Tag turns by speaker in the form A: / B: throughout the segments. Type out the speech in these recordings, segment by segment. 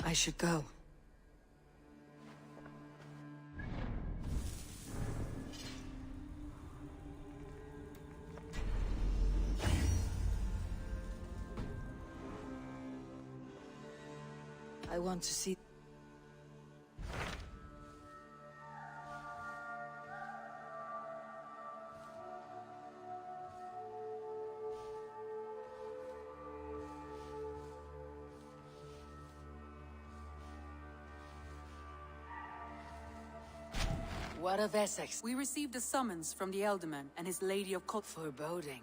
A: I should go. I want to see... What of Essexe?
B: We received a summons from the Elderman and his Lady of
A: Foreboding.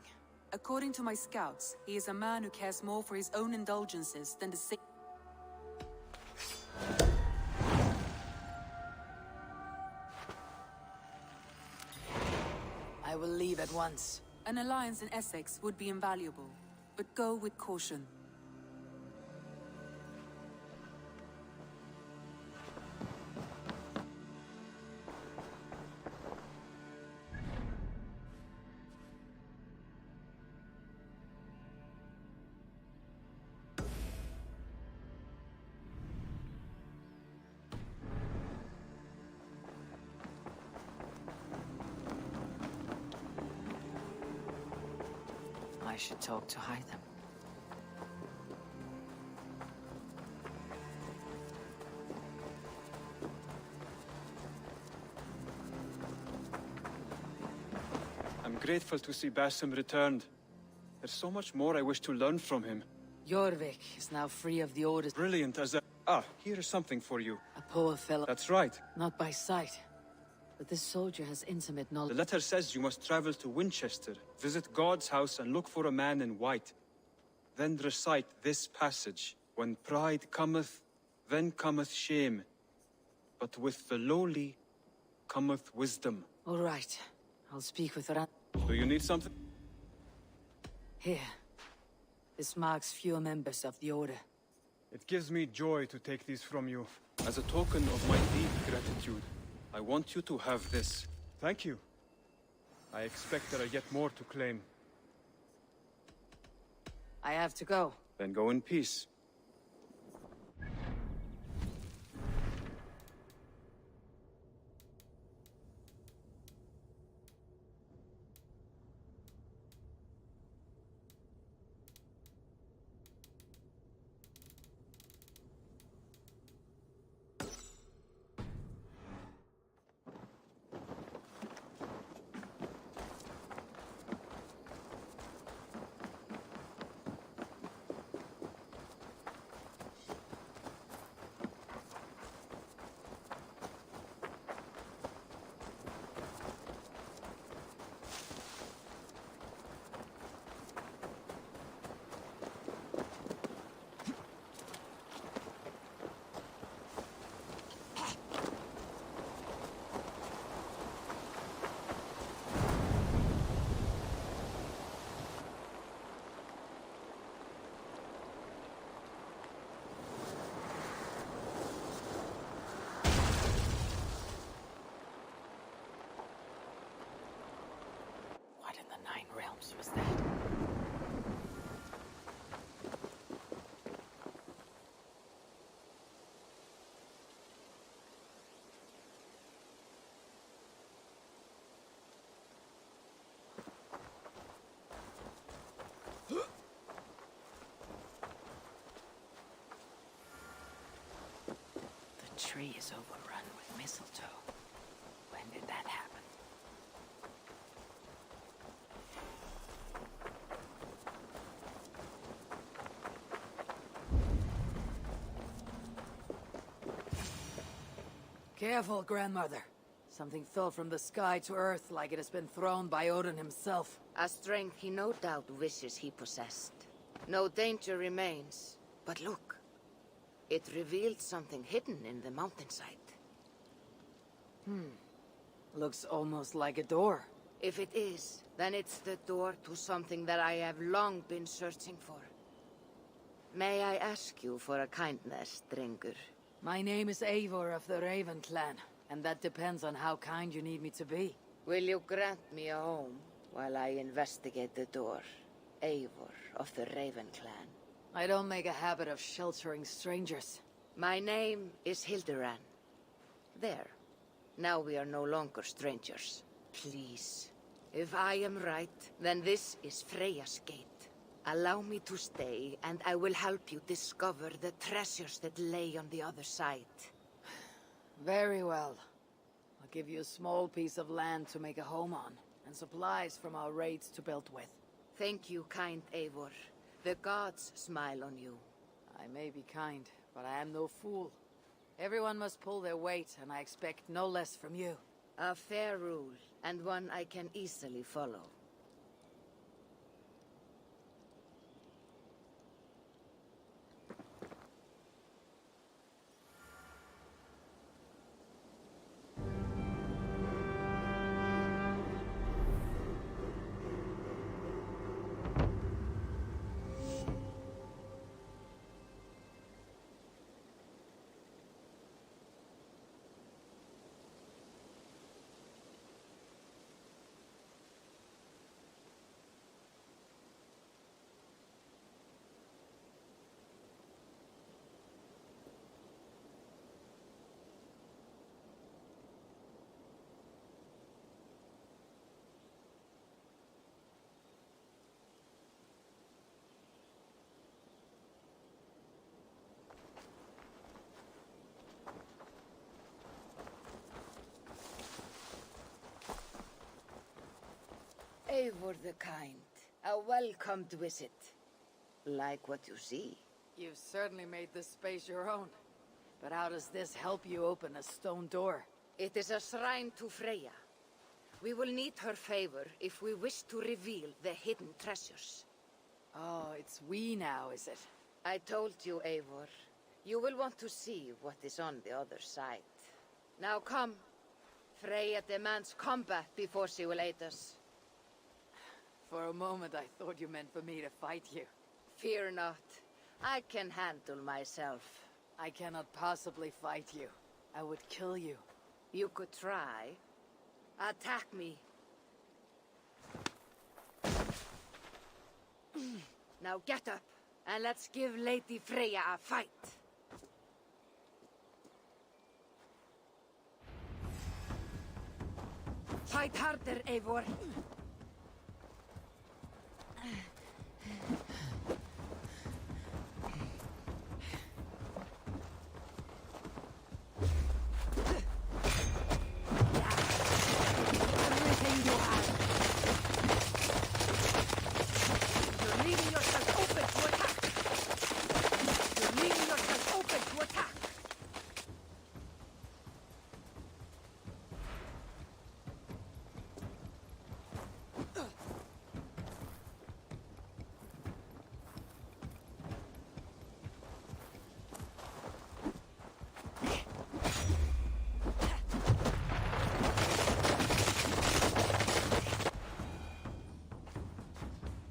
B: According to my scouts, he is a man who cares more for his own indulgences than the sick.
A: I will leave at once.
B: An alliance in Essex would be invaluable, but go with caution.
A: I should talk to Hytham.
C: I'm grateful to see Basim returned. There's so much more I wish to learn from him.
A: Eurvik is now free of the orders.
C: Brilliant as a... Ah, here is something for you.
A: A poor fellow.
C: That's right.
A: Not by sight. But this soldier has intimate knowledge.
C: The letter says you must travel to Winchester, visit God's house and look for a man in white. Then recite this passage. When pride cometh, then cometh shame. But with the lowly cometh wisdom.
A: All right. I'll speak with Ran.
C: Do you need something?
A: Here. This marks fewer members of the Order.
C: It gives me joy to take these from you. As a token of my deep gratitude, I want you to have this. Thank you. I expect there are yet more to claim.
A: I have to go.
C: Then go in peace.
A: What in the Nine Realms was that? The tree is overrun with mistletoe. When did that happen? Careful, grandmother. Something fell from the sky to earth like it has been thrown by Odin himself.
D: A strength he no doubt wishes he possessed. No danger remains. But look. It revealed something hidden in the mountainside.
A: Looks almost like a door.
D: If it is, then it's the door to something that I have long been searching for. May I ask you for a kindness, Drengur?
A: My name is Eivor of the Raven Clan, and that depends on how kind you need me to be.
D: Will you grant me a home while I investigate the door? Eivor of the Raven Clan.
A: I don't make a habit of sheltering strangers.
D: My name is Hilderan. There. Now we are no longer strangers. Please. If I am right, then this is Freya's gate. Allow me to stay, and I will help you discover the treasures that lay on the other side.
A: Very well. I'll give you a small piece of land to make a home on, and supplies from our raids to build with.
D: Thank you, kind Eivor. The gods smile on you.
A: I may be kind, but I am no fool. Everyone must pull their weight, and I expect no less from you.
D: A fair rule, and one I can easily follow. Eivor the Kind, a welcomed visit. Like what you see.
A: You've certainly made this space your own. But how does this help you open a stone door?
D: It is a shrine to Freya. We will need her favor if we wish to reveal the hidden treasures.
A: Oh, it's we now, is it?
D: I told you, Eivor. You will want to see what is on the other side. Now come. Freya demands combat before she will aid us.
A: For a moment I thought you meant for me to fight you.
D: Fear not. I can handle myself.
A: I cannot possibly fight you. I would kill you.
D: You could try. Attack me. Now get up, and let's give Lady Freya a fight. Fight harder, Eivor.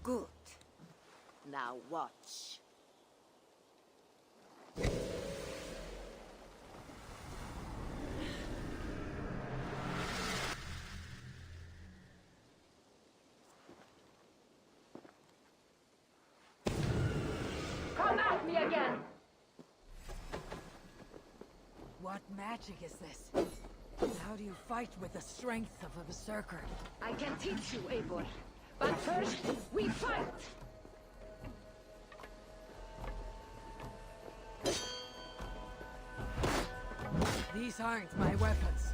D: Good. Now watch. Come at me again!
A: What magic is this? How do you fight with the strength of a berserker?
D: I can teach you, Eivor. But first, we fight!
A: These aren't my weapons.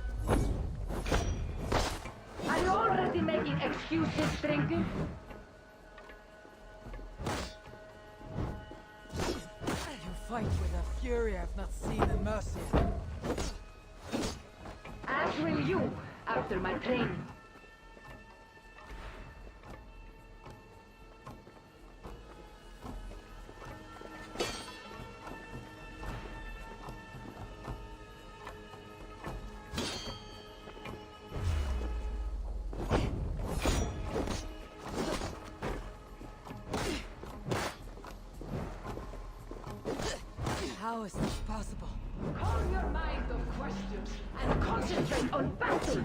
D: Are you already making excuses, stranger?
A: You fight with a fury I've not seen in Mercia.
D: As will you, after my training.
A: How is this possible?
D: Calm your mind of questions and concentrate on battle!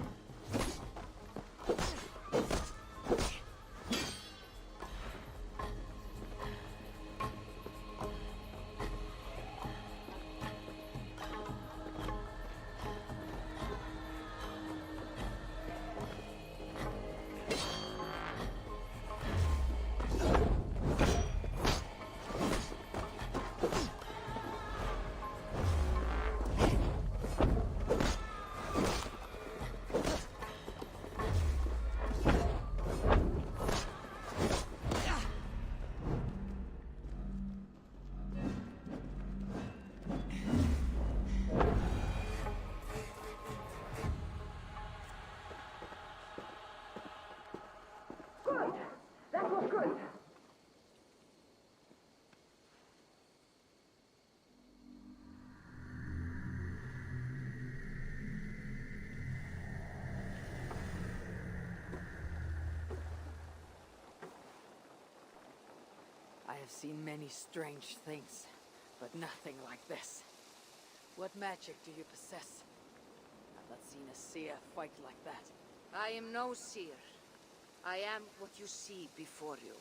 A: have seen many strange things, but nothing like this. What magic do you possess? I've not seen a seer fight like that.
D: I am no seer. I am what you see before you.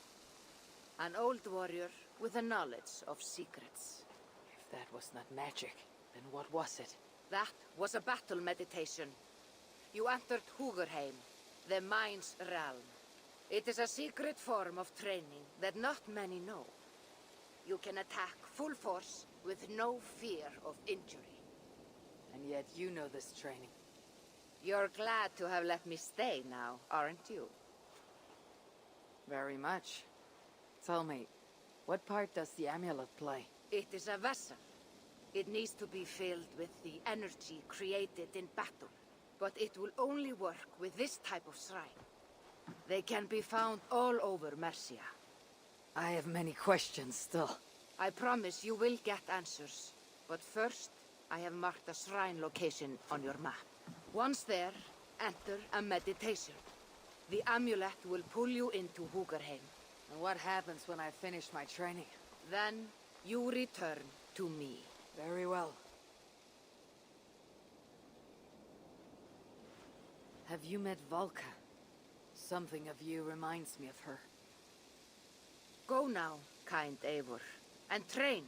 D: An old warrior with a knowledge of secrets.
A: If that was not magic, then what was it?
D: That was a battle meditation. You entered Hugerheim, the mind's realm. It is a secret form of training that not many know. You can attack full force with no fear of injury.
A: And yet you know this training.
D: You're glad to have let me stay now, aren't you?
A: Very much. Tell me, what part does the amulet play?
D: It is a vessel. It needs to be filled with the energy created in battle. But it will only work with this type of shrine. They can be found all over Mercia.
A: I have many questions still.
D: I promise you will get answers. But first, I have marked a shrine location on your map. Once there, enter a meditation. The amulet will pull you into Hugerheim.
A: And what happens when I finish my training?
D: Then, you return to me.
A: Very well. Have you met Volka? Something of you reminds me of her.
D: Go now, kind Eivor, and train.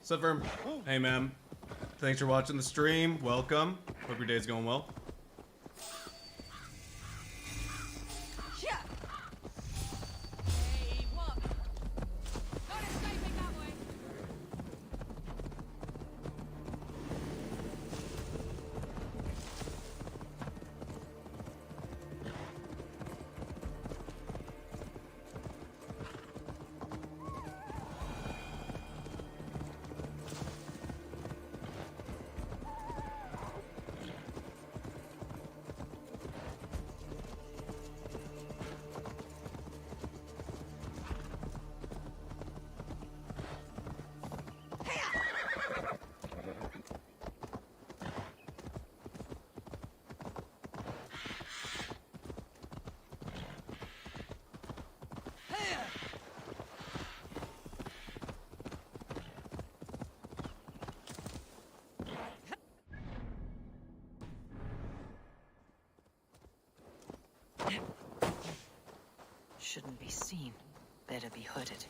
E: What's up, Verm? Hey, man. Thanks for watching the stream. Welcome. Hope your day's going well.
B: Shouldn't be seen. Better be hooded.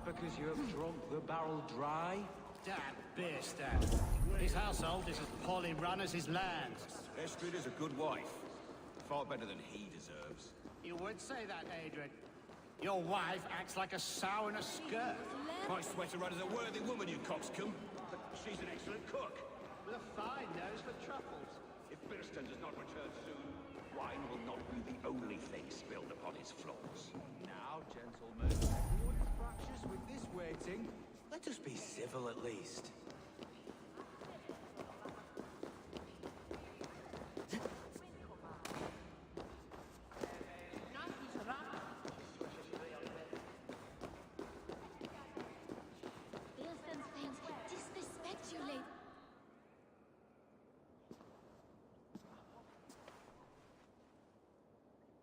F: Because you have drunk the barrel dry?
G: Damn beer stand. His household is as poorly run as his lands.
H: Estrid is a good wife. Far better than he deserves.
G: You would say that, Adrian. Your wife acts like a sow in a skirt.
H: My sweater run is a worthy woman, you coxcomb. But she's an excellent cook.
G: With a fine nose for truffles.
H: If Birston does not return soon, wine will not be the only thing spilled upon his floors.
F: Now, gentlemen, everyone is fractious with this waiting. Let us be civil at least.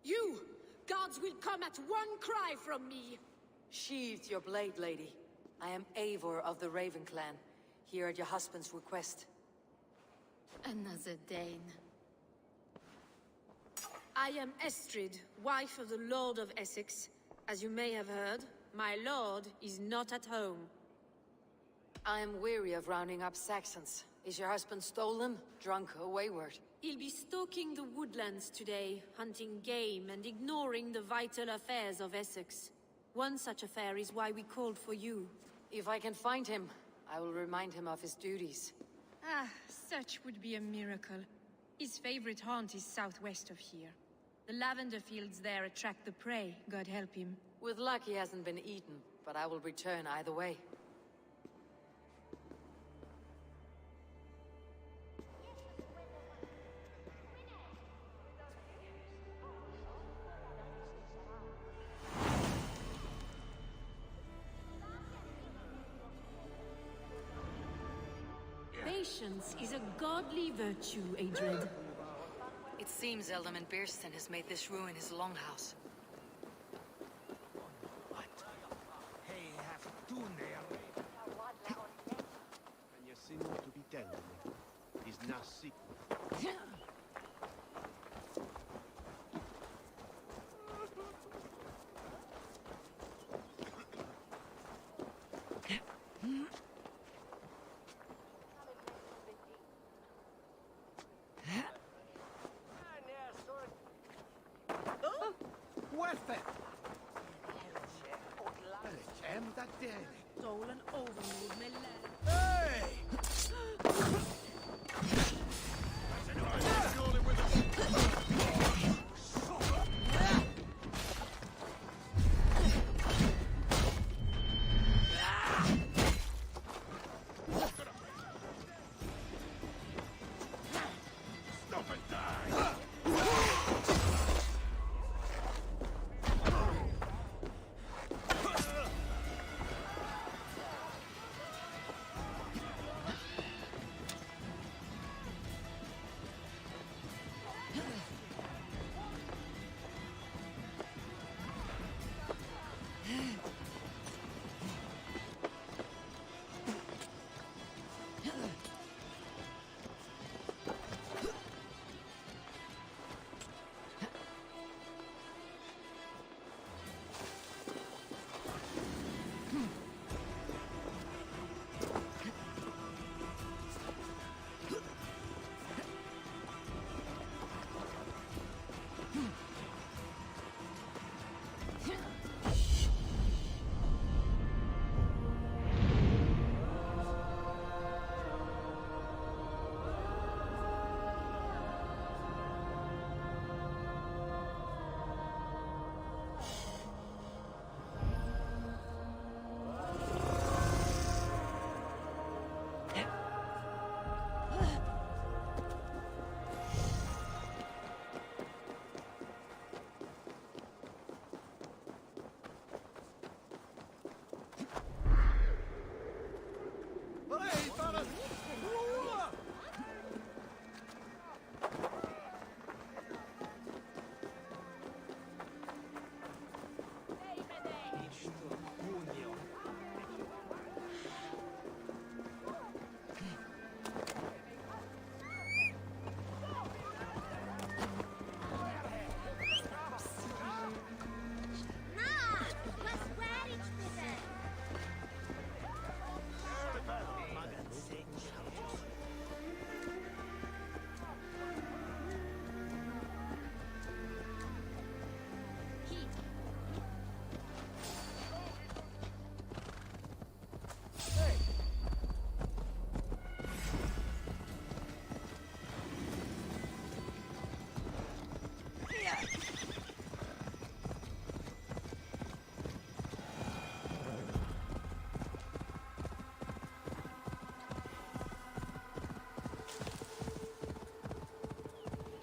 I: You! Gods will come at one cry from me!
B: Sheathe your blade, lady. I am Eivor of the Raven clan, here at your husband's request.
I: Another Dane. I am Estrid, wife of the Lord of Essexe. As you may have heard, my lord is not at home.
B: I am weary of rounding up Saxons. Is your husband stolen, drunk, or wayward?
I: He'll be stalking the woodlands today, hunting game and ignoring the vital affairs of Essex. One such affair is why we called for you.
B: If I can find him, I will remind him of his duties.
J: Ah, such would be a miracle. His favorite haunt is southwest of here. The lavender fields there attract the prey, God help him.
B: With luck he hasn't been eaten, but I will return either way.
I: Patience is a godly virtue, Adred.
B: It seems Alderman Birston has made this ruin his longhouse.
F: What? Hey, have done there.
K: And you seem to be telling me. He's not sick.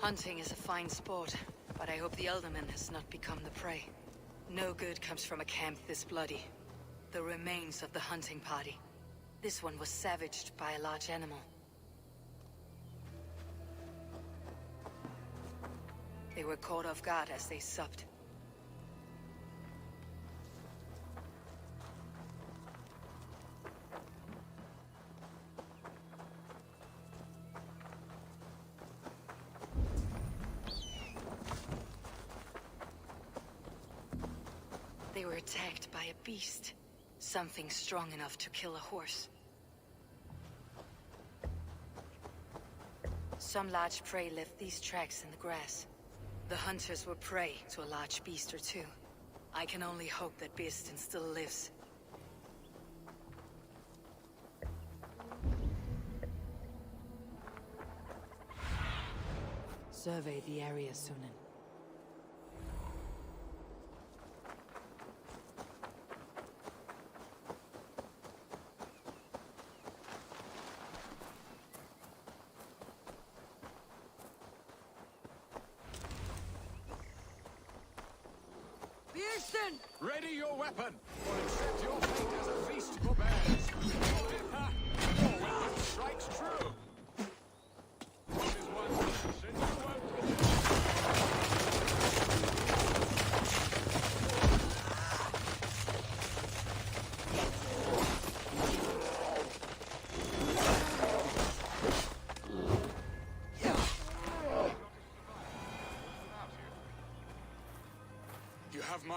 B: Hunting is a fine sport, but I hope the Elderman has not become the prey. No good comes from a camp this bloody. The remains of the hunting party. This one was savaged by a large animal. They were caught off guard as they supped. They were attacked by a beast. Something strong enough to kill a horse. Some large prey left these tracks in the grass. The hunters were prey to a large beast or two. I can only hope that Beastin still lives. Survey the area, Sunan.
F: Ready your weapon, or accept your fate as a feast for bears. Your weapon strikes true. What is one sin you won't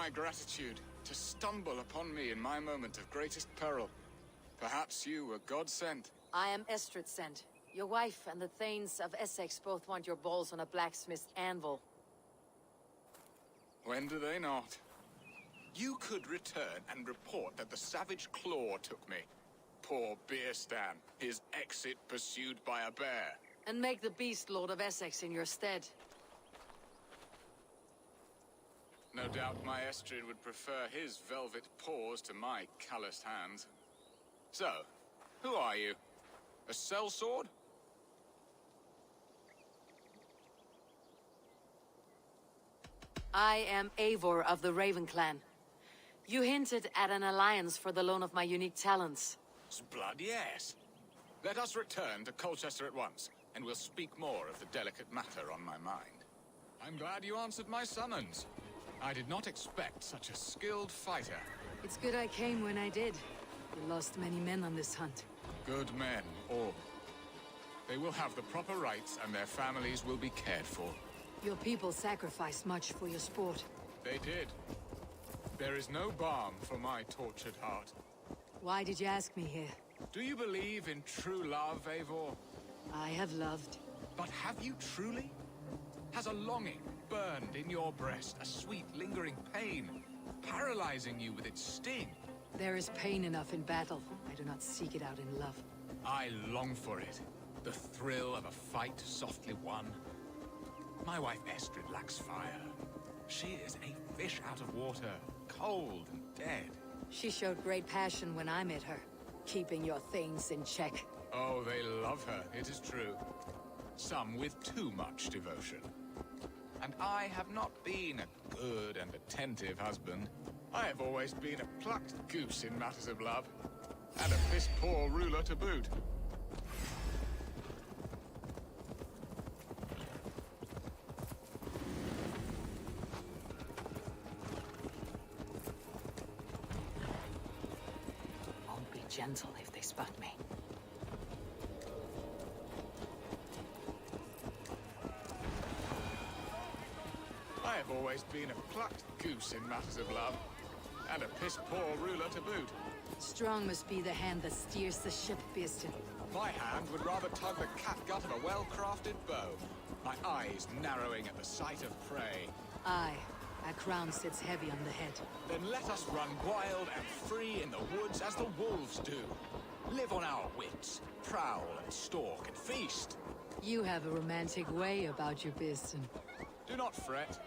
F: my gratitude to stumble upon me in my moment of greatest peril. Perhaps you were God sent.
B: I am Estrid sent. Your wife and the Thanes of Essexe both want your balls on a blacksmith's anvil.
F: When do they not? You could return and report that the savage claw took me. Poor Beerstan, his exit pursued by a bear.
B: And make the beast Lord of Essexe in your stead.
F: No doubt my Estrid would prefer his velvet paws to my calloused hands. So, who are you? A sellsword?
B: I am Eivor of the Raven Clan. You hinted at an alliance for the loan of my unique talents.
F: Blood, yes. Let us return to Colchester at once, and we'll speak more of the delicate matter on my mind. I'm glad you answered my summons. I did not expect such a skilled fighter.
B: It's good I came when I did. We lost many men on this hunt.
F: Good men, all. They will have the proper rights, and their families will be cared for.
B: Your people sacrificed much for your sport.
F: They did. There is no balm for my tortured heart.
B: Why did you ask me here?
F: Do you believe in true love, Eivor?
B: I have loved.
F: But have you truly? Has a longing burned in your breast, a sweet, lingering pain, paralyzing you with its sting?
B: There is pain enough in battle. I do not seek it out in love.
F: I long for it. The thrill of a fight softly won. My wife Estrid lacks fire. She is a fish out of water, cold and dead.
B: She showed great passion when I met her, keeping your things in check.
F: Oh, they love her, it is true. Some with too much devotion. And I have not been a good and attentive husband. I have always been a plucked goose in matters of love. And a piss-poor ruler to boot.
B: Won't be gentle if they spot me.
F: I have always been a plucked goose in matters of love. And a piss-poor ruler to boot.
B: Strong must be the hand that steers the ship, Beastin.
F: My hand would rather tug the catgut of a well-crafted bow. My eyes narrowing at the sight of prey.
B: Aye, a crown sits heavy on the head.
F: Then let us run wild and free in the woods as the wolves do. Live on our wits, prowl and stalk and feast.
B: You have a romantic way about you, Beastin.
F: Do not fret.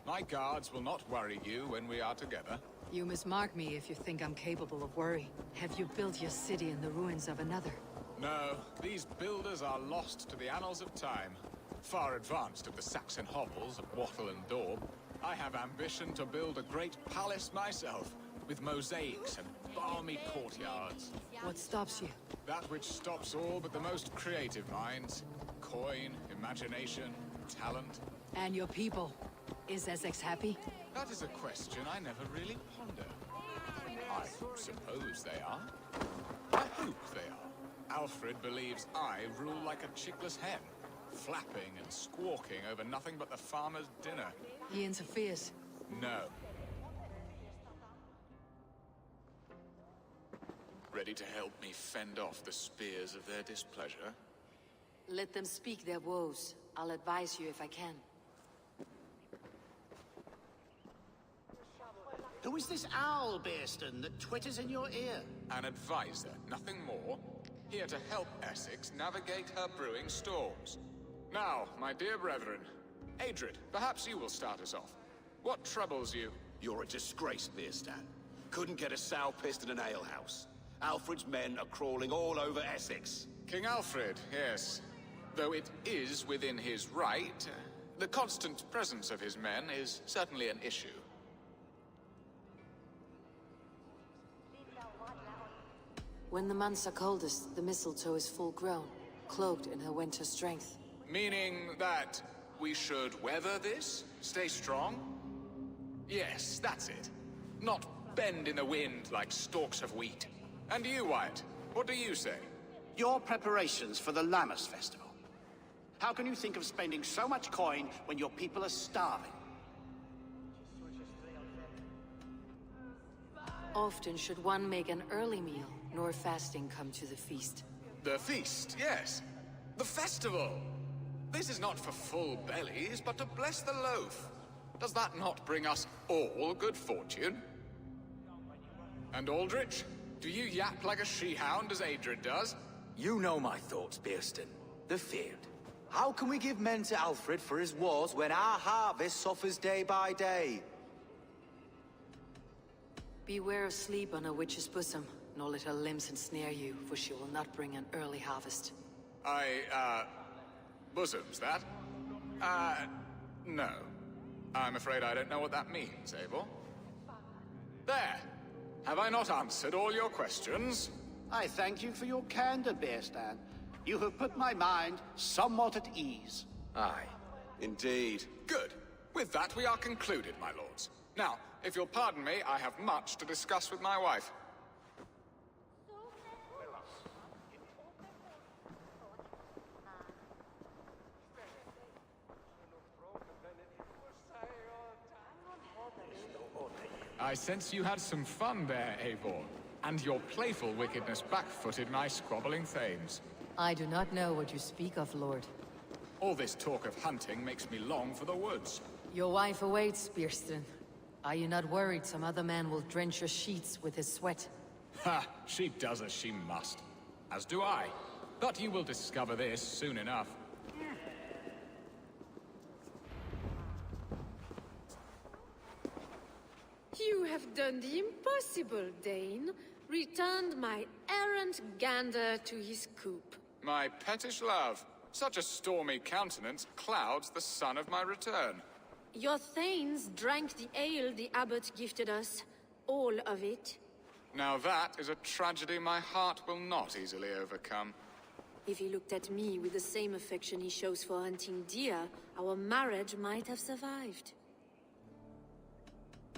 F: My guards will not worry you when we are together.
B: You mismark me if you think I'm capable of worry. Have you built your city in the ruins of another?
F: No, these builders are lost to the annals of time. Far advanced of the Saxon hovels of Wattle and Daub, I have ambition to build a great palace myself, with mosaics and balmy courtyards.
B: What stops you?
F: That which stops all but the most creative minds. Coin, imagination, talent.
B: And your people. Is Essex happy?
F: That is a question I never really ponder. I suppose they are. I hope they are. Alfred believes I rule like a chickless hen, flapping and squawking over nothing but the farmer's dinner.
B: He interferes.
F: No. Ready to help me fend off the spears of their displeasure?
B: Let them speak their woes. I'll advise you if I can.
G: Who is this owl, Bearston, that twitters in your ear?
F: An advisor, nothing more. Here to help Essex navigate her brewing storms. Now, my dear brethren, Adred, perhaps you will start us off. What troubles you?
H: You're a disgrace, Bearstan. Couldn't get a sow pissed in an alehouse. Alfred's men are crawling all over Essex.
F: King Alfred, yes. Though it is within his right, the constant presence of his men is certainly an issue.
B: When the months are coldest, the mistletoe is full grown, cloaked in her winter strength.
F: Meaning that we should weather this? Stay strong? Yes, that's it. Not bend in the wind like stalks of wheat. And you, Wyatt, what do you say?
G: Your preparations for the Lammas festival. How can you think of spending so much coin when your people are starving?
B: Often should one make an early meal, nor fasting come to the feast.
F: The feast, yes. The festival. This is not for full bellies, but to bless the loaf. Does that not bring us all good fortune? And Aldrich, do you yap like a she-hound as Adred does?
L: You know my thoughts, Bearston. The feared. How can we give men to Alfred for his wars when our harvest suffers day by day?
B: Beware of sleep on a witch's bosom, nor let her limbs ensnare you, for she will not bring an early harvest.
F: Bosoms, that? No. I'm afraid I don't know what that means, Eivor. There! Have I not answered all your questions?
G: I thank you for your candor, Bearstan. You have put my mind somewhat at ease.
L: Aye.
H: Indeed.
F: Good. With that, we are concluded, my lords. Now, if you'll pardon me, I have much to discuss with my wife. I sense you had some fun there, Eivor. And your playful wickedness back-footed my squabbling thanes.
B: I do not know what you speak of, Lord.
F: All this talk of hunting makes me long for the woods.
B: Your wife awaits, Bearston. Are you not worried some other man will drench your sheets with his sweat?
F: Ha! She does as she must. As do I. But you will discover this soon enough.
I: You have done the impossible, Dane. Returned my errant gander to his coop.
F: My pettish love. Such a stormy countenance clouds the sun of my return.
I: Your thanes drank the ale the abbot gifted us. All of it.
F: Now that is a tragedy my heart will not easily overcome.
I: If he looked at me with the same affection he shows for hunting deer, our marriage might have survived.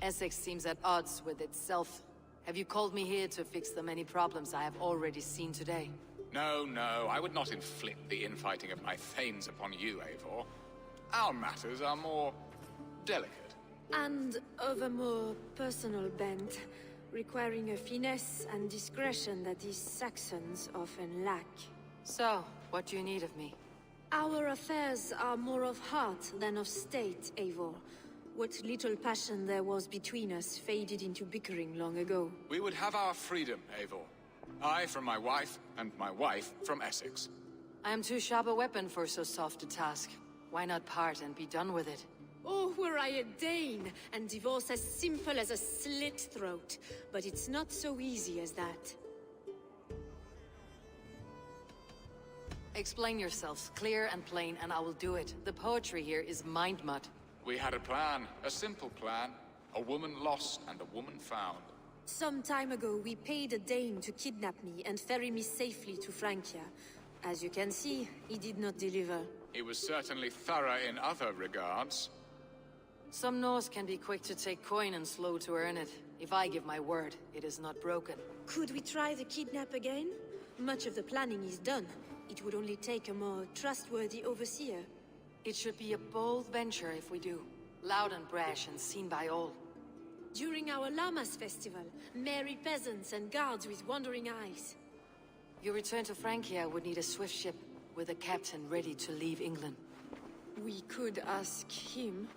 B: Essex seems at odds with itself. Have you called me here to fix the many problems I have already seen today?
F: No, no, I would not inflict the infighting of my thanes upon you, Eivor. Our matters are more delicate.
I: And of a more personal bent, requiring a finesse and discretion that these Saxons often lack.
B: So, what do you need of me?
I: Our affairs are more of heart than of state, Eivor. What little passion there was between us faded into bickering long ago.
F: We would have our freedom, Eivor. I from my wife, and my wife from Essex.
B: I am too sharp a weapon for so soft a task. Why not part and be done with it?
I: Oh, were I a Dane, and divorce as simple as a slit throat. But it's not so easy as that.
B: Explain yourselves, clear and plain, and I will do it. The poetry here is mind mud.
F: We had a plan, a simple plan. A woman lost and a woman found.
I: Some time ago, we paid a Dane to kidnap me and ferry me safely to Francia. As you can see, he did not deliver.
F: He was certainly thorough in other regards.
B: Some Norse can be quick to take coin and slow to earn it. If I give my word, it is not broken.
I: Could we try the kidnap again? Much of the planning is done. It would only take a more trustworthy overseer.
B: It should be a bold venture if we do. Loud and brash and seen by all.
I: During our Llamas festival, merry peasants and guards with wandering eyes.
B: Your return to Francia would need a swift ship with a captain ready to leave England.
I: We could ask him.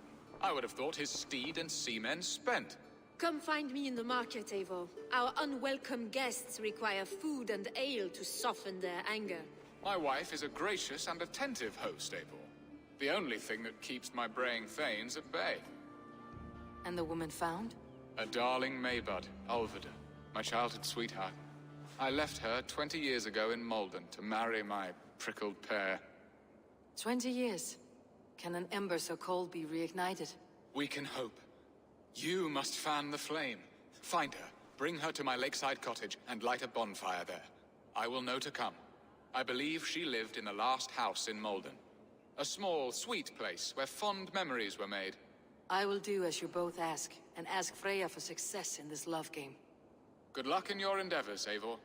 F: I would have thought his steed and seamen spent.
I: Come find me in the market, Eivor. Our unwelcome guests require food and ale to soften their anger.
F: My wife is a gracious and attentive host, Eivor. The only thing that keeps my braying thanes at bay.
B: And the woman found?
F: A darling Maybud, Ulvida, my childhood sweetheart. I left her 20 years ago in Malden to marry my prickled pear.
B: 20 years? Can an ember so cold be reignited?
F: We can hope. You must fan the flame. Find her, bring her to my lakeside cottage, and light a bonfire there. I will know to come. I believe she lived in the last house in Malden. A small, sweet place where fond memories were made.
B: I will do as you both ask, and ask Freya for success in this love game.
F: Good luck in your endeavors, Eivor.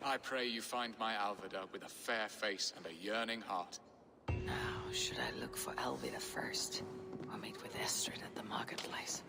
F: I pray you find my Alvida with a fair face and a yearning heart.
B: Now, should I look for Alvida first, or meet with Estrid at the marketplace?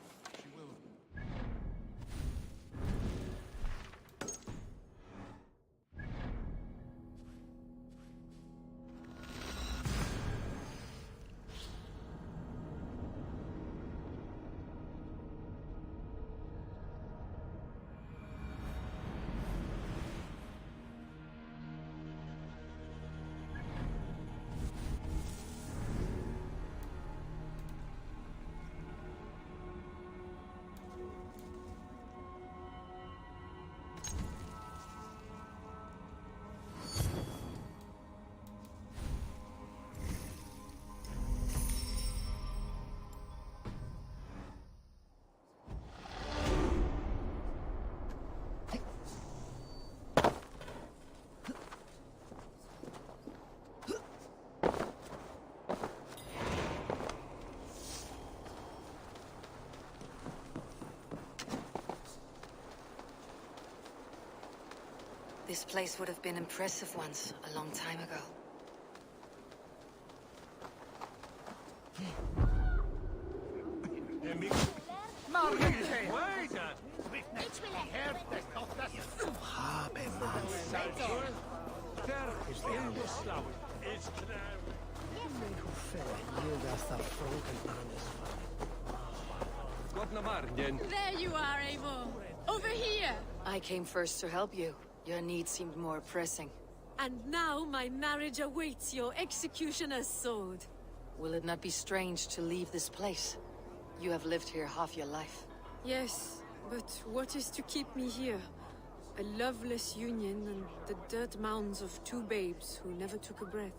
B: This place would have been impressive once, a long time ago.
I: There you are, Eivor. Over here!
B: I came first to help you. Your need seemed more pressing.
I: And now my marriage awaits your executioner's sword.
B: Will it not be strange to leave this place? You have lived here half your life.
I: Yes, but what is to keep me here? A loveless union and the dirt mounds of two babes who never took a breath.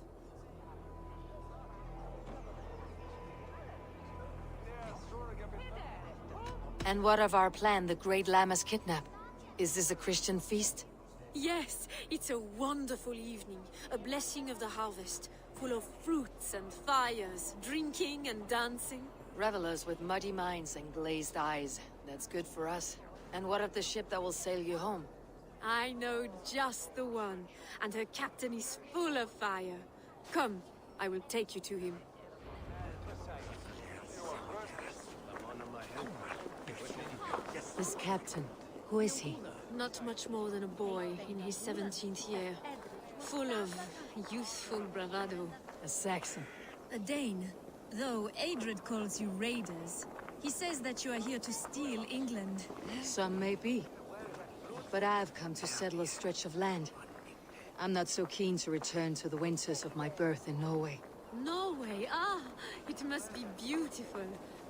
B: And what of our plan, the Great Llamas kidnap? Is this a Christian feast?
I: Yes, it's a wonderful evening. A blessing of the harvest, full of fruits and fires, drinking and dancing.
B: Revelers with muddy minds and glazed eyes. That's good for us. And what of the ship that will sail you home?
I: I know just the one, and her captain is full of fire. Come, I will take you to him.
B: This captain, who is he?
I: Not much more than a boy in his 17th year. Full of youthful bravado.
B: A Saxon.
J: A Dane. Though Adred calls you raiders, he says that you are here to steal England.
B: Some may be. But I've come to settle a stretch of land. I'm not so keen to return to the winters of my birth in Norway.
I: Norway? Ah, it must be beautiful.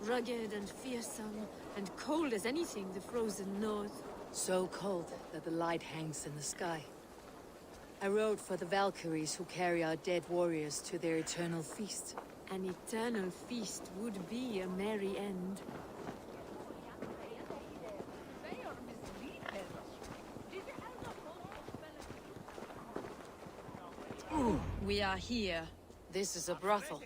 I: Rugged and fearsome, and cold as anything the frozen north.
B: So cold that the light hangs in the sky. I rode for the Valkyries who carry our dead warriors to their eternal feast.
I: An eternal feast would be a merry end.
J: We are here.
B: This is a brothel.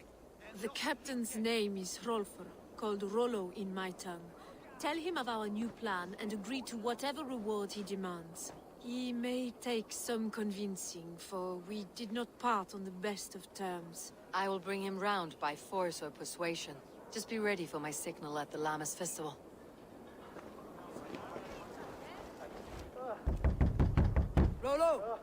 I: The captain's name is Rolfr, called Rollo in my tongue. Tell him of our new plan and agree to whatever reward he demands. He may take some convincing, for we did not part on the best of terms.
B: I will bring him round by force or persuasion. Just be ready for my signal at the Lammas festival.
A: Rollo!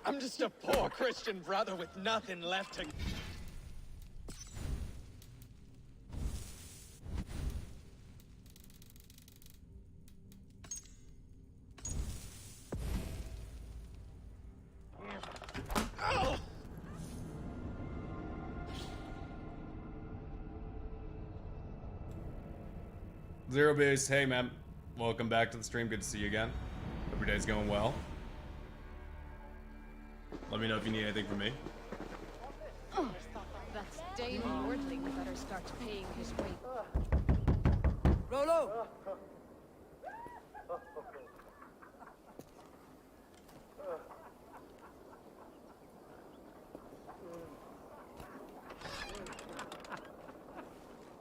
M: I'm just a poor Christian brother with nothing left to... Oh!
E: Zero Base, hey man. Welcome back to the stream. Good to see you again. Hope your day's going well. Let me know if you need anything from me.
J: That's Dane Lordling better start paying his way.
A: Rollo!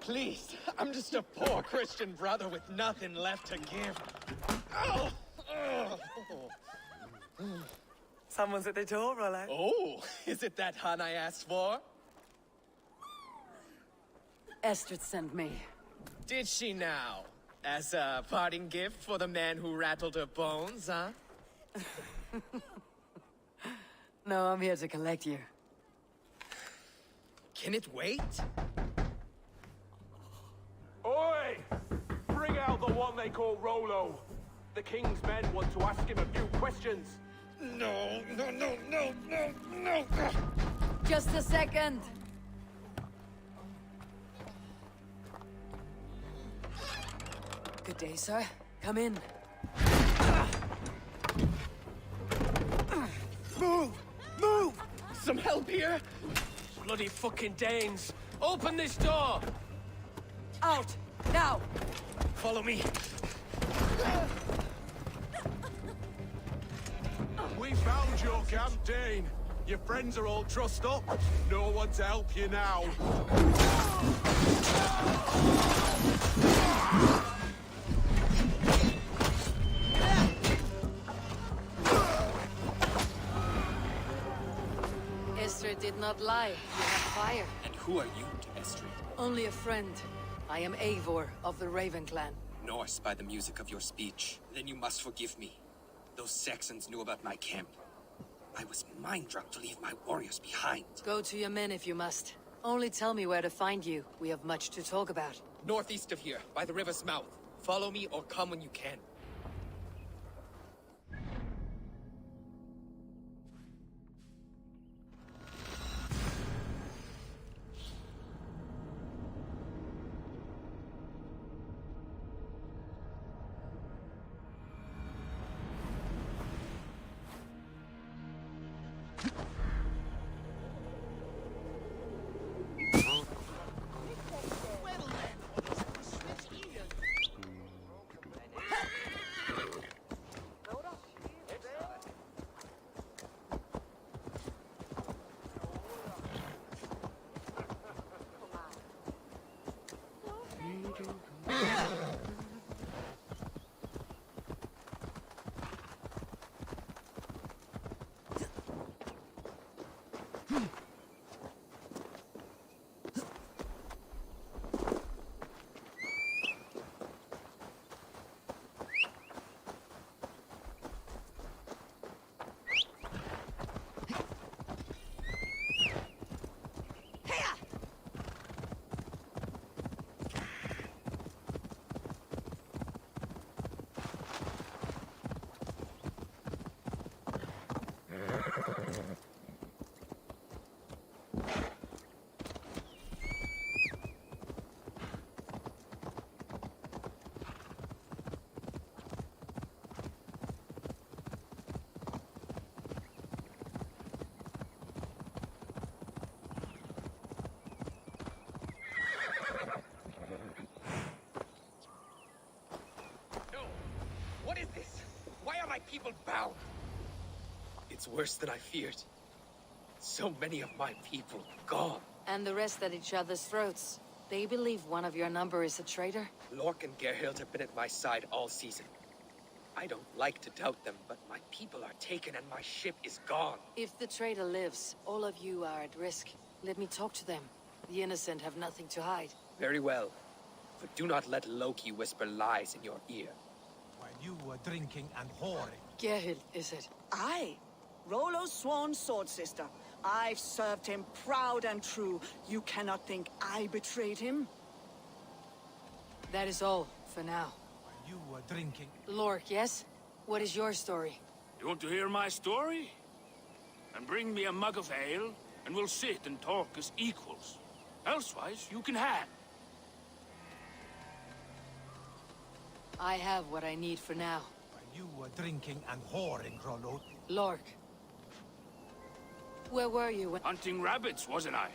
M: Please, I'm just a poor Christian brother with nothing left to give. Oh!
A: Someone's at the door, Rollo.
M: Oh, is it that hun I asked for?
A: Estrid sent me.
M: Did she now? As a parting gift for the man who rattled her bones, huh?
A: No, I'm here to collect you.
M: Can it wait?
N: Oi! Bring out the one they call Rollo. The king's men want to ask him a few questions.
M: No.
A: Just a second. Good day, sir. Come in.
M: Move! Some help here? Bloody fucking Danes! Open this door!
A: Out! Now!
M: Follow me.
N: We found your camp, Dane. Your friends are all trussed up. No one to help you now.
B: Estrid did not lie. You have fire.
O: And who are you to Estrid?
B: Only a friend. I am Eivor of the Raven clan.
O: Norse by the music of your speech. Then you must forgive me. Those Saxons knew about my camp. I was mind-drunk to leave my warriors behind.
B: Go to your men if you must. Only tell me where to find you. We have much to talk about.
M: Northeast of here, by the river's mouth. Follow me or come when you can.
O: people bound. It's worse than I feared. So many of my people gone.
B: And the rest at each other's throats. They believe one of your number is a traitor?
O: Lork and Gerhild have been at my side all season. I don't like to doubt them, but my people are taken and my ship is gone.
B: If the traitor lives, all of you are at risk. Let me talk to them. The innocent have nothing to hide.
O: Very well. But do not let Loki whisper lies in your ear.
P: While you were drinking and whoring.
B: Gerhild, is it?
Q: Aye. Rollo's sworn sword sister. I've served him proud and true. You cannot think I betrayed him?
B: That is all, for now.
P: While you were drinking...
B: Lork, yes? What is your story?
R: You want to hear my story? Then bring me a mug of ale, and we'll sit and talk as equals. Elsewise, you can hang.
B: I have what I need for now.
P: While you were drinking and whoring, Rollo.
B: Lork. Where were you when...
R: Hunting rabbits, wasn't I?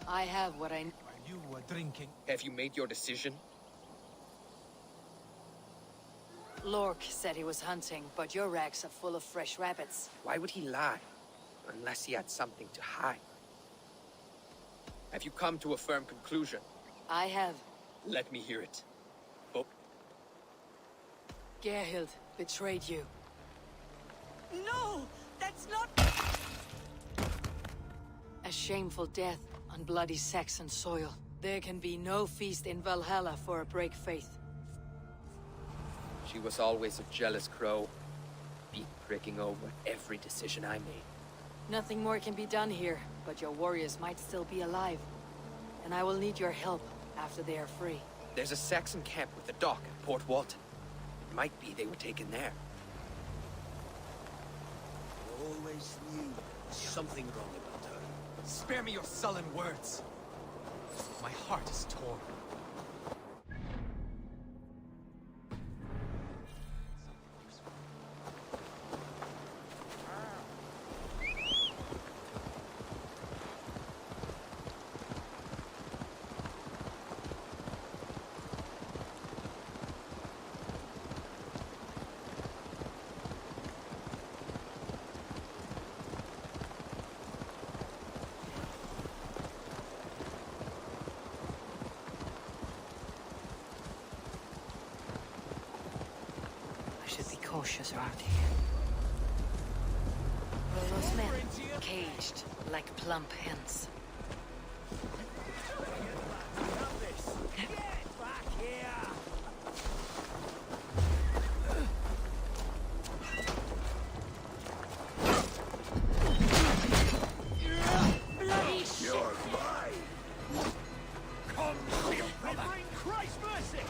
B: I have what I...
P: While you were drinking...
O: Have you made your decision?
B: Lork said he was hunting, but your racks are full of fresh rabbits.
O: Why would he lie? Unless he had something to hide. Have you come to a firm conclusion?
B: I have.
O: Let me hear it. Oh.
B: Gerhild betrayed you.
Q: No! That's not...
B: A shameful death on bloody Saxon soil. There can be no feast in Valhalla for a break faith.
O: She was always a jealous crow. Be pricking over every decision I made.
B: Nothing more can be done here, but your warriors might still be alive. And I will need your help after they are free.
O: There's a Saxon camp with a dock at Port Walton. It might be they were taken there.
H: Always knew something wrong about her.
L: Spare me your sullen words. My heart is torn.
B: Cautious around here. Rollo's men, caged like plump hens.
Q: Bloody shit!
N: You're mine! Come here, brother! Bring Christ mercy!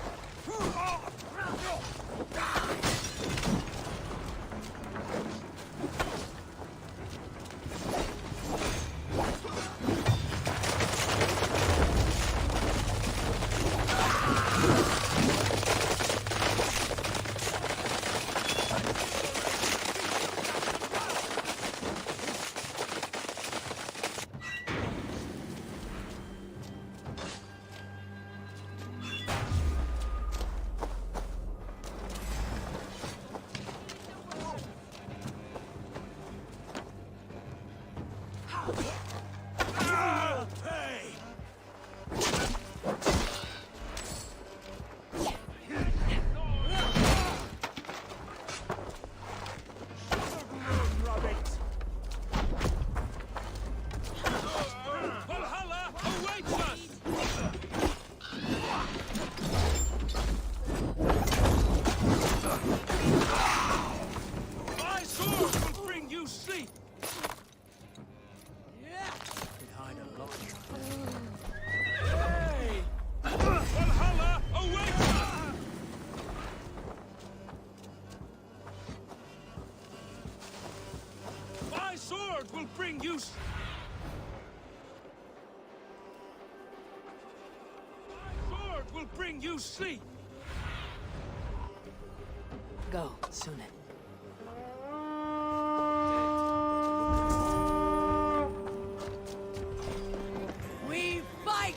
R: You sleep.
B: Go, Sune.
Q: We fight!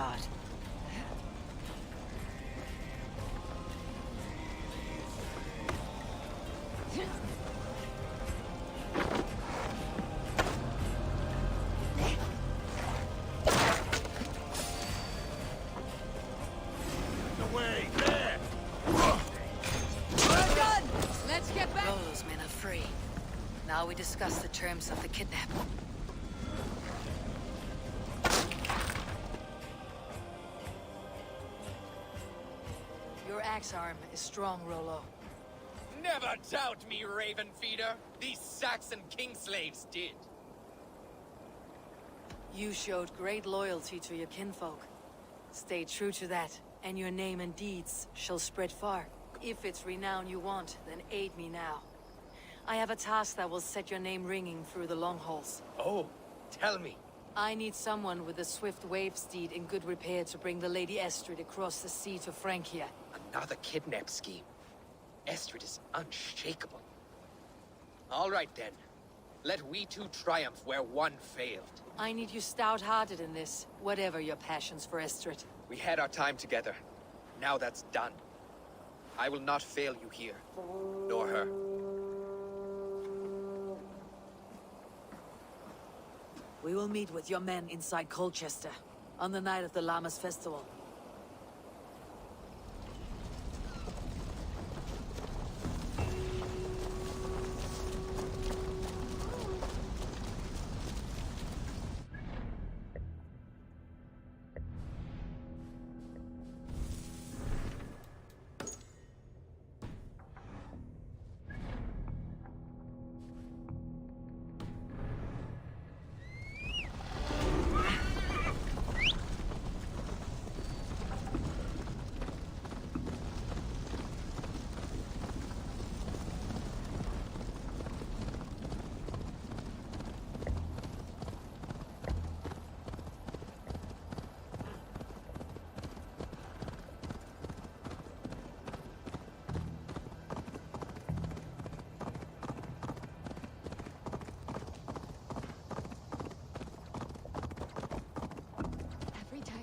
B: god.
N: Away, there!
B: We're done! Let's get back! Rollo's men are free. Now we discuss the terms of the kidnap. Your axe arm is strong, Rollo.
O: Never doubt me, Raven Feeder. These Saxon king slaves did.
B: You showed great loyalty to your kinfolk. Stay true to that, and your name and deeds shall spread far. If it's renown you want, then aid me now. I have a task that will set your name ringing through the long halls.
O: Oh, tell me.
B: I need someone with a swift wave steed in good repair to bring the Lady Estrid across the sea to Francia.
O: Another kidnap scheme. Estrid is unshakable. All right then. Let we two triumph where one failed.
B: I need you stout-hearted in this, whatever your passions for Estrid.
O: We had our time together. Now that's done. I will not fail you here, nor her.
B: We will meet with your men inside Colchester, on the night of the Lammas festival.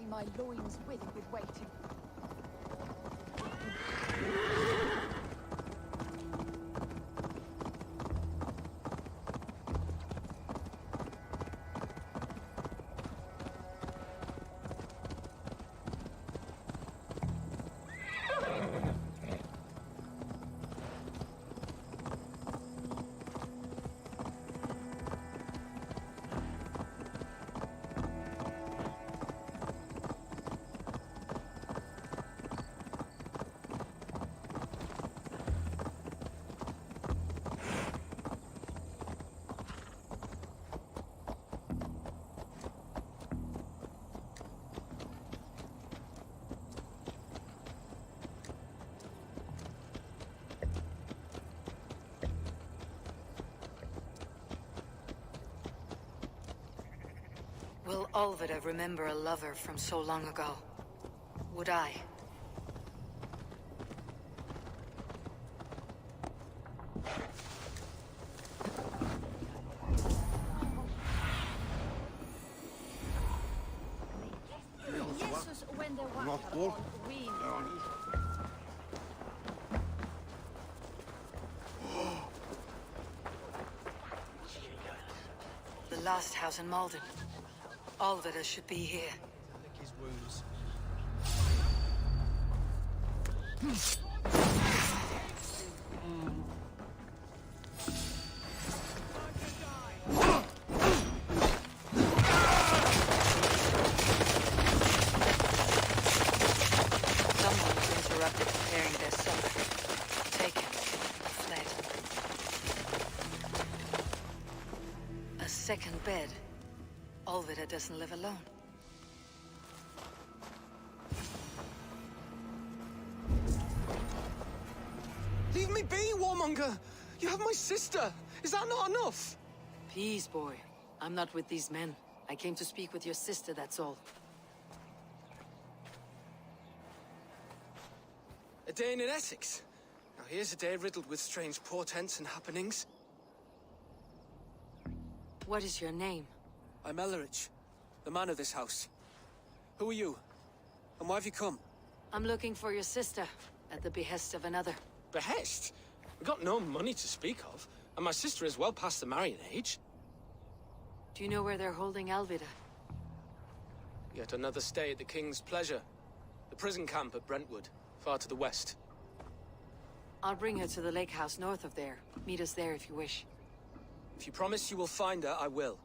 S: My loins wither with waiting.
B: Will Olvida remember a lover from so long ago? Would I? The last house in Malden. Olvida should be here.
P: Lick his wounds.
B: Someone was interrupted preparing their supper. Taken, fled. A second bed. Olvida doesn't live alone.
L: Leave me be, warmonger! You have my sister! Is that not enough?
B: Peace, boy. I'm not with these men. I came to speak with your sister, that's all.
L: A day in Essex. Now here's a day riddled with strange portents and happenings.
B: What is your name?
L: I'm Ellerich, the man of this house. Who are you?
O: And why have you come?
B: I'm looking for your sister, at the behest of another.
O: Behest? We've got no money to speak of, and my sister is well past the marrying age.
B: Do you know where they're holding Alvida?
O: Yet another stay at the King's pleasure. The prison camp at Brentwood, far to the west.
B: I'll bring her to the lake house north of there. Meet us there if you wish.
O: If you promise you will find her, I will.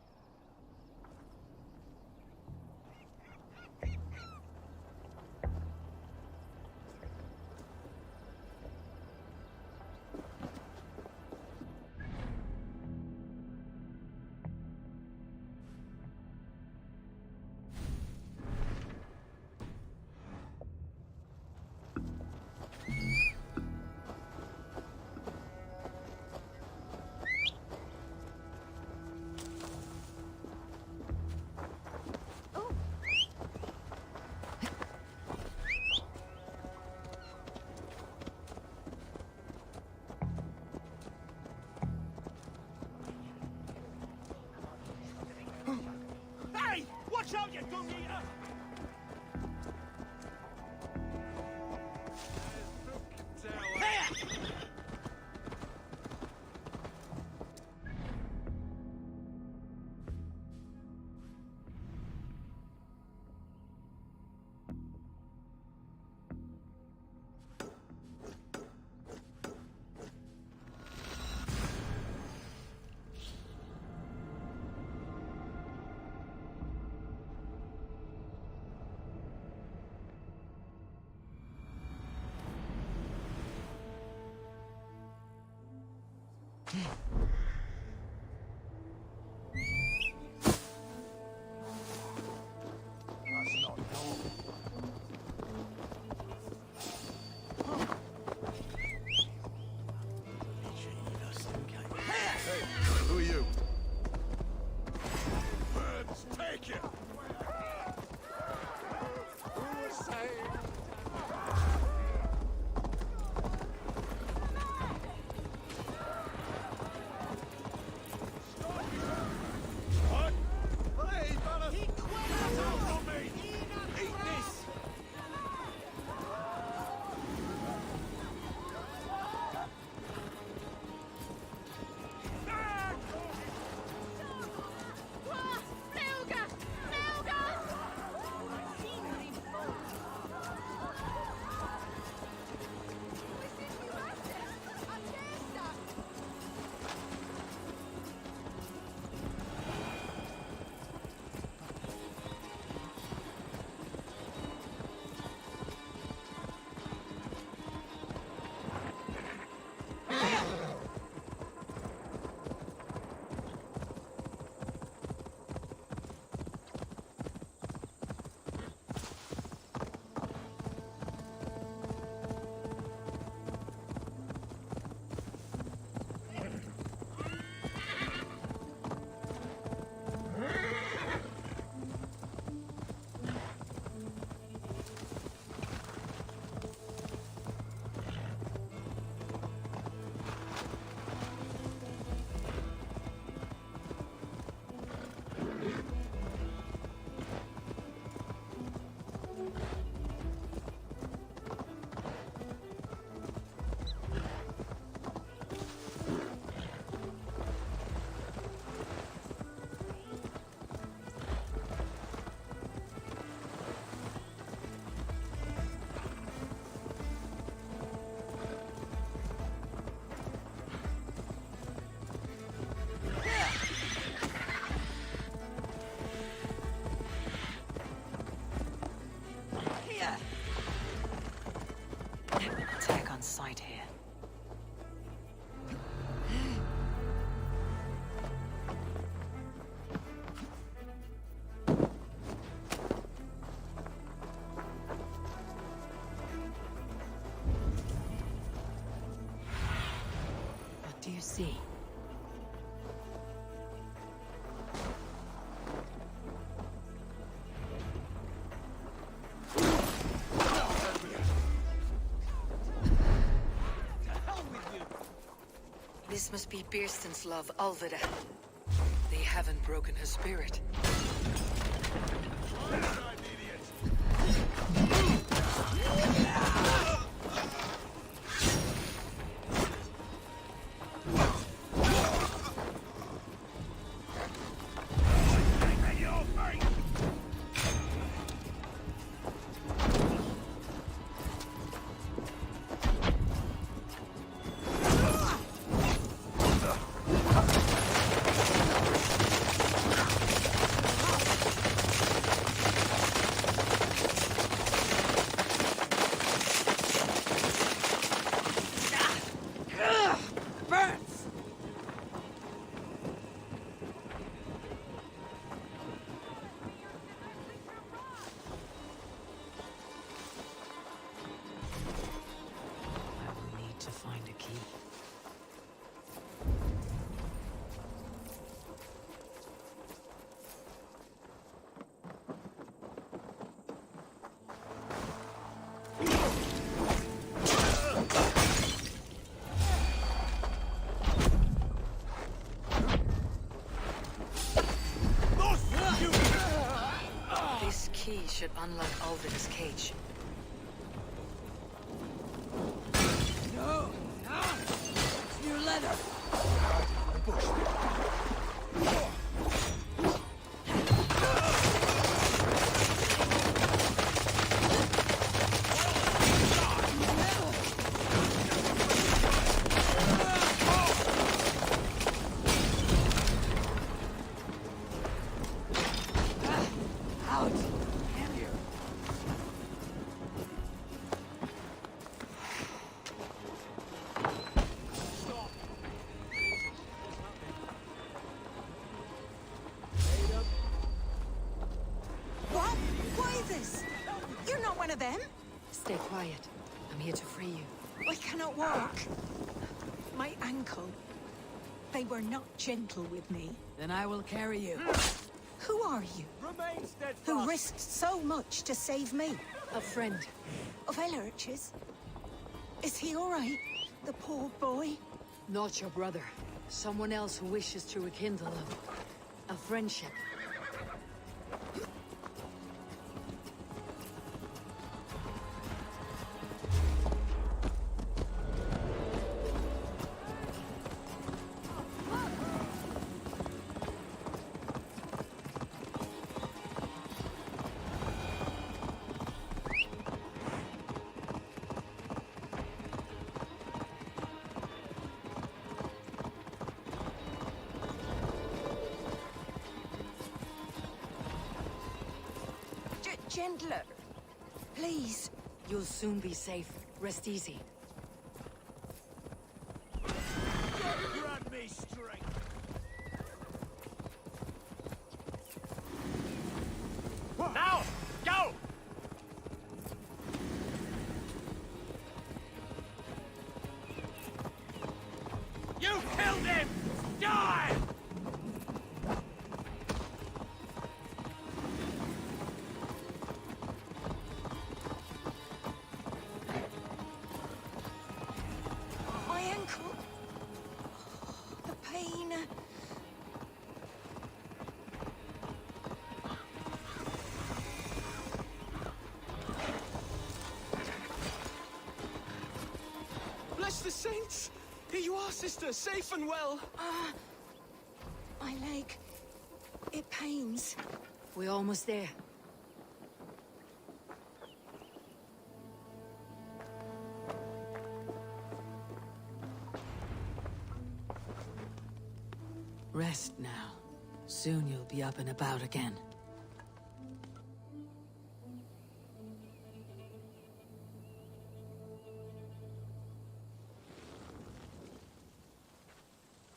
N: Hey! Watch out, you dung eater!
H: Who are you?
N: Birds, take it! What? Hey, brother! Keep quiet from me! Eat this!
B: Attack on sight here. What do you see? This must be Birsten's love, Alvida. They haven't broken her spirit.
N: I'm an idiot!
B: key should unlock Alvida's cage.
A: No! No! It's your letter!
B: Stay quiet. I'm here to free you.
T: I cannot walk. My ankle. They were not gentle with me.
A: Then I will carry you.
T: Who are you?
N: Remain steadfast.
T: Who risked so much to save me?
B: A friend.
T: Of Elrich's? Is he all right? The poor boy?
B: Not your brother. Someone else who wishes to rekindle a friendship.
T: Gentler. Please.
B: You'll soon be safe. Rest easy.
N: Grant me strength. Now, go! You killed him! Die!
M: Bless the saints! Here you are, sister, safe and well.
T: My leg. It pains.
B: We're almost there. Rest now. Soon you'll be up and about again.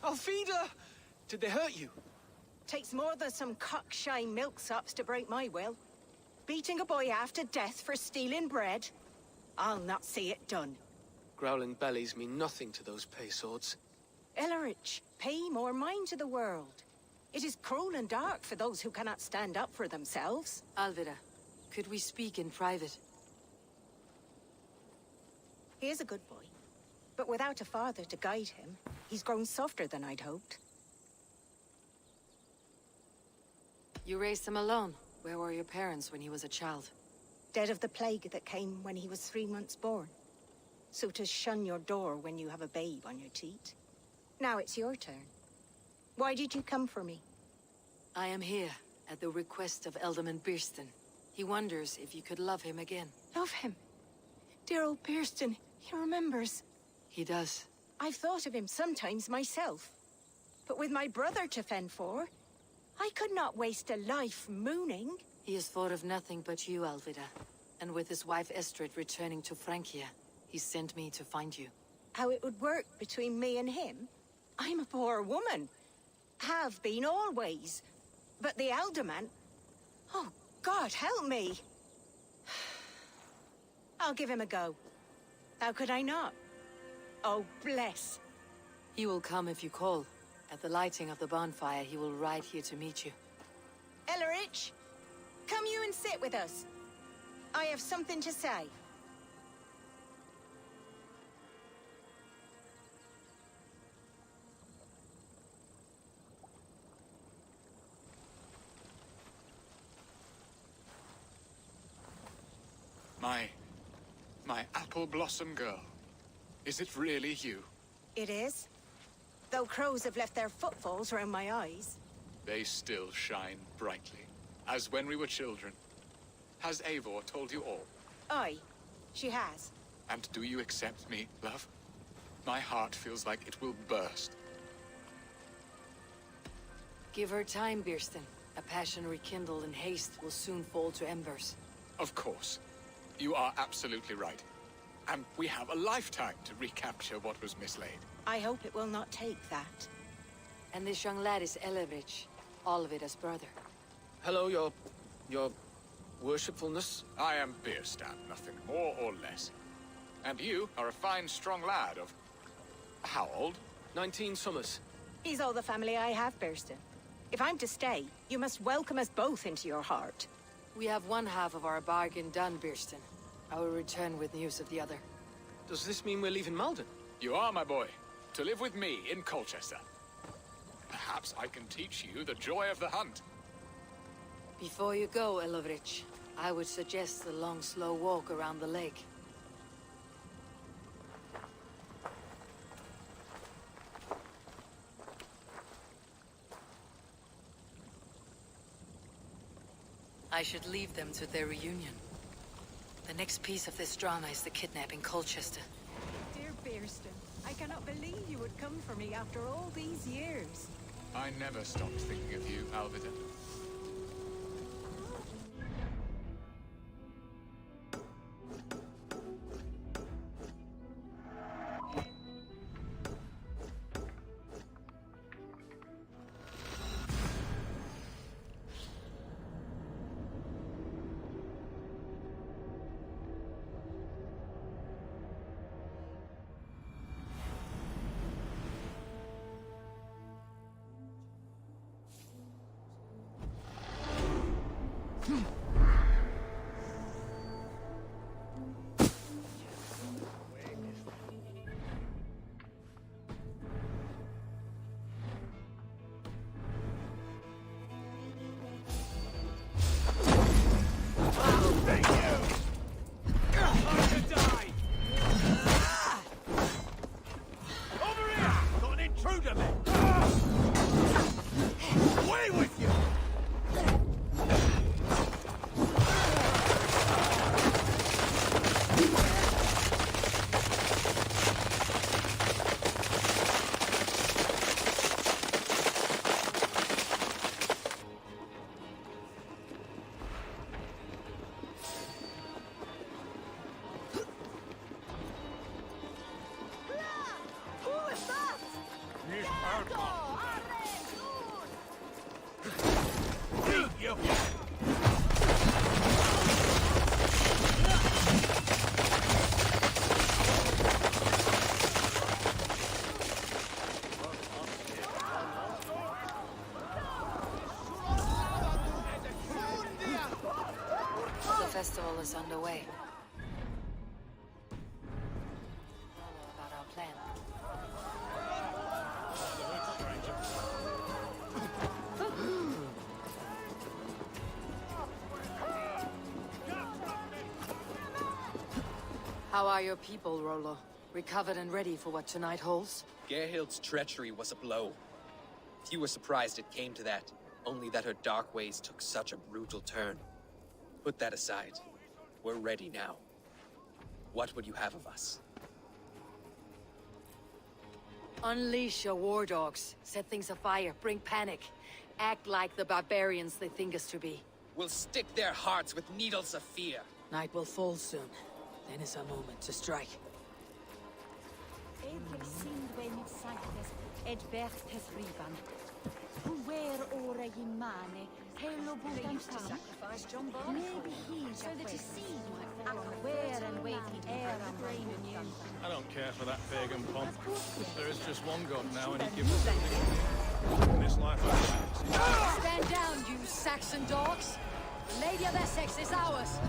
M: Alfida! Did they hurt you?
T: Takes more than some cockshy milksops to break my will. Beating a boy half to death for stealing bread? I'll not see it done.
M: Growling bellies mean nothing to those pay swords.
T: Ellerich, pay more mind to the world. It is cruel and dark for those who cannot stand up for themselves.
B: Alvida, could we speak in private?
T: He is a good boy. But without a father to guide him, he's grown softer than I'd hoped.
B: You raised him alone. Where were your parents when he was a child?
T: Dead of the plague that came when he was 3 months born. So to shun your door when you have a babe on your teat. Now it's your turn. Why did you come for me?
B: I am here at the request of Alderman Birston. He wonders if you could love him again.
T: Love him? Dear old Birston, he remembers.
B: He does.
T: I've thought of him sometimes myself. But with my brother to fend for, I could not waste a life mooning.
B: He has thought of nothing but you, Alvida. And with his wife Estrid returning to Francia, he sent me to find you.
T: How it would work between me and him? I'm a poor woman. Have been always. But the alderman... Oh, God, help me! I'll give him a go. How could I not? Oh, bless.
B: He will come if you call. At the lighting of the bonfire, he will ride here to meet you.
T: Ellerich, come you and sit with us. I have something to say.
F: My apple blossom girl. Is it really you?
T: It is. Though crows have left their footfalls around my eyes.
F: They still shine brightly, as when we were children. Has Eivor told you all?
T: Aye, she has.
F: And do you accept me, love? My heart feels like it will burst.
B: Give her time, Birsten. A passion rekindled in haste will soon fall to embers.
F: Of course. You are absolutely right. And we have a lifetime to recapture what was mislaid.
T: I hope it will not take that.
B: And this young lad is Eurvicscire, Olvida's brother.
M: Hello, your worshipfulness.
F: I am Birsten, nothing more or less. And you are a fine, strong lad of... how old?
M: 19 summers.
T: He's all the family I have, Birsten. If I'm to stay, you must welcome us both into your heart.
B: We have one half of our bargain done, Birsten. I will return with news of the other.
M: Does this mean we're leaving Malden?
F: You are, my boy. To live with me in Colchester. Perhaps I can teach you the joy of the hunt.
B: Before you go, Eurvicscire, I would suggest a long, slow walk around the lake. I should leave them to their reunion. The next piece of this drama is the kidnap in Colchester.
T: Dear Birsten, I cannot believe you would come for me after all these years.
F: I never stopped thinking of you, Alvida.
B: The festival is underway. About our plan. How are your people, Rollo? Recovered and ready for what tonight holds?
O: Gerhild's treachery was a blow. Few were surprised it came to that, only that her dark ways took such a brutal turn. Put that aside. We're ready now. What would you have of us?
B: Unleash your war dogs. Set things afire. Bring panic. Act like the barbarians they think us to be.
O: We'll stick their hearts with needles of fear.
B: Night will fall soon. Then is our moment to strike.
T: Sacrifice John Barley.
S: Maybe he so that his seed might follow where and wait the air and rain anew.
U: I don't care for that pagan pomp. There is just one god now, and he gives us everything in this life.
B: Stand down, you Saxon dogs! The Lady of Essexe is ours!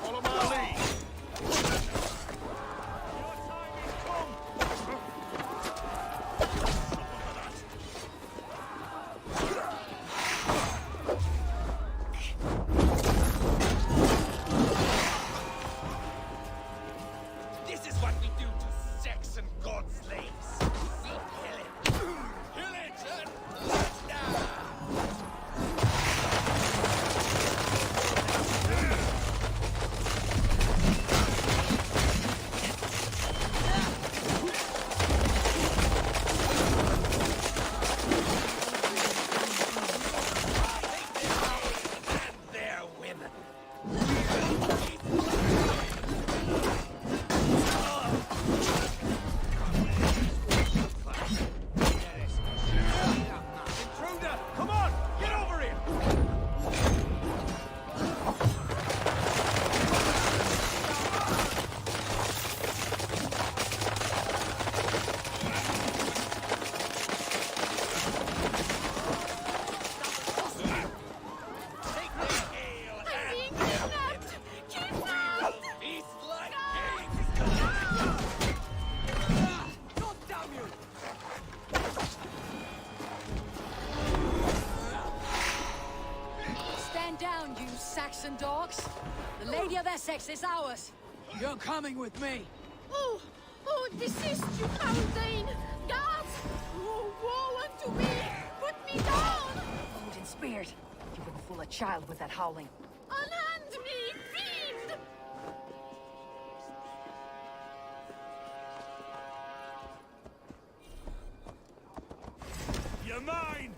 N: Follow my lead.
B: Listen, dogs. The Lady of Essexe is ours. You're coming with me.
I: Oh, desist, you foul Dane! Guards! Oh, woe unto me! Put me down!
B: Odin Spirit, you wouldn't fool a child with that howling.
I: Unhand me, fiend!
N: You're mine!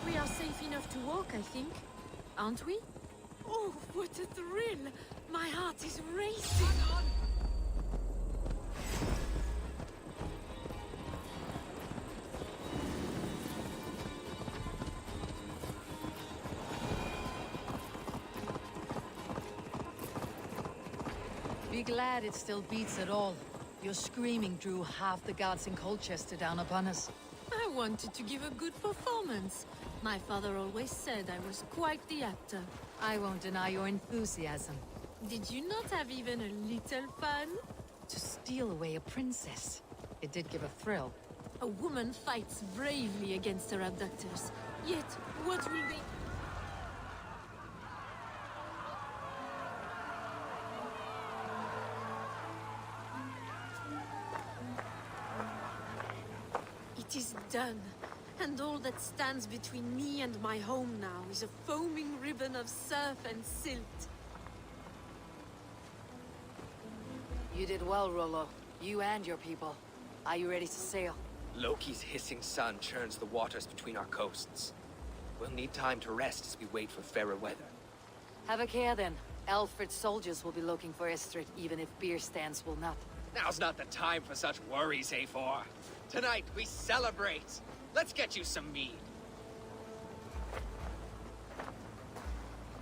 I: We are safe enough to walk, I think. Aren't we? Oh, what a thrill! My heart is racing!
B: Be glad it still beats at all. Your screaming drew half the guards in Colchester down upon us.
I: I wanted to give a good performance. My father always said I was quite the actor.
B: I won't deny your enthusiasm.
I: Did you not have even a little fun?
B: To steal away a princess. It did give a thrill.
I: A woman fights bravely against her abductors. Yet, what will they... It is done. And all that stands between me and my home now is a foaming ribbon of surf and silt.
B: You did well, Rollo. You and your people. Are you ready to sail?
O: Loki's hissing sun churns the waters between our coasts. We'll need time to rest as we wait for fairer weather.
B: Have a care then. Alfred's soldiers will be looking for Estrid, even if beer stands will not.
O: Now's not the time for such worries, A4. Tonight, we celebrate. Let's get you some mead.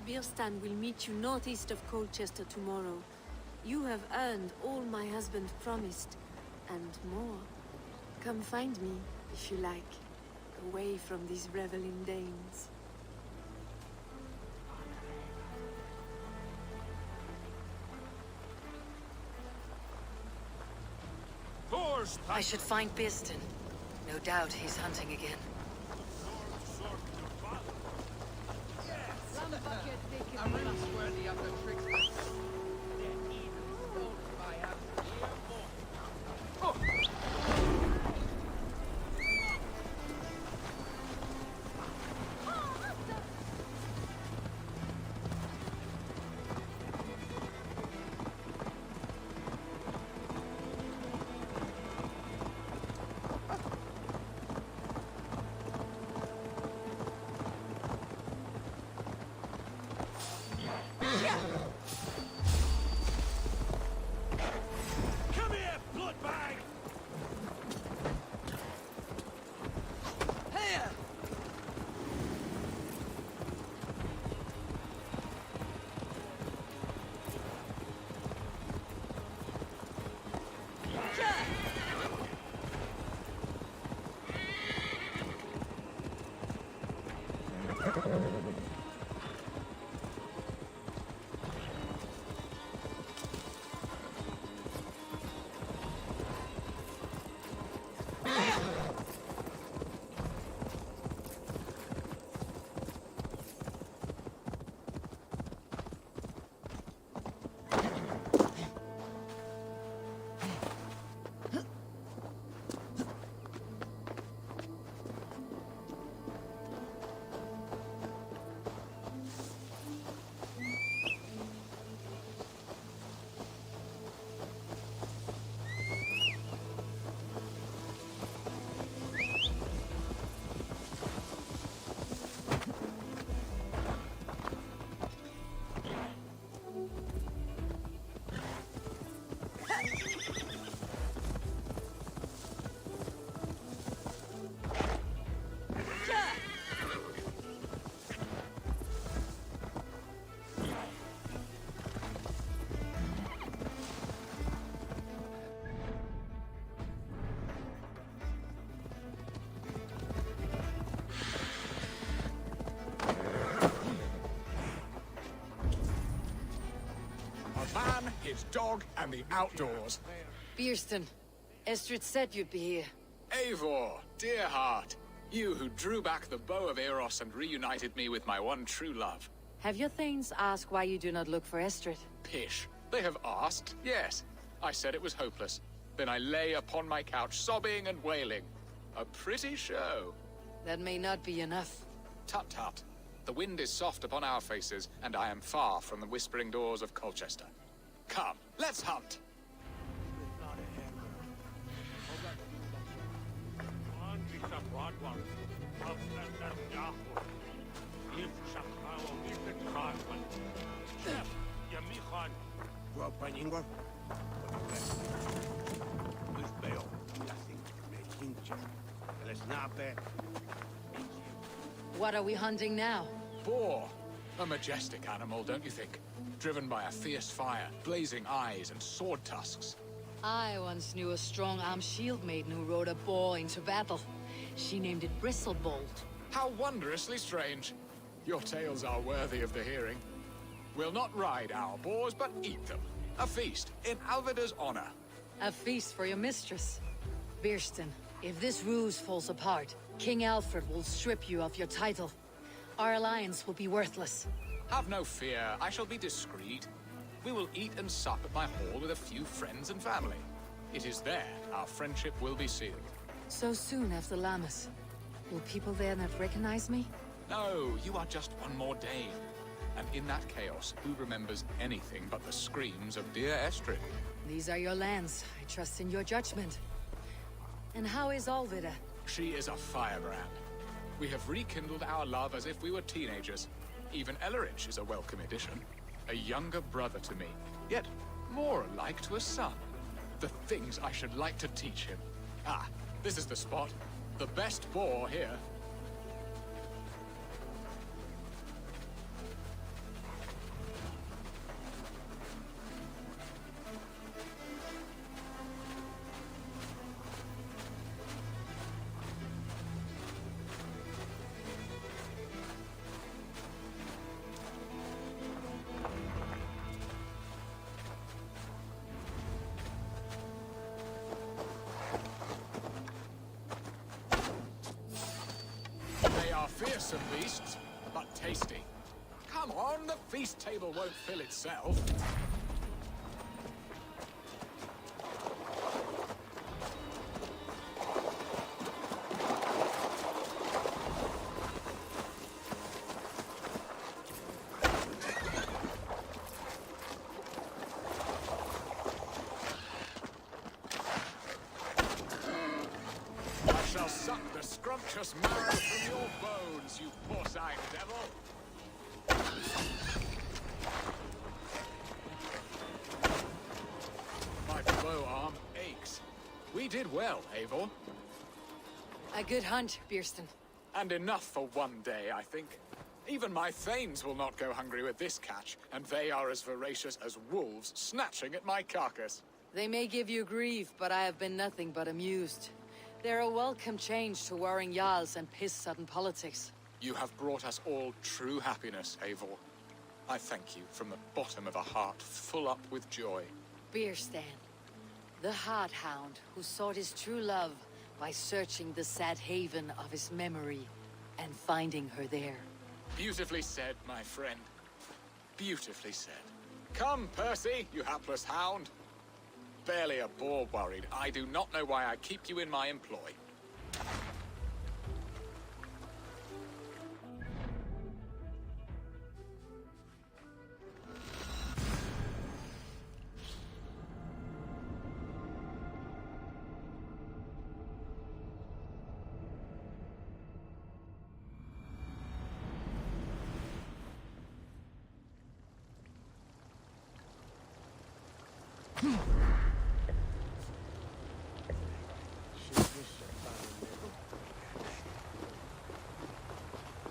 I: Birstan will meet you northeast of Colchester tomorrow. You have earned all my husband promised, and more. Come find me, if you like, away from these reveling Danes.
B: I should find Birstan. No doubt he's hunting again.
O: I'm really sweaty up the tricks.
F: his dog, and the outdoors.
B: Bierston, Estrid said you'd be here.
F: Eivor, dear heart, you who drew back the bow of Eros and reunited me with my one true love.
B: Have your thanes asked why you do not look for Estrid?
F: Pish. They have asked, yes. I said it was hopeless. Then I lay upon my couch, sobbing and wailing. A pretty show.
B: That may not be enough.
F: Tut tut. The wind is soft upon our faces, and I am far from the whispering doors of Colchester. Come, let's hunt!
B: What are we hunting now?
F: Boar. A majestic animal, don't you think? Driven by a fierce fire, blazing eyes, and sword tusks.
B: I once knew a strong-armed shield maiden who rode a boar into battle. She named it Bristlebolt.
F: How wondrously strange. Your tales are worthy of the hearing. We'll not ride our boars, but eat them. A feast, in Alvida's honor.
B: A feast for your mistress. Bierston, if this ruse falls apart, King Alfred will strip you of your title. Our alliance will be worthless.
F: Have no fear, I shall be discreet. We will eat and sup at my hall with a few friends and family. It is there our friendship will be sealed.
B: So soon after Lammas. Will people there not recognize me?
F: No, you are just one more day. And in that chaos, who remembers anything but the screams of dear Estrid?
B: These are your lands. I trust in your judgment. And how is Alvida?
F: She is a firebrand. We have rekindled our love as if we were teenagers. Even Ellerich is a welcome addition. A younger brother to me, yet more alike to a son. The things I should like to teach him. Ah, this is the spot. The best boar here. Fearsome beasts, but tasty. Come on, the feast table won't fill itself. I shall suck the scrumptious marrow from your bones, you porcine devil! My bow arm aches. We did well, Eivor.
B: A good hunt, Bierston.
F: And enough for one day, I think. Even my thanes will not go hungry with this catch, and they are as voracious as wolves snatching at my carcass.
B: They may give you grief, but I have been nothing but amused. They're a welcome change to warring Jarls and piss-sudden politics.
F: You have brought us all true happiness, Eivor. I thank you from the bottom of a heart full up with joy.
B: Bierstan, the Hard Hound who sought his true love by searching the sad haven of his memory and finding her there.
F: Beautifully said, my friend. Beautifully said. Come, Percy, you hapless hound. Barely a boar worried. I do not know why I keep you in my employ.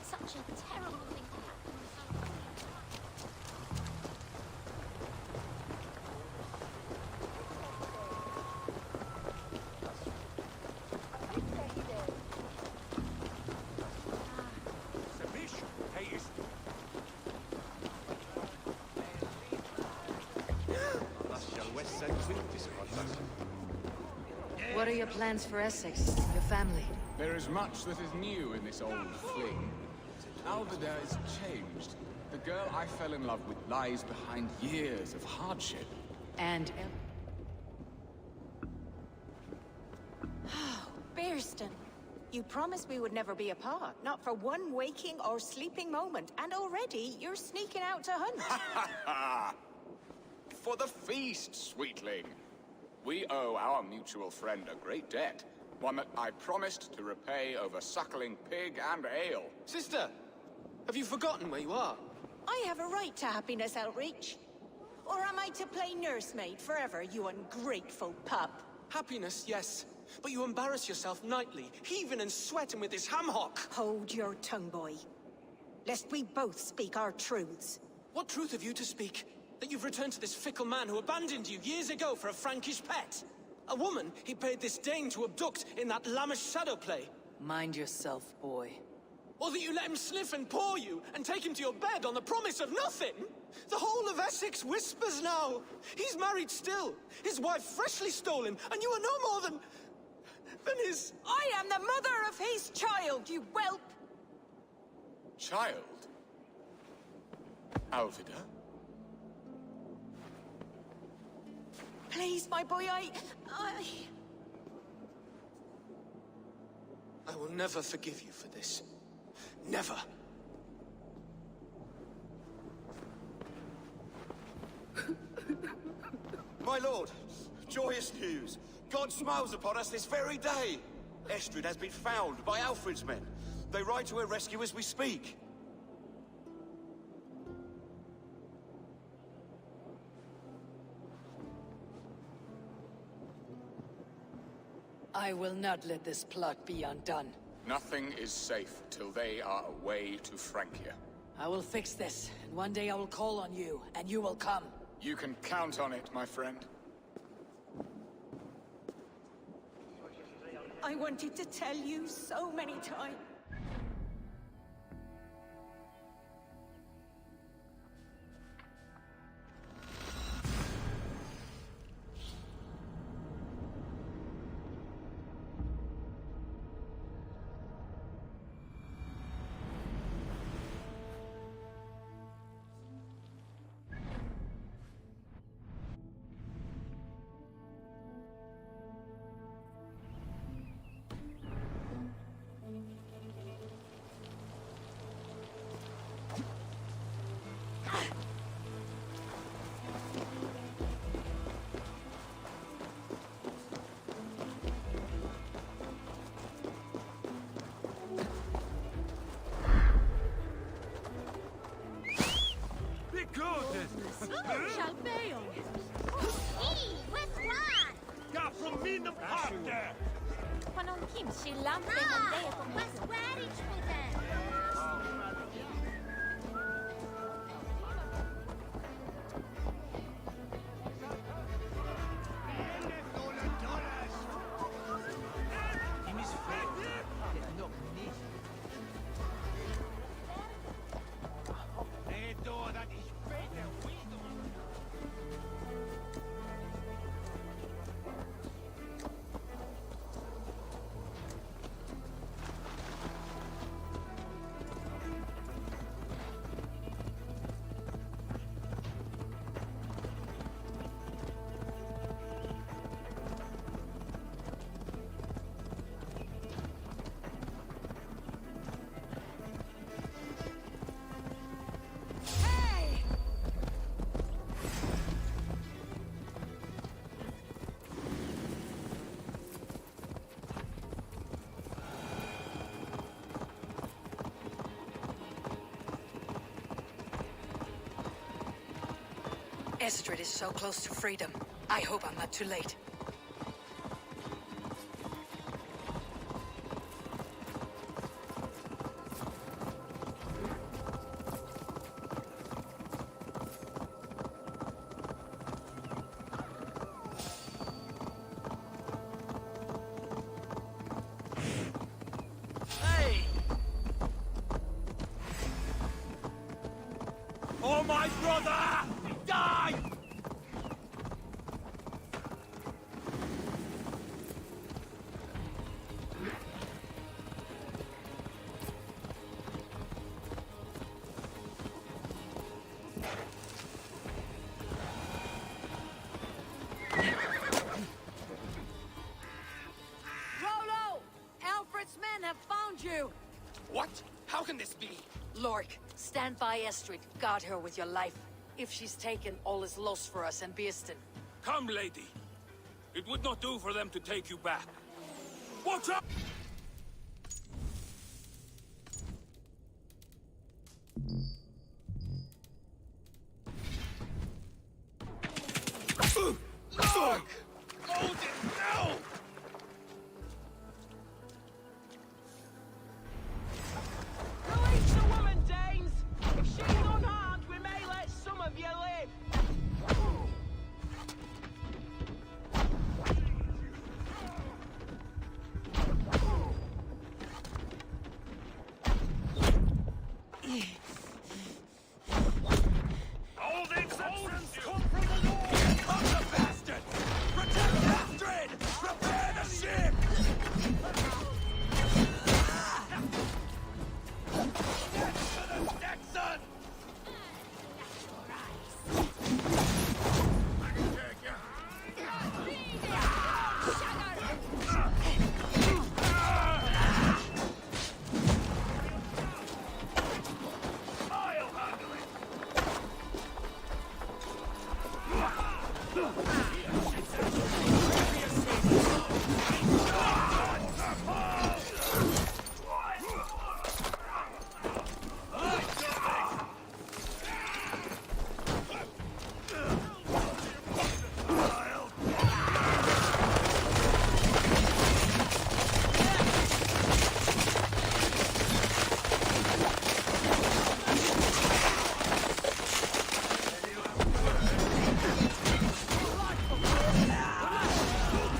S: Such a terrible thing to happen.
B: What are your plans for Essexe, your family?
F: There is much that is new in this old fling. Alvida is changed. The girl I fell in love with lies behind years of hardship.
B: And...
T: Bearston, you promised we would never be apart, not for one waking or sleeping moment, and already you're sneaking out to hunt.
F: For the feast, sweetling. We owe our mutual friend a great debt. One that I promised to repay over suckling pig and ale.
M: Sister, have you forgotten where you are?
T: I have a right to happiness, Outreach. Or am I to play nursemaid forever, you ungrateful pup?
M: Happiness, yes. But you embarrass yourself nightly, heaving and sweating with this ham hock.
T: Hold your tongue, boy. Lest we both speak our truths.
M: What truth have you to speak? That you've returned to this fickle man who abandoned you years ago for a Frankish pet? A woman he paid this Dane to abduct in that lammish shadow play?
A: Mind yourself, boy.
M: Or that you let him sniff and paw you, and take him to your bed on the promise of nothing? The whole of Essex whispers now. He's married still. His wife freshly stole him, and you are no more than his...
T: I am the mother of his child, you whelp!
F: Child? Alvida?
T: Please, my boy, I
M: will never forgive you for this. Never.
H: My lord, joyous news. God smiles upon us this very day. Estrid has been found by Alfred's men. They ride to her rescue as we speak.
A: I will not let this plot be undone.
F: Nothing is safe till they are away to Francia.
A: I will fix this, and one day I will call on you, and you will come.
F: You can count on it, my friend.
T: I wanted to tell you so many times.
B: Estrid is so close to freedom. I hope I'm not too late.
N: Hey! Oh, my brother! Die!
A: you!
O: What? How can this be?
B: Lork, stand by Estrid. Guard her with your life. If she's taken, all is lost for us and Beeston.
R: Come, lady. It would not do for them to take you back. Watch out!
O: Look! Odin, no!
C: Release the woman, Danes! If she's unharmed, we may let some of you live!
R: All the exceptions come from the Lord!
H: Come the bastard! Protect Astrid! Prepare the ship! Get to the Saxon! I can take you. I'll handle it.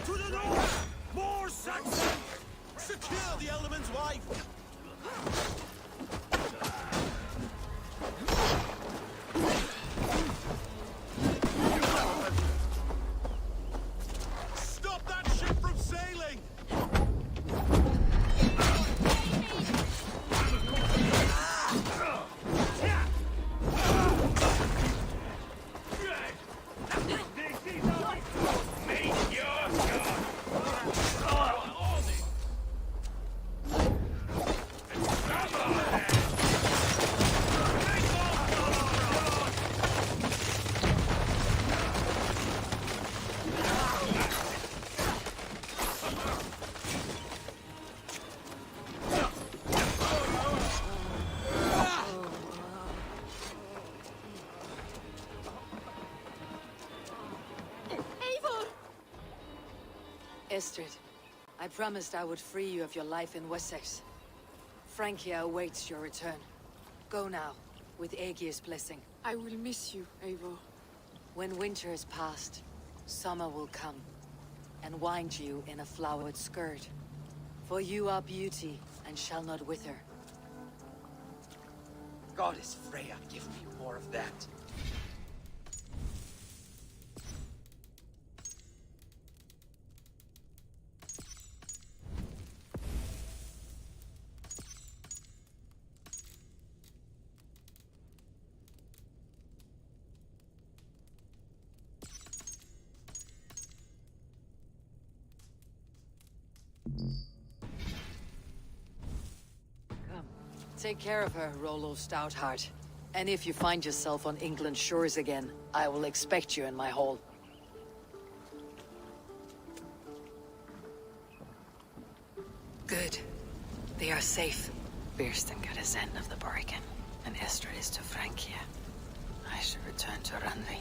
H: To the north! More Saxon! Secure the element's wife! Stop that ship from sailing!
B: Estrid, I promised I would free you of your life in Essexe. Francia awaits your return. Go now, with Aegir's blessing.
I: I will miss you, Eivor.
B: When winter is past, summer will come, and wind you in a flowered skirt. For you are beauty, and shall not wither.
O: Goddess Freya, give me more of that.
B: Come, take care of her, Rollo Stoutheart. And if you find yourself on England's shores again, I will expect you in my hall. Good. They are safe. Beerston got his end of the bargain, and Estrid is to Francia. I should return to Randvi.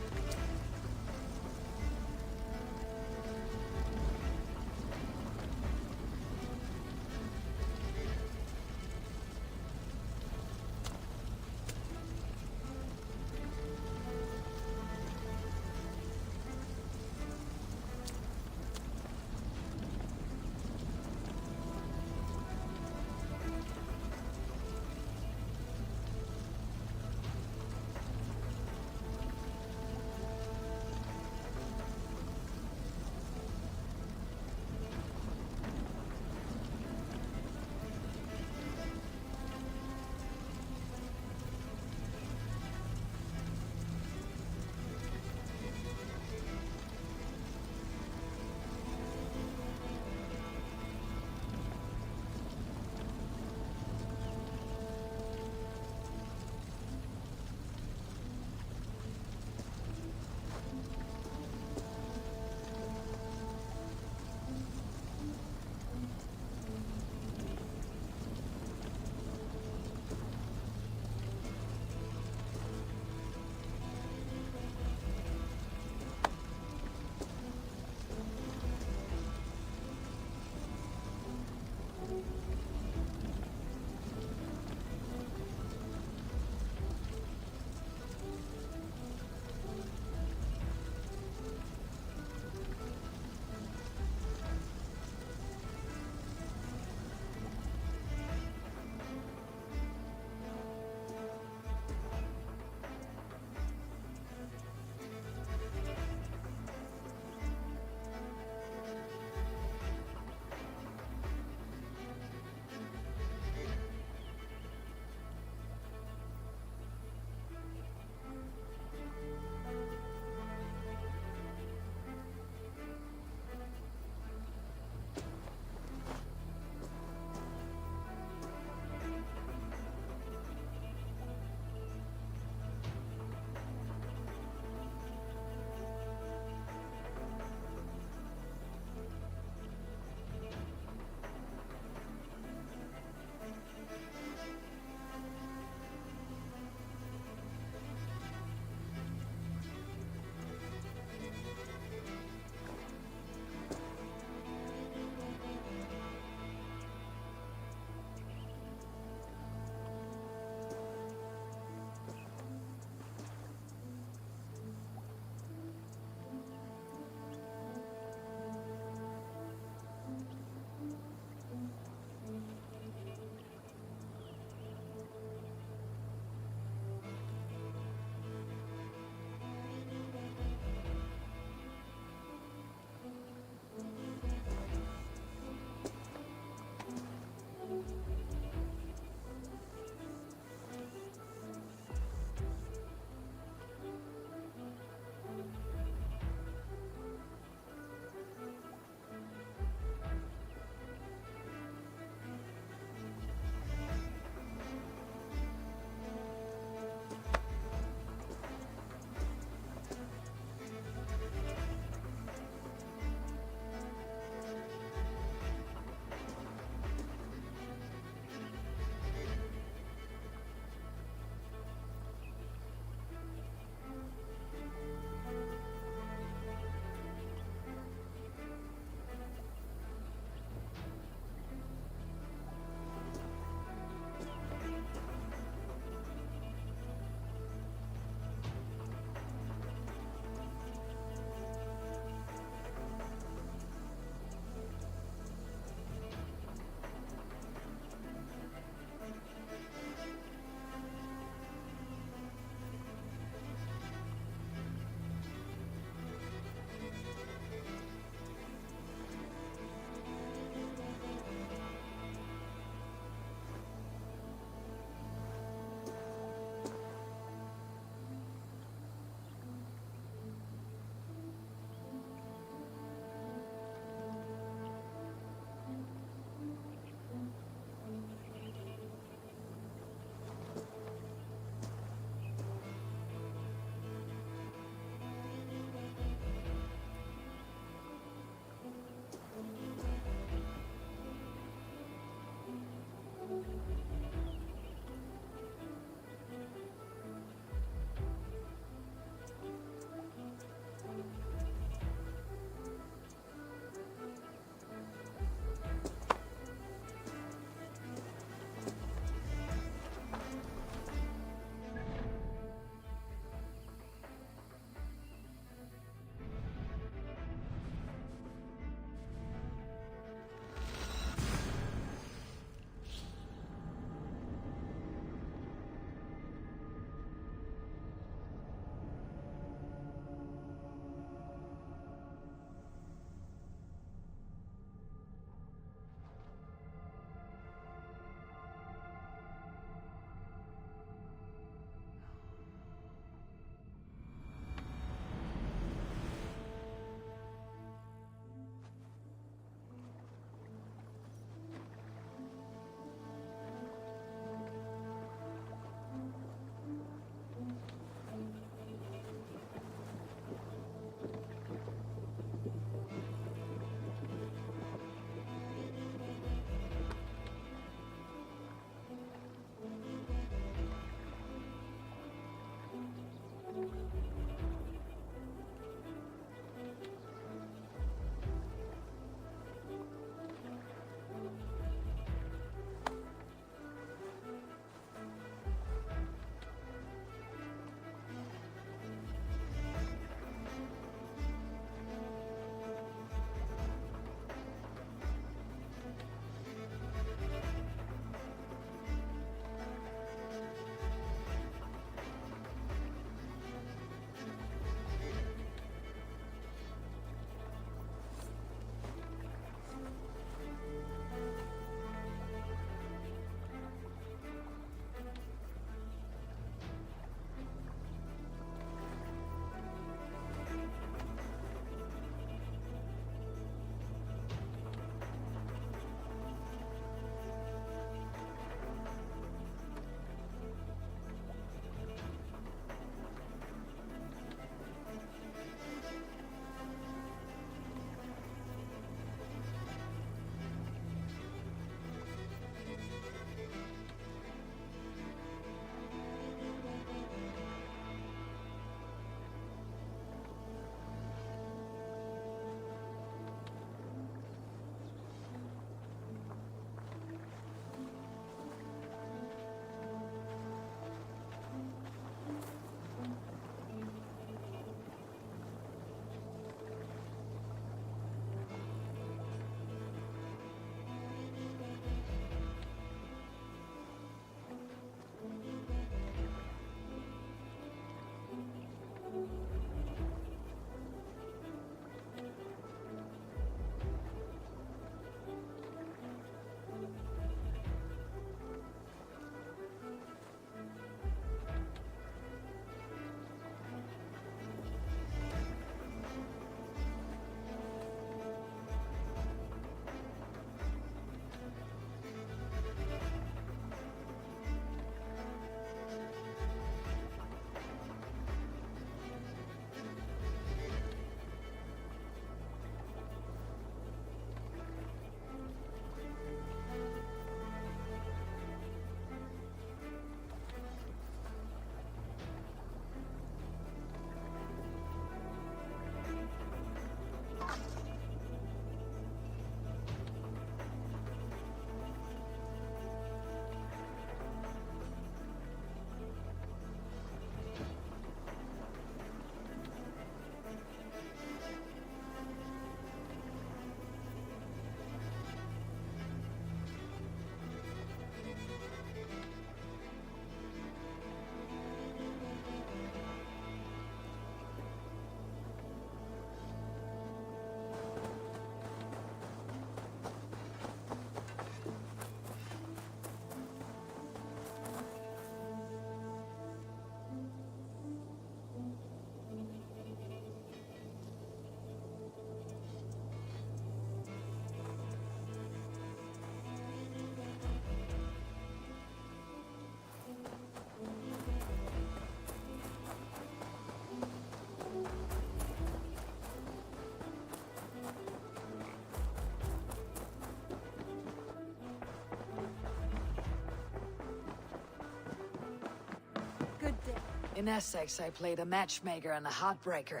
A: In Essexe, I played a matchmaker and a heartbreaker.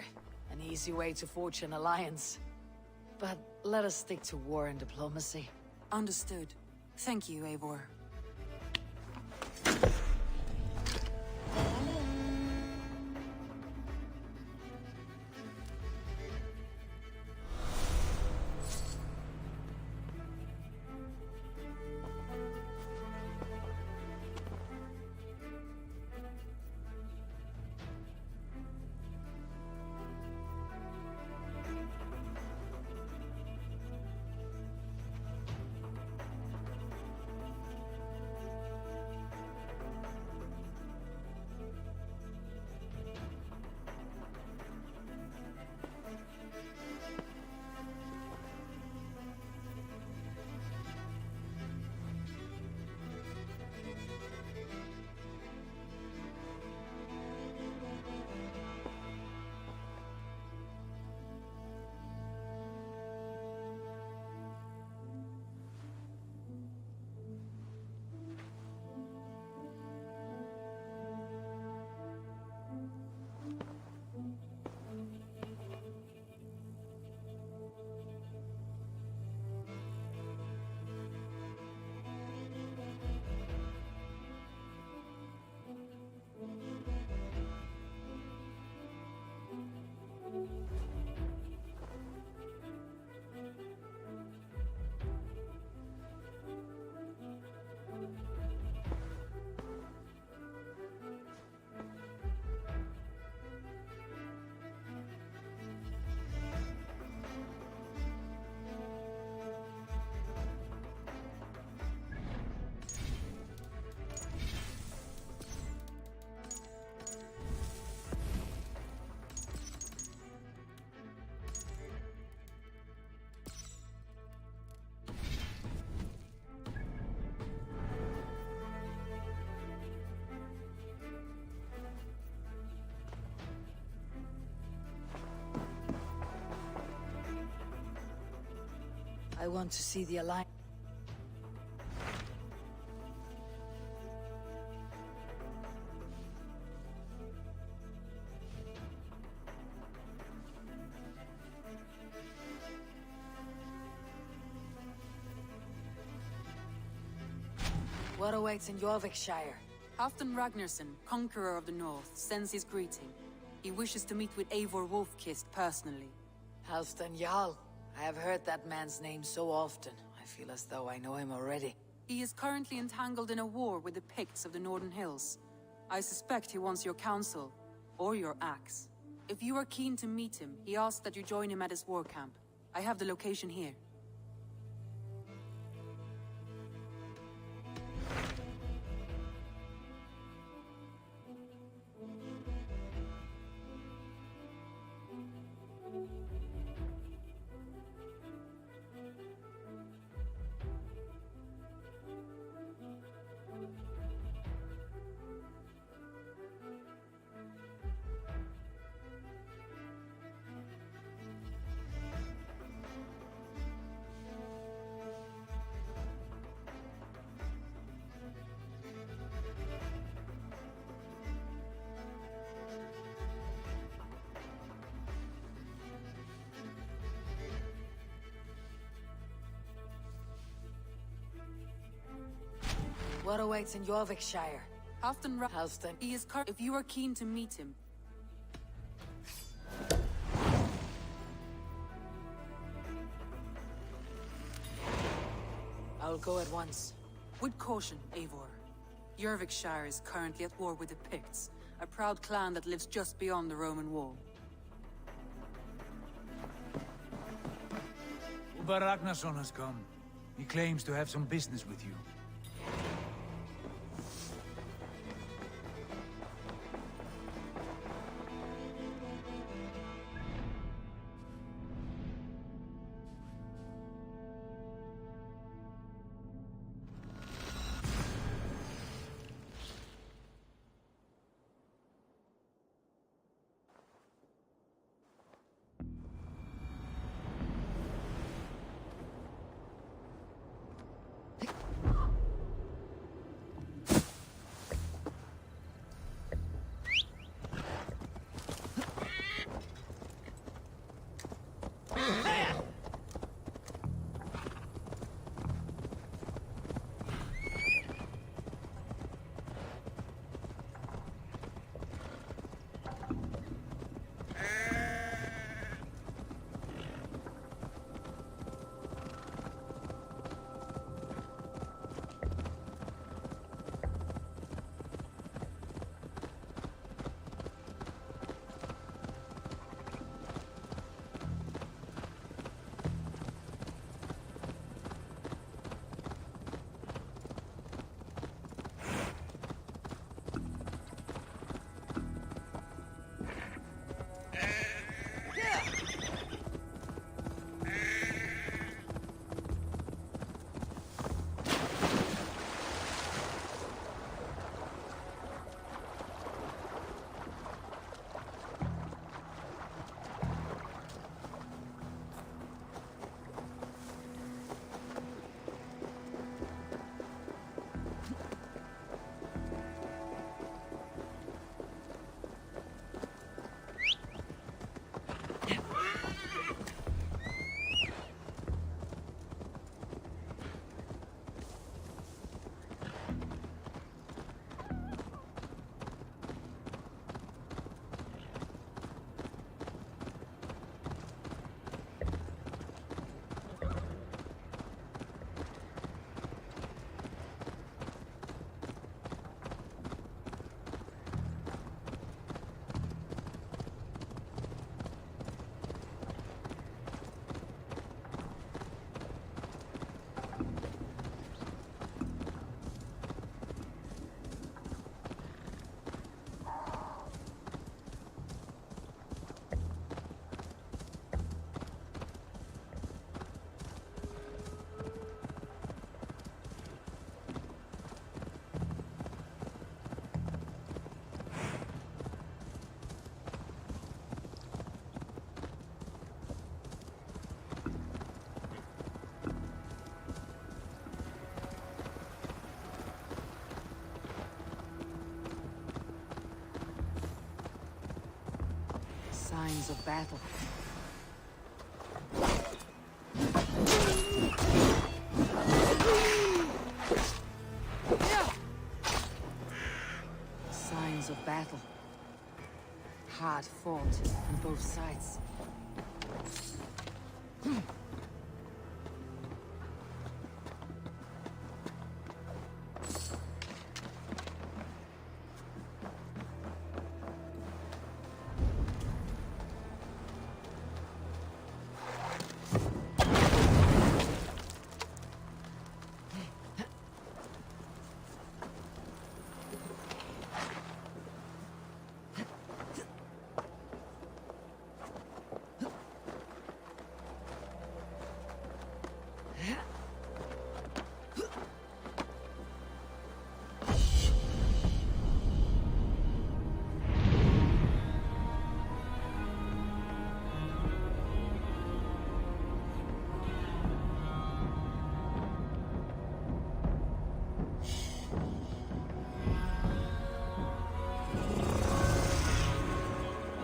A: An easy way to forge an alliance. But let us stick to war and diplomacy.
B: Understood. Thank you, Eivor. I want to see the Alliance. What awaits in Eurvicscire?
D: Halfdan Ragnarsson, Conqueror of the North, sends his greeting. He wishes to meet with Eivor Wolfkist personally.
B: Halfdan Jarl. I have heard that man's name so often. I feel as though I know him already.
D: He is currently entangled in a war with the Picts of the Northern Hills. I suspect he wants your counsel, or your axe. If you are keen to meet him, he asks that you join him at his war camp. I have the location here.
B: What awaits in Eurvicscire?
D: Halfdan. He is if you are keen to meet him.
B: I'll go at once.
D: With caution, Eivor. Eurvicscire is currently at war with the Picts, a proud clan that lives just beyond the Roman wall.
V: Uber Ragnarsson has come. He claims to have some business with you.
B: Signs of battle. Signs of battle. Hard fought on both sides.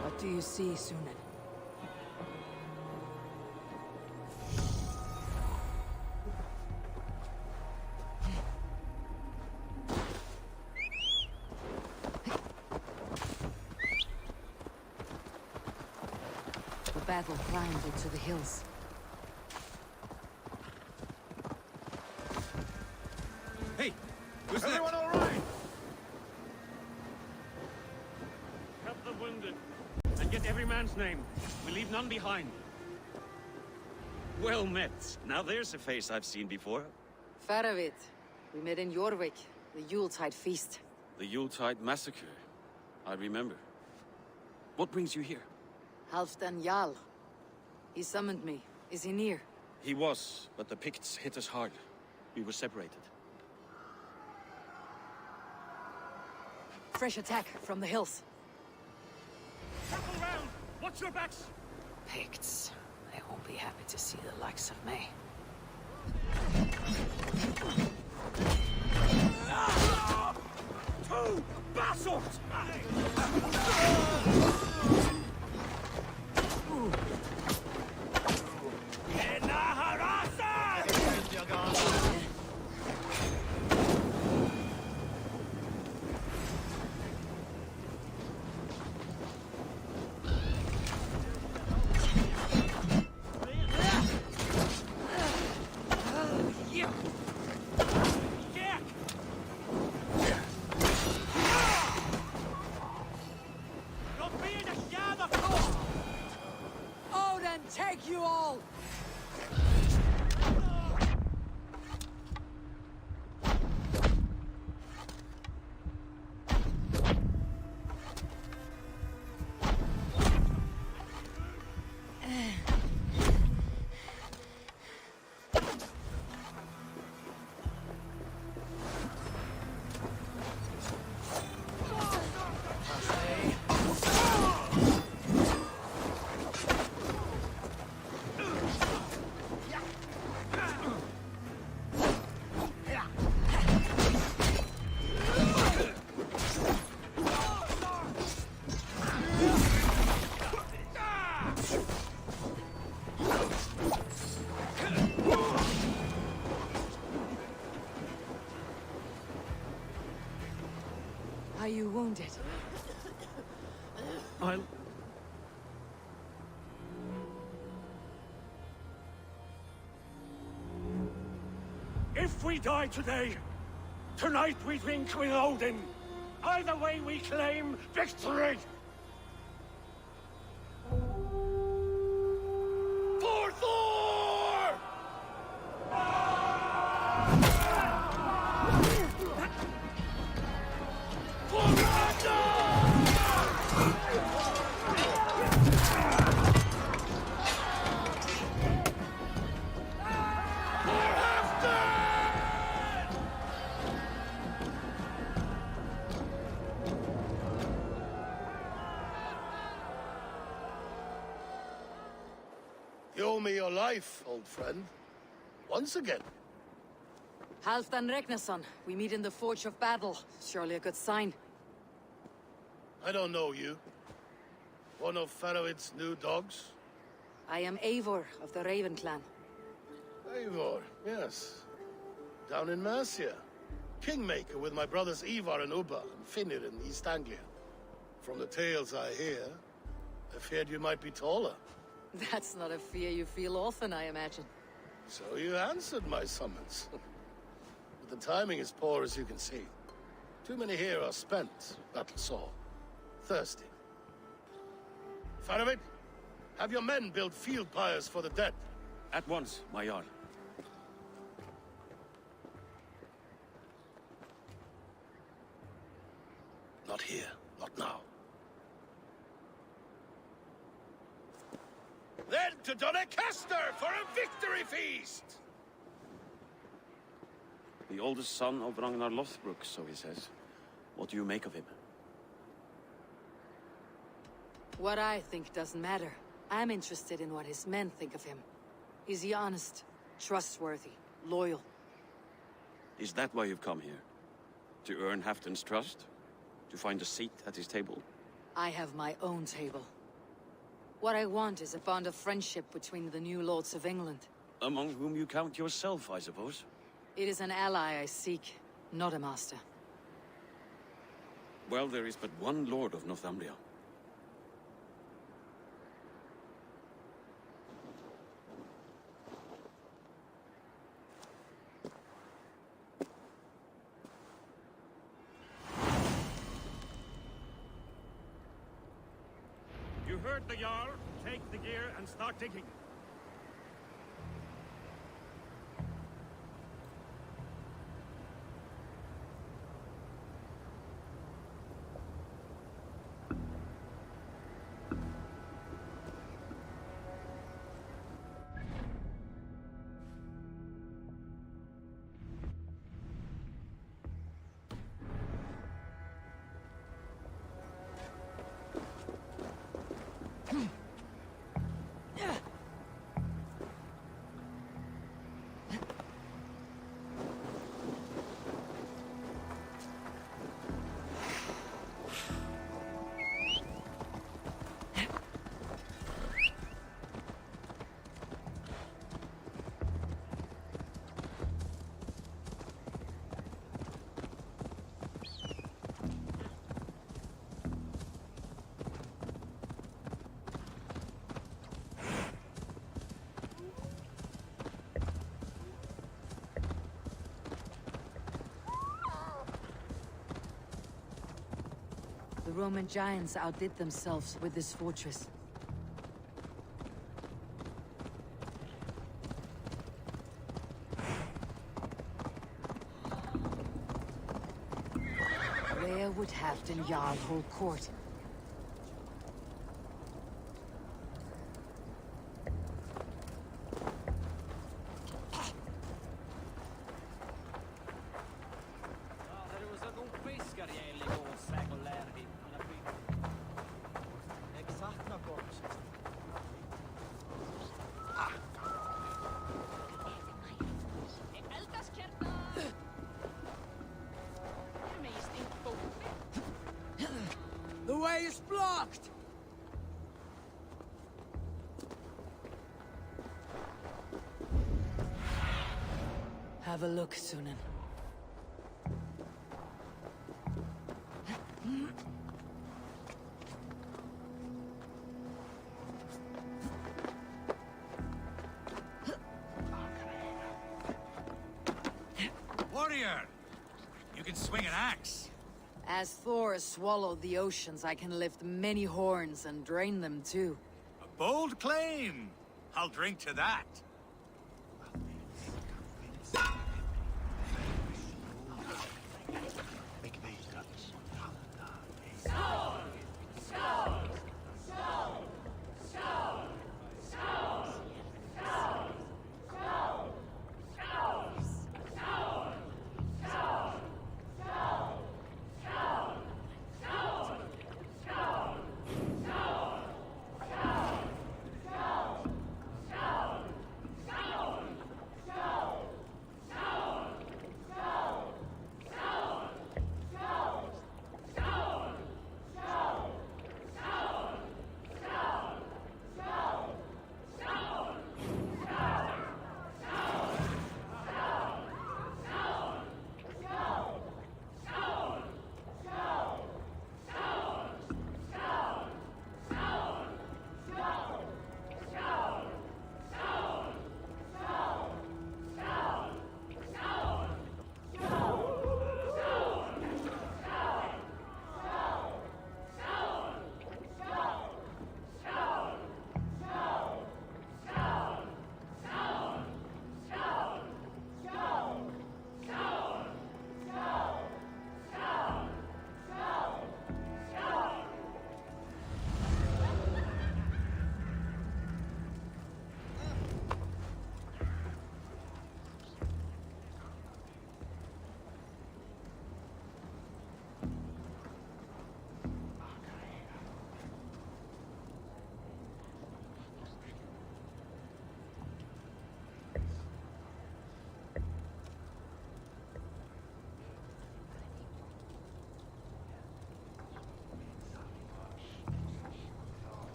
B: What do you see, Sunan? The battle climbed into the hills.
U: Hey! Was everyone all right?
R: Help the wounded. And get every man's name. We leave none behind.
G: Well met. Now there's a face I've seen before.
B: Faravit. We met in Eurvik, the Yuletide feast.
G: The Yuletide massacre. I remember. What brings you here?
B: Halfdan Jarl. He summoned me. Is he near?
G: He was, but the Picts hit us hard. We were separated.
B: Fresh attack from the hills.
R: Circle round! Watch your backs!
B: Picts. They won't be happy to see the likes of me.
R: Two bastards!
B: Odin, take you all! Are you wounded?
R: I'll... If we die today, tonight we drink with Odin. Either way we claim victory! For Thor! For Ragnarok!
K: You owe me your life, old friend. Once again.
B: Halfdan Ragnarsson, we meet in the Forge of Battle. Surely a good sign.
K: I don't know you. One of Faroid's new dogs?
B: I am Eivor of the Raven clan.
K: Eivor, yes. Down in Mercia. Kingmaker with my brothers Ivar and Ubba and Finnr in East Anglia. From the tales I hear, I feared you might be taller.
B: That's not a fear you feel often, I imagine.
K: So you answered my summons. But the timing is poor, as you can see. Too many here are spent, battle-sore, thirsty. Faramir, have your men build field pyres for the dead.
G: At once, my Jarl.
K: Not here, not now. Then to Doncaster for a victory feast!
G: The oldest son of Ragnar Lothbrok, so he says. What do you make of him?
B: What I think doesn't matter. I'm interested in what his men think of him. Is he honest, trustworthy, loyal?
G: Is that why you've come here? To earn Halfdan's trust? To find a seat at his table?
B: I have my own table. What I want is a bond of friendship between the new lords of England.
G: Among whom you count yourself, I suppose?
B: It is an ally I seek, not a master.
G: Well, there is but one lord of Northumbria.
E: You heard the Jarl. Take the gear and start digging.
B: The Roman giants outdid themselves with this fortress. Where would Halfdan Jarl hold court?
C: The way is blocked!
B: Have a look, Sunan.
V: Warrior! You can swing an axe.
B: As Thor has swallowed the oceans, I can lift many horns and drain them too.
V: A bold claim! I'll drink to that.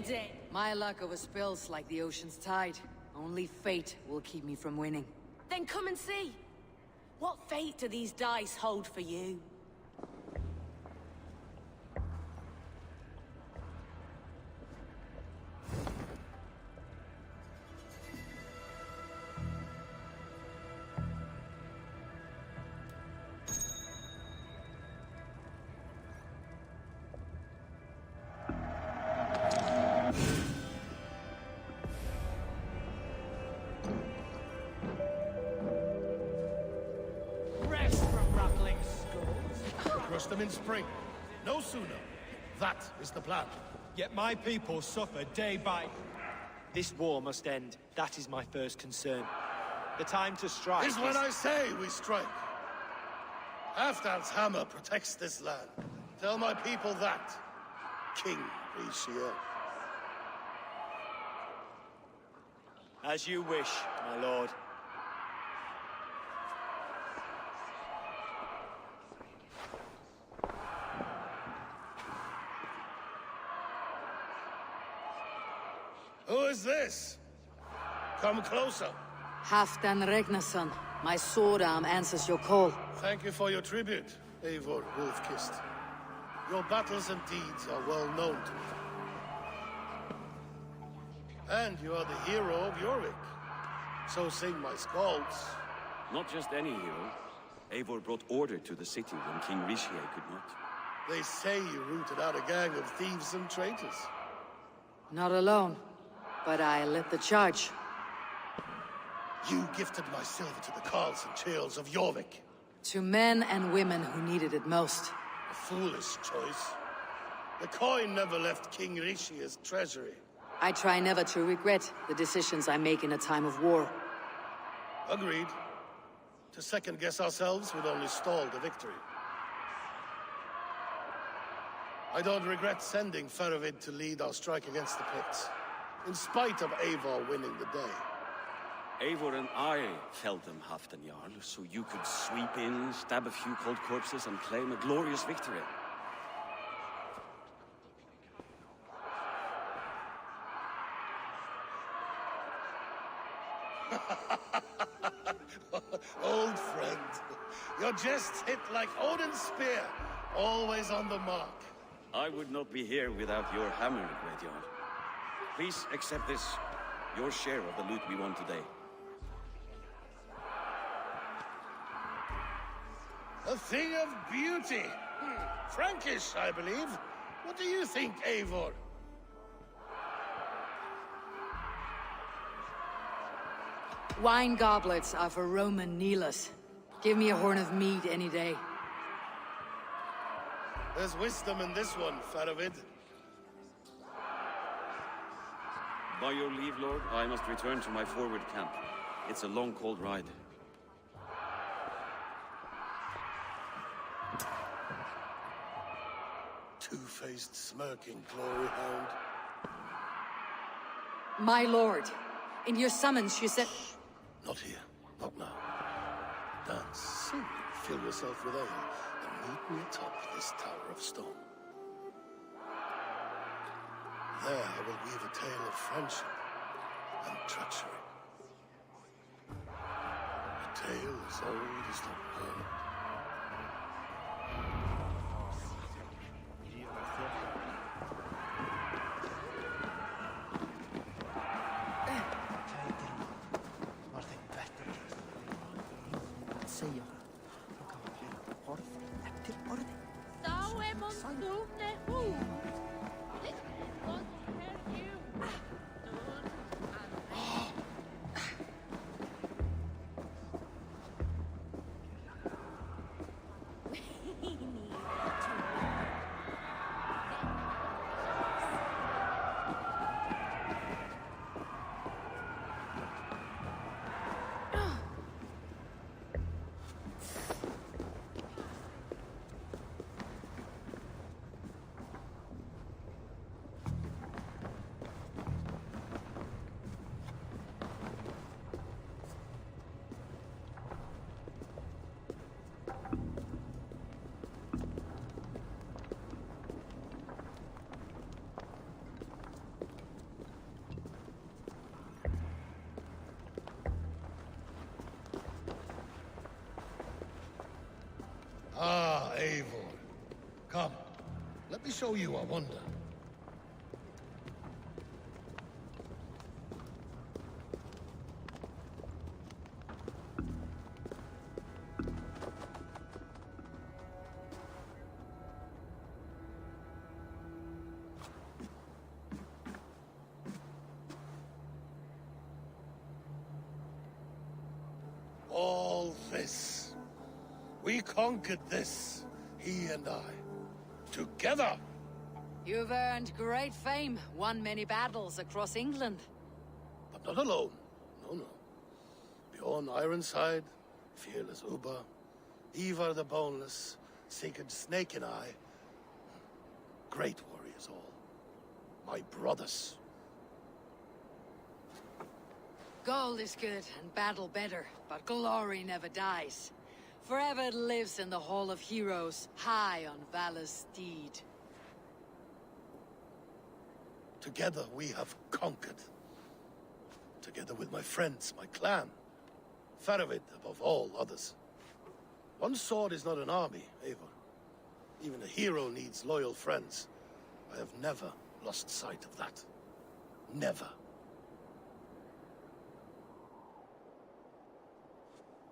I: then.
B: My luck over spills like the ocean's tide. Only fate will keep me from winning.
I: Then come and see. What fate do these dice hold for you?
C: Rest from rattling skulls.
K: Crush them in spring. No sooner. That is the plan.
M: Yet my people suffer day by... This war must end. That is my first concern. The time to strike
K: Is when I say we strike. Halfdan's hammer protects this land. Tell my people that, King Eurvicscire.
M: As you wish, my lord.
K: Who is this? Come closer.
B: Halfdan Ragnarsson, my sword arm answers your call.
K: Thank you for your tribute, Eivor Wolf-Kissed. Your battles and deeds are well known to me. And you are the hero of Eurvik. So sing my skalds.
G: Not just any hero. Eivor brought order to the city when King Eurvicscire could not.
K: They say you rooted out a gang of thieves and traitors.
B: Not alone, but I led the charge.
K: You gifted my silver to the carls and churls of Eurvik.
B: To men and women who needed it most.
K: A foolish choice. The coin never left King Eurvicscire's treasury.
B: I try never to regret the decisions I make in a time of war.
K: Agreed. To second-guess ourselves would only stall the victory. I don't regret sending Faravid to lead our strike against the Picts, in spite of Eivor winning the day.
G: Eivor and I felled them, Halfdan Jarl, so you could sweep in, stab a few cold corpses, and claim a glorious victory.
K: Old friend, your jests hit like Odin's spear, always on the mark.
G: I would not be here without your hammer, Great Jarl. Please accept this, your share of the loot we won today.
K: A thing of beauty. Frankish, I believe. What do you think, Eivor?
B: Wine goblets are for Roman kneelers. Give me a horn of mead any day.
K: There's wisdom in this one, Faravid.
G: By your leave, Lord, I must return to my forward camp. It's a long, cold ride.
K: Two-faced, smirking glory hound.
B: My lord, in your summons you said...
K: Not here. Not now. Dance, sing, fill yourself with ale, and meet me atop this tower of stone. There I will weave a tale of friendship and treachery. A tale as old as the world. Ah, Eivor. Come, let me show you a wonder. All this. We conquered this, he and I. Together!
B: You've earned great fame, won many battles across England.
K: But not alone. No. Bjorn Ironside, fearless Ubba, Ivar the Boneless, Sigurd Snake and I. Great warriors all. My brothers.
B: Gold is good and battle better, but glory never dies. Forever it lives in the Hall of Heroes, high on valor's steed.
K: Together we have conquered. Together with my friends, my clan. Faravid above all others. One sword is not an army, Eivor. Even a hero needs loyal friends. I have never lost sight of that. Never.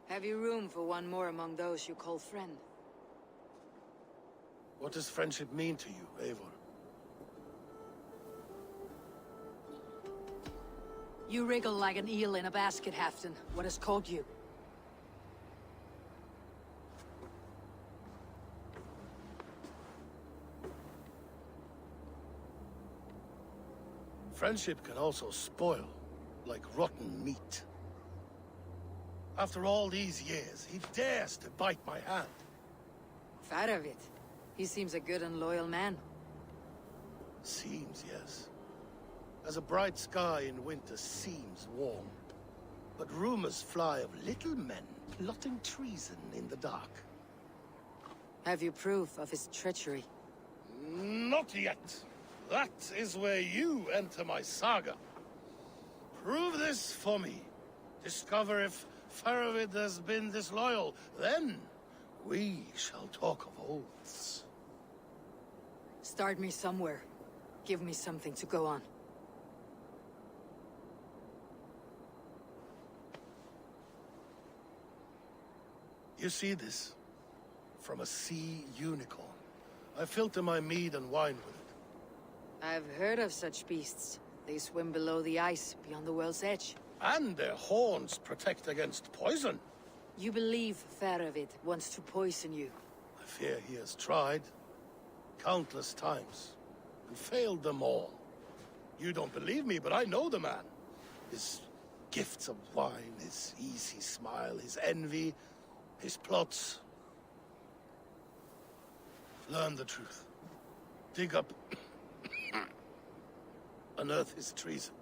B: Have you room for one more among those you call friend?
K: What does friendship mean to you, Eivor?
B: You wriggle like an eel in a basket, Halfdan. What has caught you?
K: Friendship can also spoil, like rotten meat. After all these years, he dares to bite my hand.
B: Faravid. He seems a good and loyal man.
K: Seems, yes. As a bright sky in winter seems warm. But rumors fly of little men plotting treason in the dark.
B: Have you proof of his treachery?
K: Not yet. That is where you enter my saga. Prove this for me. Discover if Faravid has been disloyal. Then we shall talk of oaths.
B: Start me somewhere. Give me something to go on.
K: You see this? From a sea unicorn. I filter my mead and wine with it.
B: I've heard of such beasts. They swim below the ice, beyond the world's edge.
K: And their horns protect against poison.
B: You believe Faravid wants to poison you?
K: I fear he has tried. Countless times. And failed them all. You don't believe me, but I know the man. His gifts of wine, his easy smile, his envy, his plots. Learn the truth. Dig up... unearth his treason.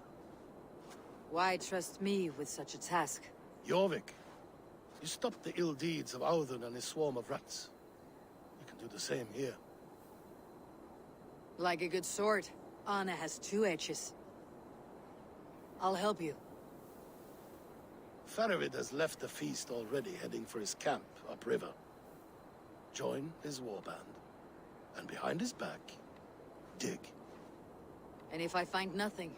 B: Why trust me with such a task?
K: Eurvik, you stopped the ill deeds of Audun and his swarm of rats. You can do the same here.
B: Like a good sword, honor has two edges. I'll help you.
K: Faravid has left the feast already, heading for his camp upriver. Join his warband. And behind his back, dig.
B: And if I find nothing,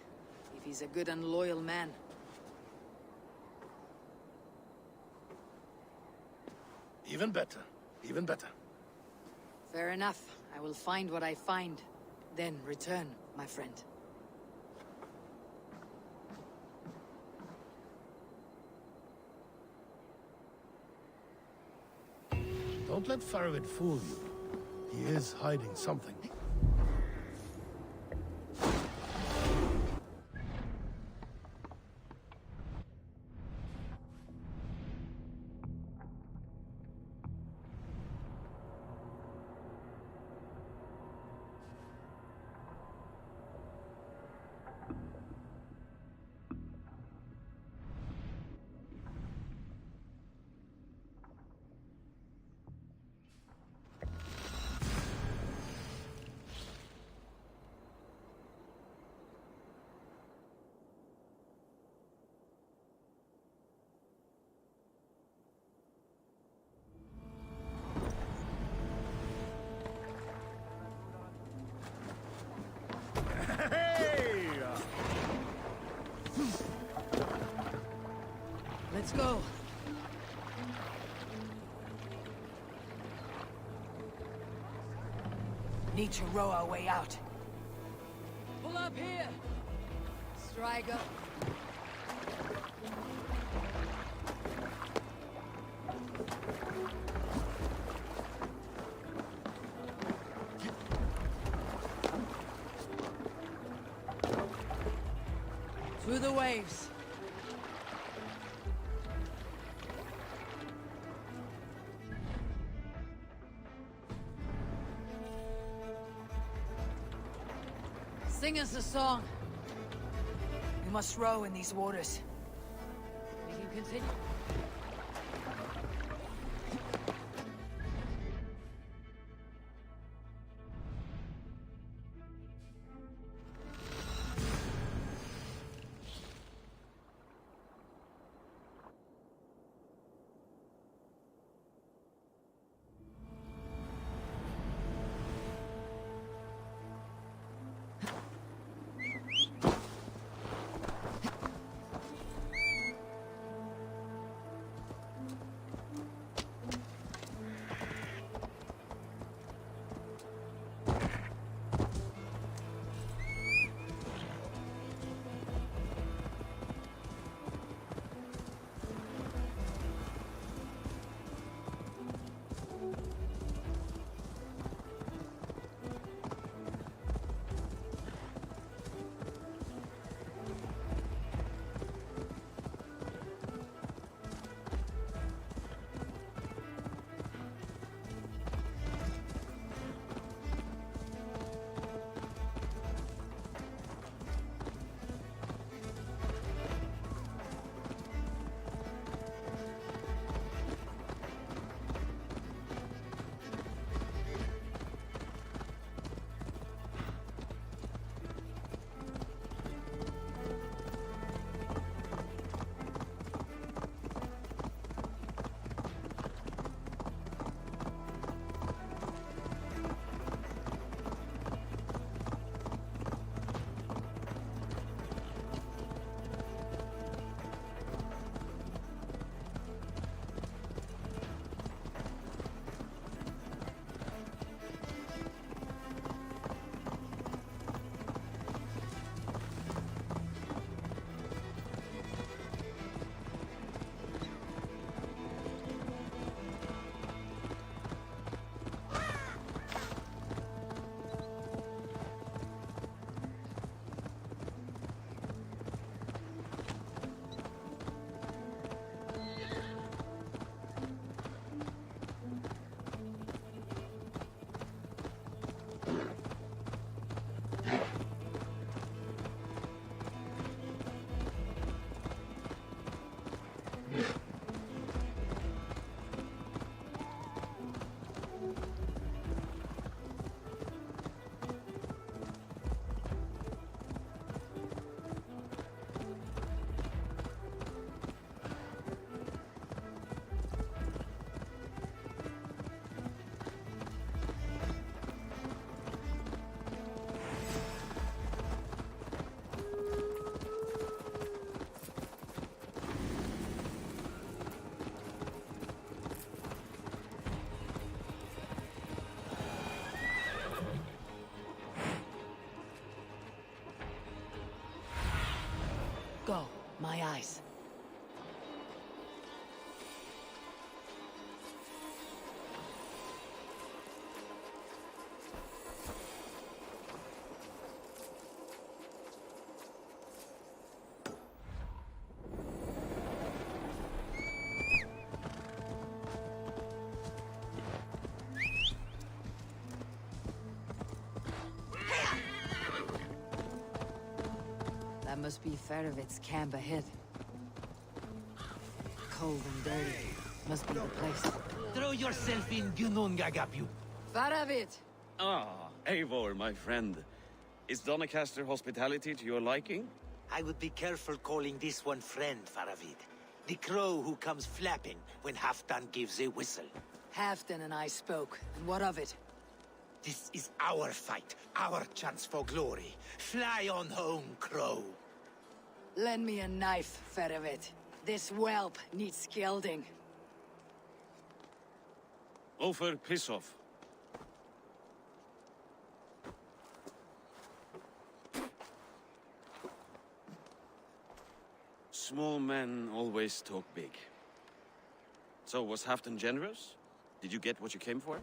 B: if he's a good and loyal man?
K: Even better. Even better.
B: Fair enough. I will find what I find. Then return, my friend.
K: Don't let Faravid fool you. He is hiding something.
B: Let's go. Need to row our way out.
A: Pull up here! Striker. Through the waves. Sing us a song.
B: We must row in these waters.
A: We can continue.
B: Go, my eyes.
A: That must be Farovit's camp ahead. Cold and dirty. Must be the place.
L: Throw yourself in Gunungagapu.
A: Farovit!
G: Ah, Eivor, my friend. Is Doncaster hospitality to your liking?
L: I would be careful calling this one friend, Faravid. The crow who comes flapping when Halfdan gives a whistle.
B: Halfdan and I spoke, and what of it?
L: This is our fight, our chance for glory. Fly on home, crow.
B: Lend me a knife, Farovit. This whelp needs gelding.
G: Over, piss off. Small men always talk big. So, was Halfdan generous? Did you get what you came for?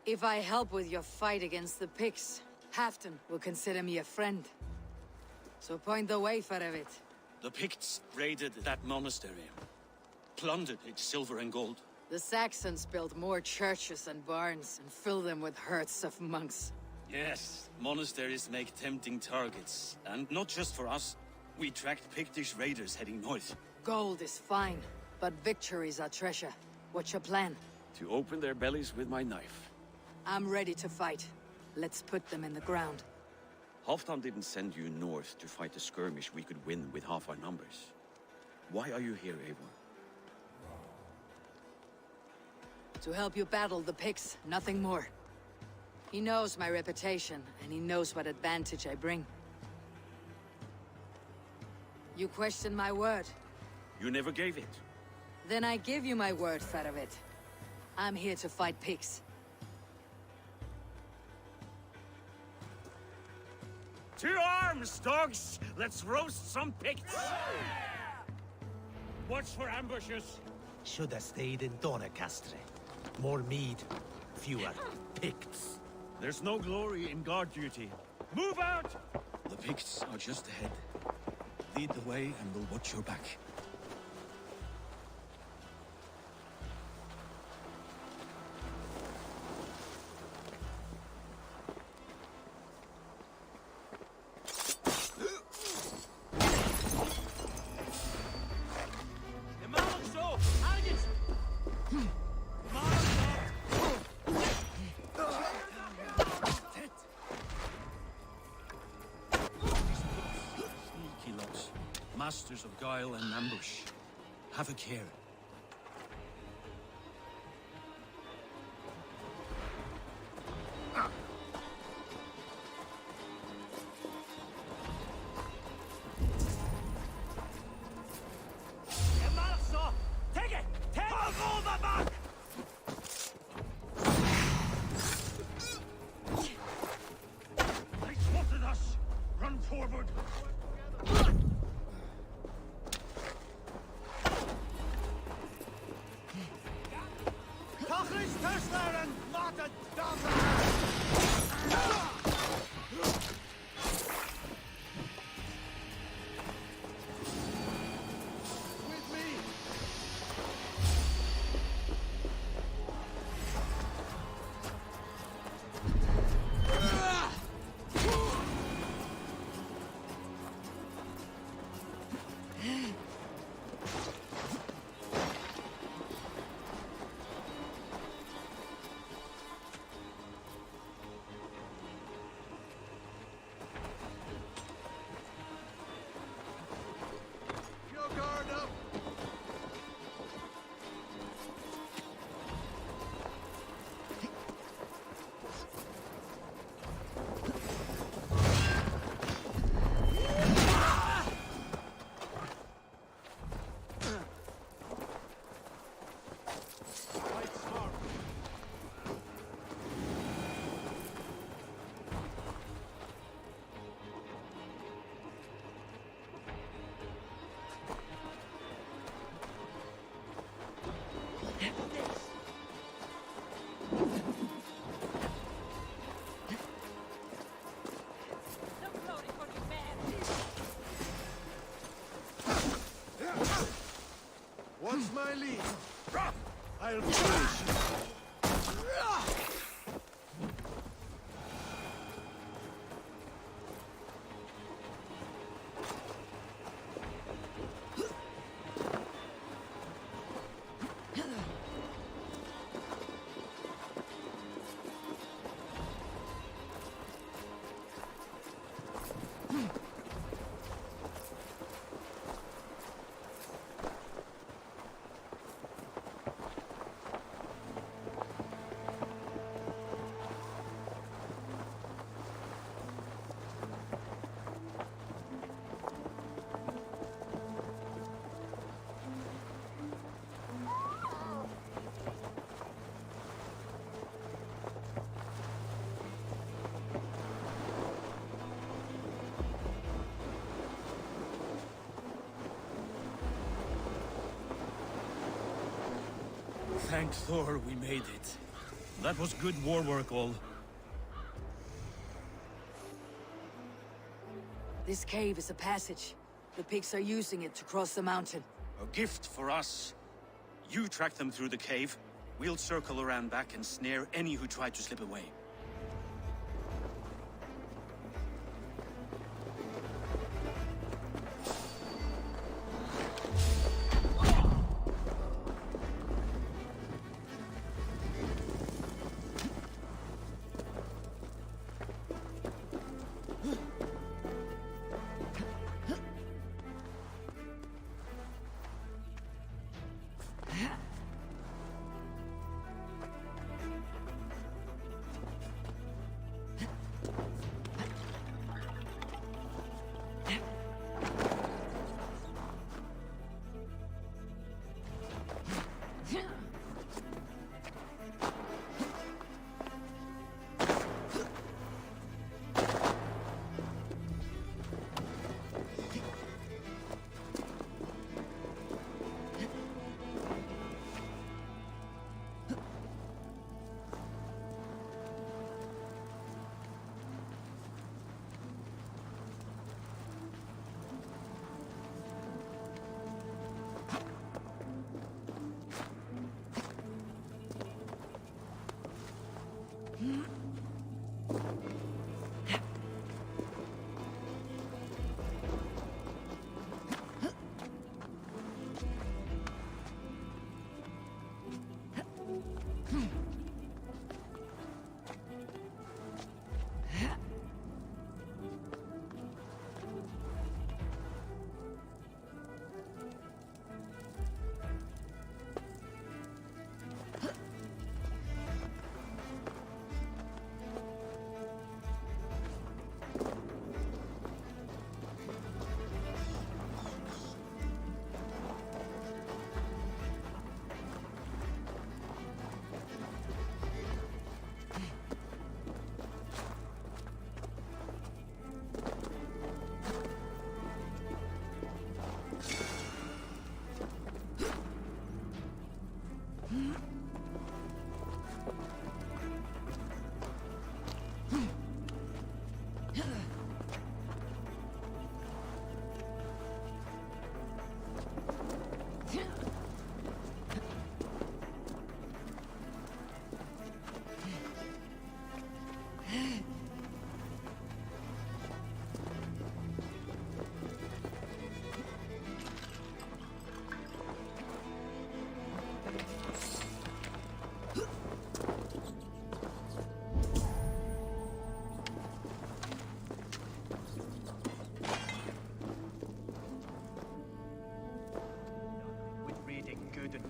B: If I help with your fight against the Picts, Halfdan will consider me a friend. So point the way, Faravit.
G: The Picts raided that monastery. Plundered its silver and gold.
B: The Saxons built more churches and barns, and filled them with herds of monks.
G: Yes, monasteries make tempting targets. And not just for us. We tracked Pictish raiders heading north.
B: Gold is fine, but victories are treasure. What's your plan?
G: To open their bellies with my knife.
B: I'm ready to fight. Let's put them in the ground.
G: Halfdan didn't send you north to fight a skirmish we could win with half our numbers. Why are you here, Eivor?
B: To help you battle the Picts, nothing more. He knows my reputation, and he knows what advantage I bring. You question my word?
G: You never gave it.
B: Then I give you my word, Faravit. I'm here to fight Picts.
E: To arms, dogs! Let's roast some Picts! Watch for ambushes.
P: Should have stayed in Doncaster. More mead, fewer Picts.
E: There's no glory in guard duty. Move out!
G: The Picts are just ahead. Lead the way and we'll watch your back. Masters of guile and ambush. Have a care.
E: Take it! Take it! All the back! They spotted us! Run forward!
K: What's my lead? I'll finish you.
J: Thank Thor we made it. That was good war work, all.
B: This cave is a passage. The pigs are using it to cross the mountain.
G: A gift for us. You track them through the cave. We'll circle around back and snare any who try to slip away.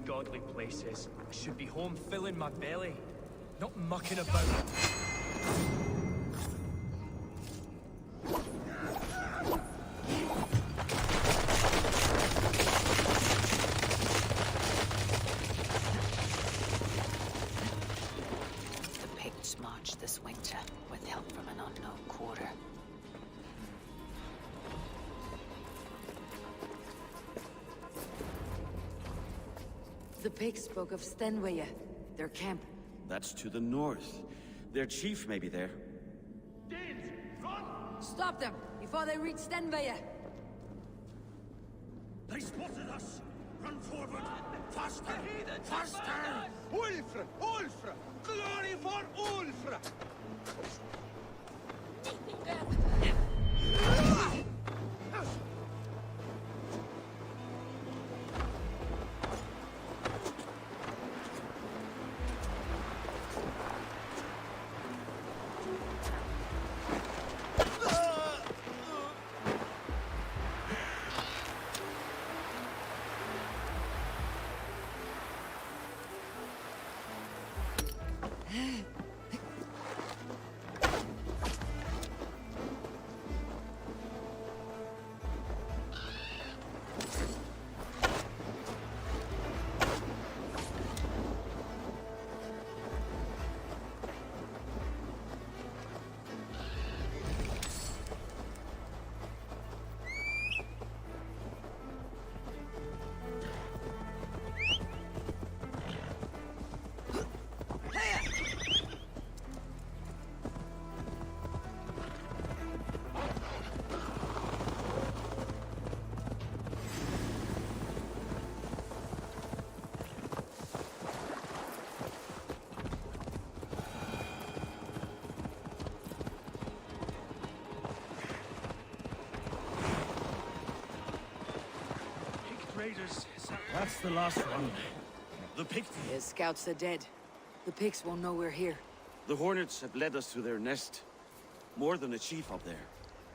Q: Godly places. I should be home filling my belly, not mucking about.
B: The pigs marched this winter with help from an unknown quarter. The pigs spoke of Stenwaya, their camp.
G: That's to the north. Their chief may be there.
B: Stop them before they reach Stenwaya!
J: They spotted us! Run forward! Faster! Faster!
C: Ulfra! Ulfra! Glory for Ulfra!
R: raiders.
G: That's the last one. The Picts.
B: His scouts are dead. The Picts won't know we're here.
G: The Hornets have led us to their nest. More than a chief up there.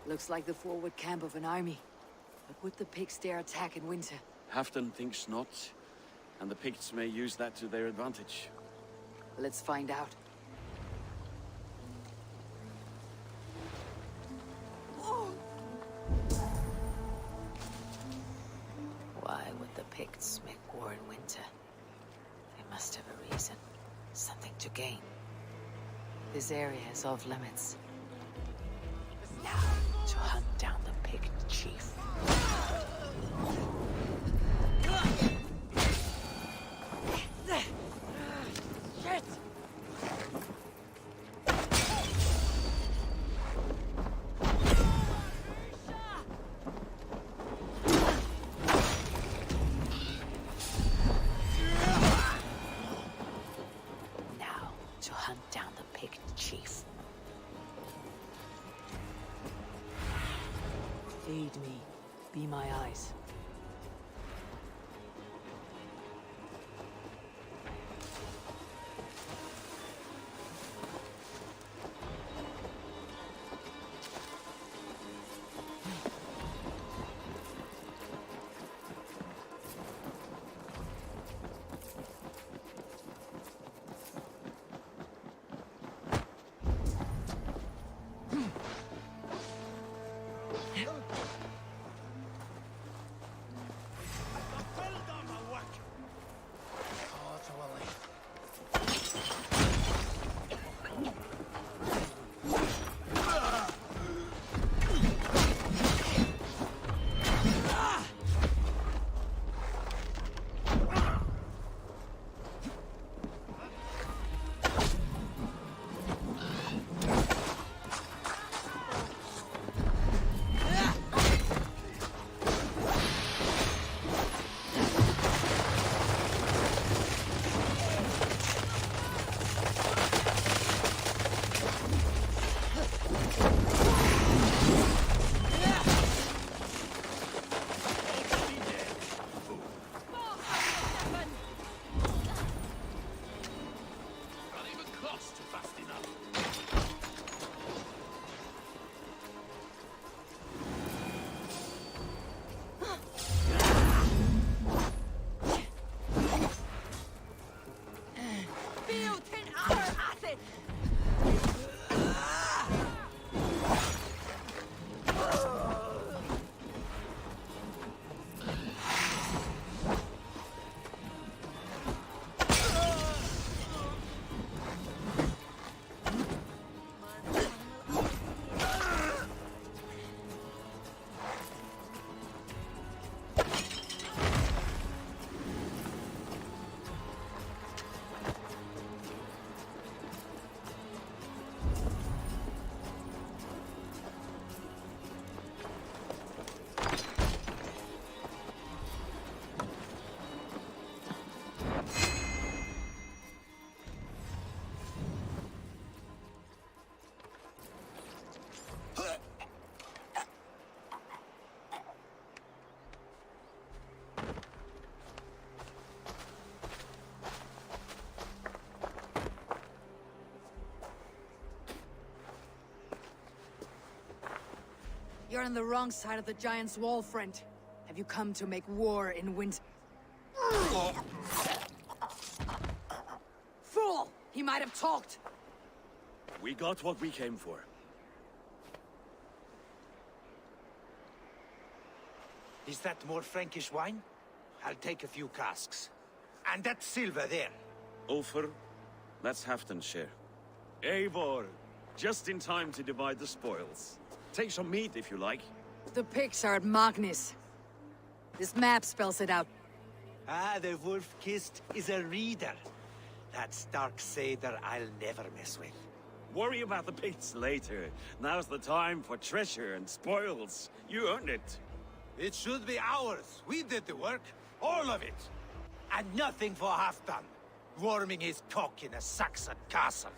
B: Looks like the forward camp of an army. But would the Picts dare attack in winter?
G: Halfdan thinks not, and the Picts may use that to their advantage.
B: Let's find out. Why would the Picts make war in winter? They must have a reason. Something to gain. This area is off limits. Now, to hunt down the Pict chief.
A: Shit!
B: Now, to hunt down the Pict chief. Aid me. Be my eyes. You're on the wrong side of the Giant's Wall, friend. Have you come to make war in winter? Fool! He might have talked!
G: We got what we came for.
P: Is that more Frankish wine? I'll take a few casks. And that silver there.
G: Ulfr, that's Halfdan's share. Eivor, just in time to divide the spoils. Take some meat if you like.
B: The Picts are at Magnus. This map spells it out.
P: Ah, the wolf-kissed is a reader. That dark Seder I'll never mess with.
G: Worry about the Picts later. Now's the time for treasure and spoils. You earned it.
P: It should be ours. We did the work. All of it. And nothing for Halfdan. Warming his cock in a Saxon castle.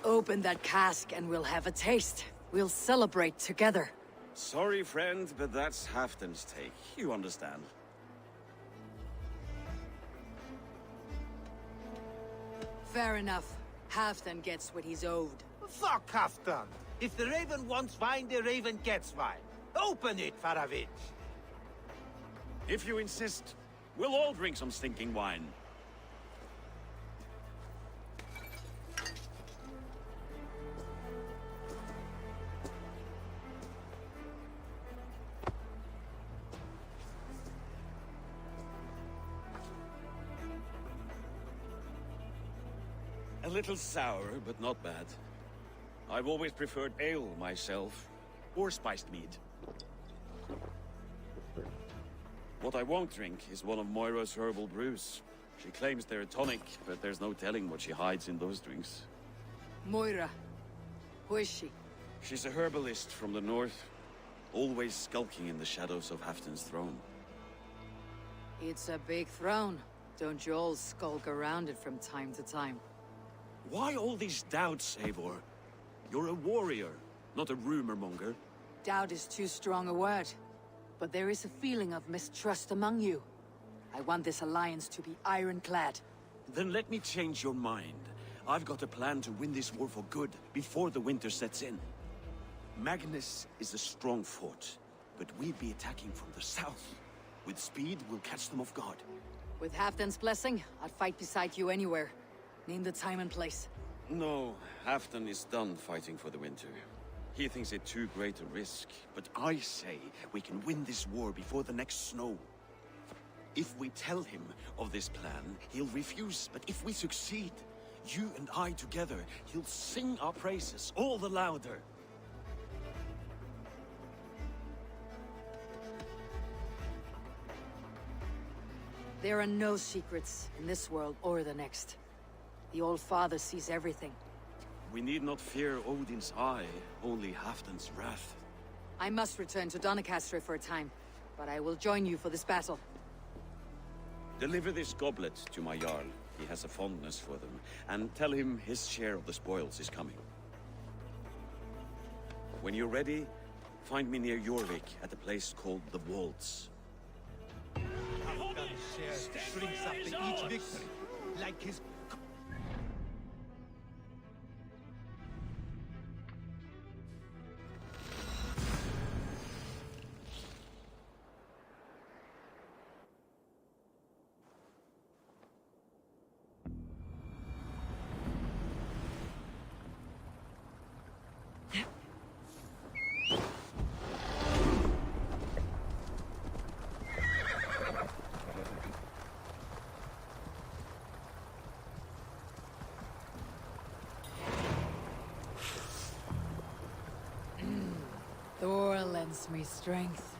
B: Open that cask and we'll have a taste. We'll celebrate together.
G: Sorry, friend, but that's Halfdan's take. You understand.
B: Fair enough. Halfdan gets what he's owed.
P: Fuck Halfdan! If the Raven wants wine, the Raven gets wine. Open it, Faravich!
G: If you insist, we'll all drink some stinking wine. A little sour, but not bad. I've always preferred ale myself, or spiced mead. What I won't drink is one of Moira's herbal brews. She claims they're a tonic, but there's no telling what she hides in those drinks.
B: Moira. Who is she?
G: She's a herbalist from the north, always skulking in the shadows of Halfdan's throne.
B: It's a big throne. Don't you all skulk around it from time to time?
G: Why all these doubts, Eivor? You're a warrior, not a rumor monger.
B: Doubt is too strong a word. But there is a feeling of mistrust among you. I want this alliance to be ironclad.
G: Then let me change your mind. I've got a plan to win this war for good, before the winter sets in. Magnus is a strong fort, but we'd be attacking from the south. With speed, we'll catch them off guard.
B: With Halfdan's blessing, I'd fight beside you anywhere. Name the time and place.
G: No, Halfdan is done fighting for the winter. He thinks it too great a risk, but I say we can win this war before the next snow. If we tell him of this plan, he'll refuse, but if we succeed, you and I together, he'll sing our praises all the louder.
B: There are no secrets in this world or the next. The Old Father sees everything.
G: We need not fear Odin's eye, only Halfdan's wrath.
B: I must return to Doncaster for a time, but I will join you for this battle.
G: Deliver this goblet to my Jarl. He has a fondness for them. And tell him his share of the spoils is coming. When you're ready, find me near Eurvik at a place called the Waltz.
P: Halfdan shares shrinks after each victory, like his...
B: Thor lends me strength.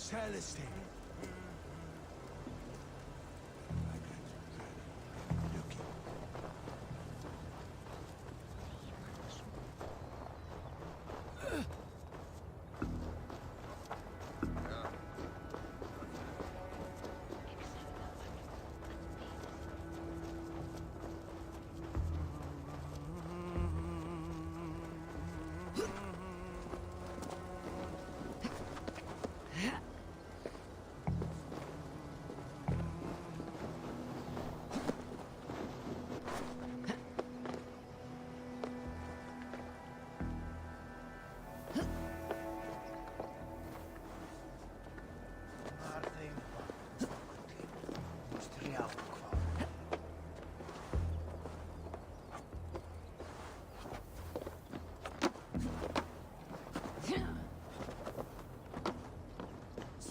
P: Celestine,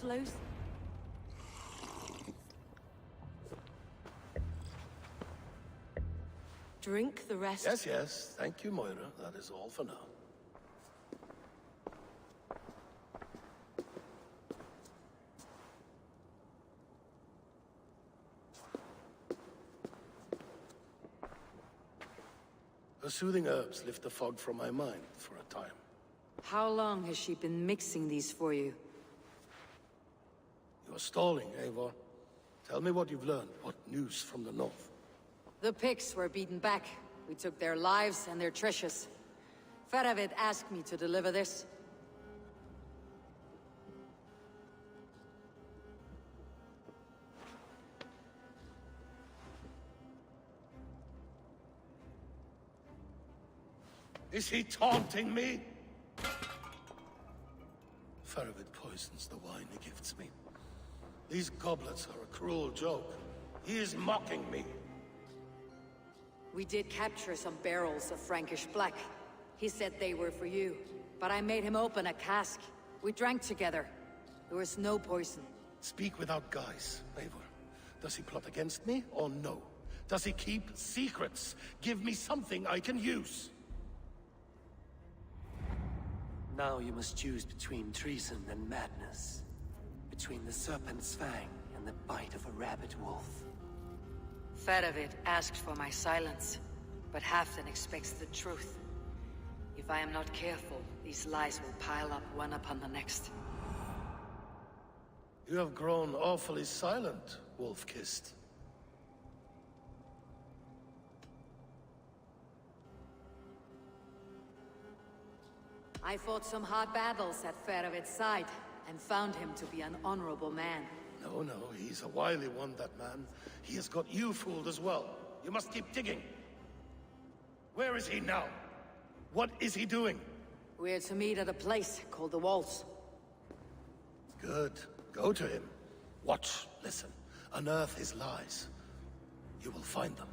I: close? Drink the rest.
K: Yes, yes. Thank you, Moira. That is all for now. The soothing herbs lift the fog from my mind for a time.
B: How long has she been mixing these for you?
K: You're stalling, Eivor. Tell me what you've learned. What news from the north?
B: The Picts were beaten back. We took their lives and their treasures. Faravid asked me to deliver this.
K: Is he taunting me? Faravid poisons the wine he gifts me. These goblets are a cruel joke. He is mocking me.
B: We did capture some barrels of Frankish black. He said they were for you, but I made him open a cask. We drank together. There was no poison.
K: Speak without guise, Eivor. Does he plot against me, or no? Does he keep secrets? Give me something I can use.
F: Now you must choose between treason and madness. Between the serpent's fang and the bite of a rabid wolf.
B: Faravid asked for my silence, but Halfdan expects the truth. If I am not careful, these lies will pile up one upon the next.
K: You have grown awfully silent, Wolf-Kissed.
B: I fought some hard battles at Faravid's side, and found him to be an honorable man.
K: No, he's a wily one, that man. He has got you fooled as well. You must keep digging. Where is he now? What is he doing?
B: We're to meet at a place called the Walls.
K: Good. Go to him. Watch, listen. Unearth his lies. You will find them.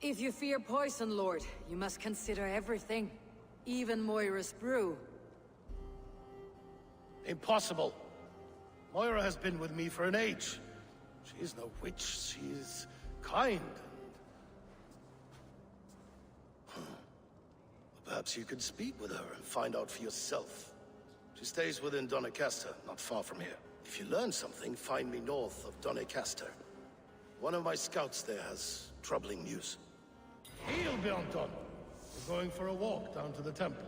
B: If you fear poison, Lord, you must consider everything. Even Moira's brew.
K: Impossible. Moira has been with me for an age. She is no witch. She is kind and... Perhaps you could speak with her and find out for yourself. She stays within Doncaster, not far from here. If you learn something, find me north of Doncaster. One of my scouts there has troubling news. He'll be on done. We're going for a walk down to the temple.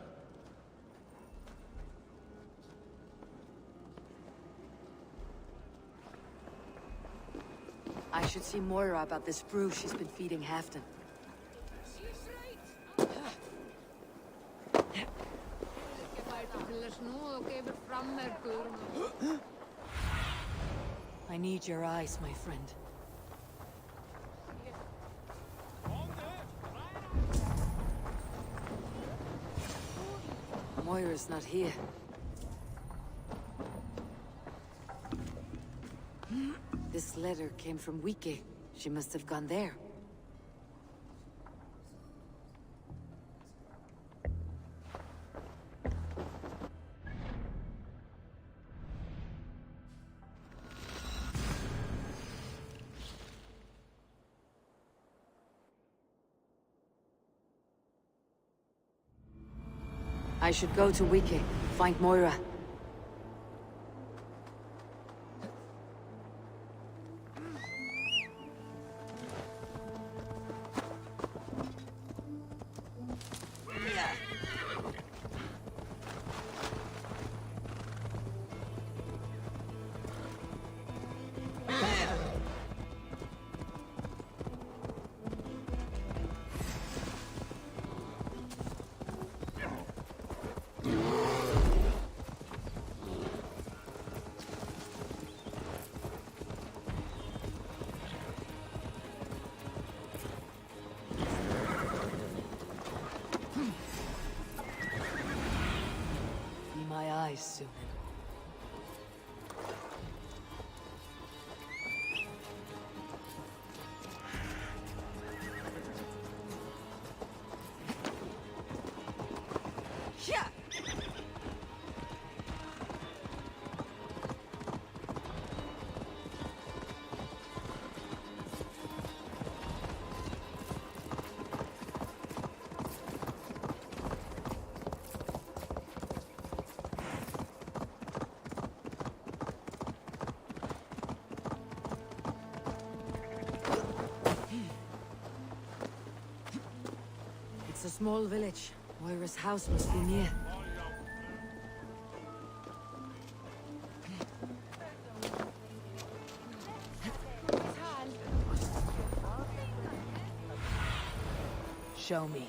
B: I should see Moira about this brew she's been feeding Halfdan. I need your eyes, my friend. Moira's not here. This letter came from Wike. She must have gone there. I should go to Wike, find Moira. My eyes soon. Yeah. It's a small village. Moira's house must be near.
A: Show me.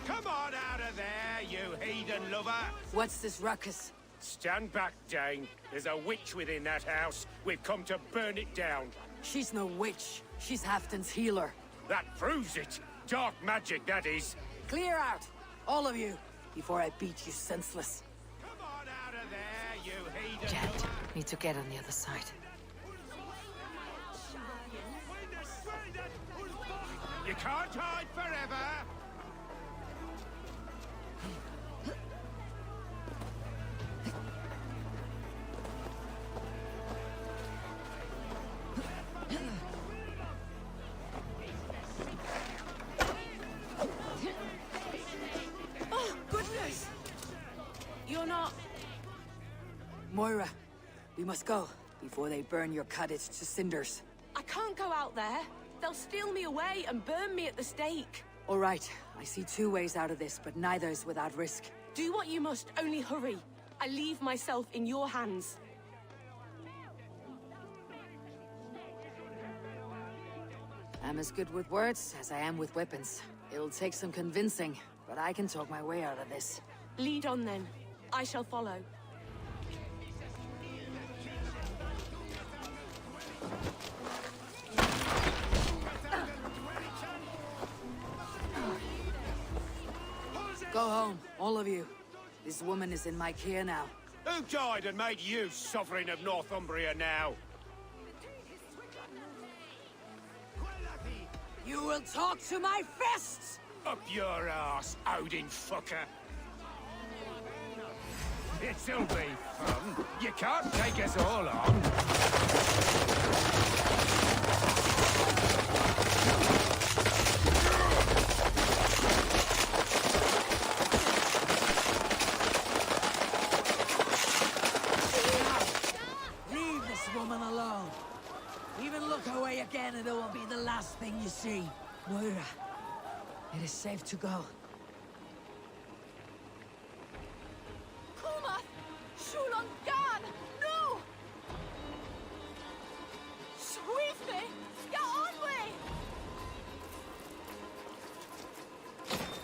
J: Come on out of there, you heathen lover!
A: What's this ruckus?
N: Stand back, Dane. There's a witch within that house. We've come to burn it down.
A: She's no witch. She's Halfton's healer.
N: That proves it. Dark magic, that is.
A: Clear out, all of you, before I beat you senseless.
J: Come on out of there, you heathen
B: Can't.
J: lover!
B: Need to get on the other side.
J: You can't hide forever!
I: Oh, goodness! You're not...
A: Moira, we must go before they burn your cottage to cinders.
I: I can't go out there. They'll steal me away and burn me at the stake.
A: All right, I see two ways out of this, but neither is without risk.
I: Do what you must, only hurry. I leave myself in your hands.
A: I'm as good with words as I am with weapons. It'll take some convincing, but I can talk my way out of this.
I: Lead on then. I shall follow.
A: Go home, all of you. This woman is in my care now.
N: Who died and made you sovereign of Northumbria now?
A: You will talk to my fists!
N: Up your ass, Odin fucker! This'll be fun. You can't take us all on.
A: Leave this woman alone. Even look away again and it will be the last thing you see. Moira, it is safe to go.
I: Kuma! Shulongan! No! Swiftly! Get on way!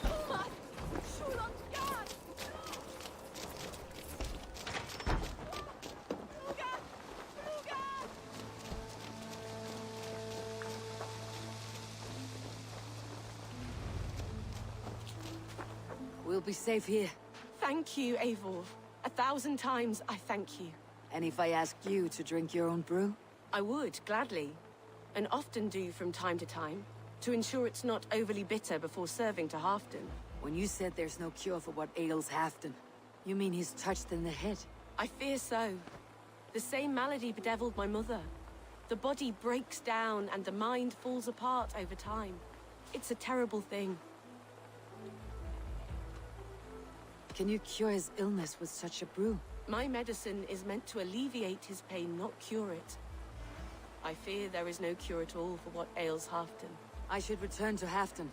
I: Kuma! Shulongan!
A: We'll be safe here.
I: Thank you, Eivor. 1,000 times I thank you.
A: And if I asked you to drink your own brew?
I: I would, gladly. And often do from time to time, to ensure it's not overly bitter before serving to Halfton.
A: When you said there's no cure for what ails Halfton, you mean he's touched in the head?
I: I fear so. The same malady bedeviled my mother. The body breaks down and the mind falls apart over time. It's a terrible thing.
A: Can you cure his illness with such a brew?
I: My medicine is meant to alleviate his pain, not cure it. I fear there is no cure at all for what ails Halfton.
A: I should return to Halfton.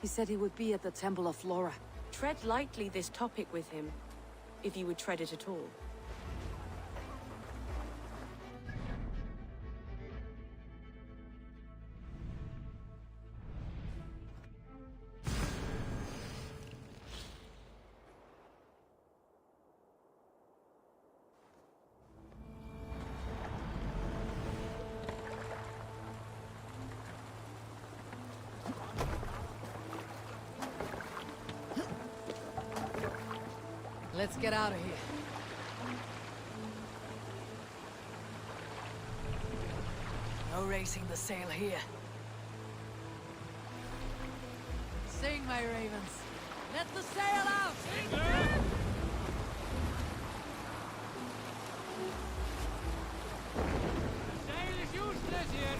A: He said he would be at the Temple of Flora.
I: Tread lightly this topic with him, if you would tread it at all.
B: Let's get out of here. No raising the sail here. Sing, my ravens. Let the sail out!
C: Sail is useless here.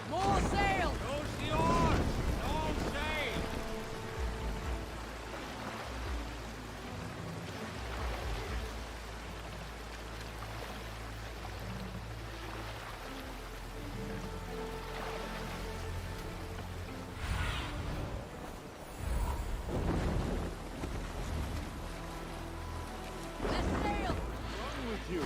A: More sail!
C: Close the oars! All sail!
A: Let's sail!
N: What's wrong with you?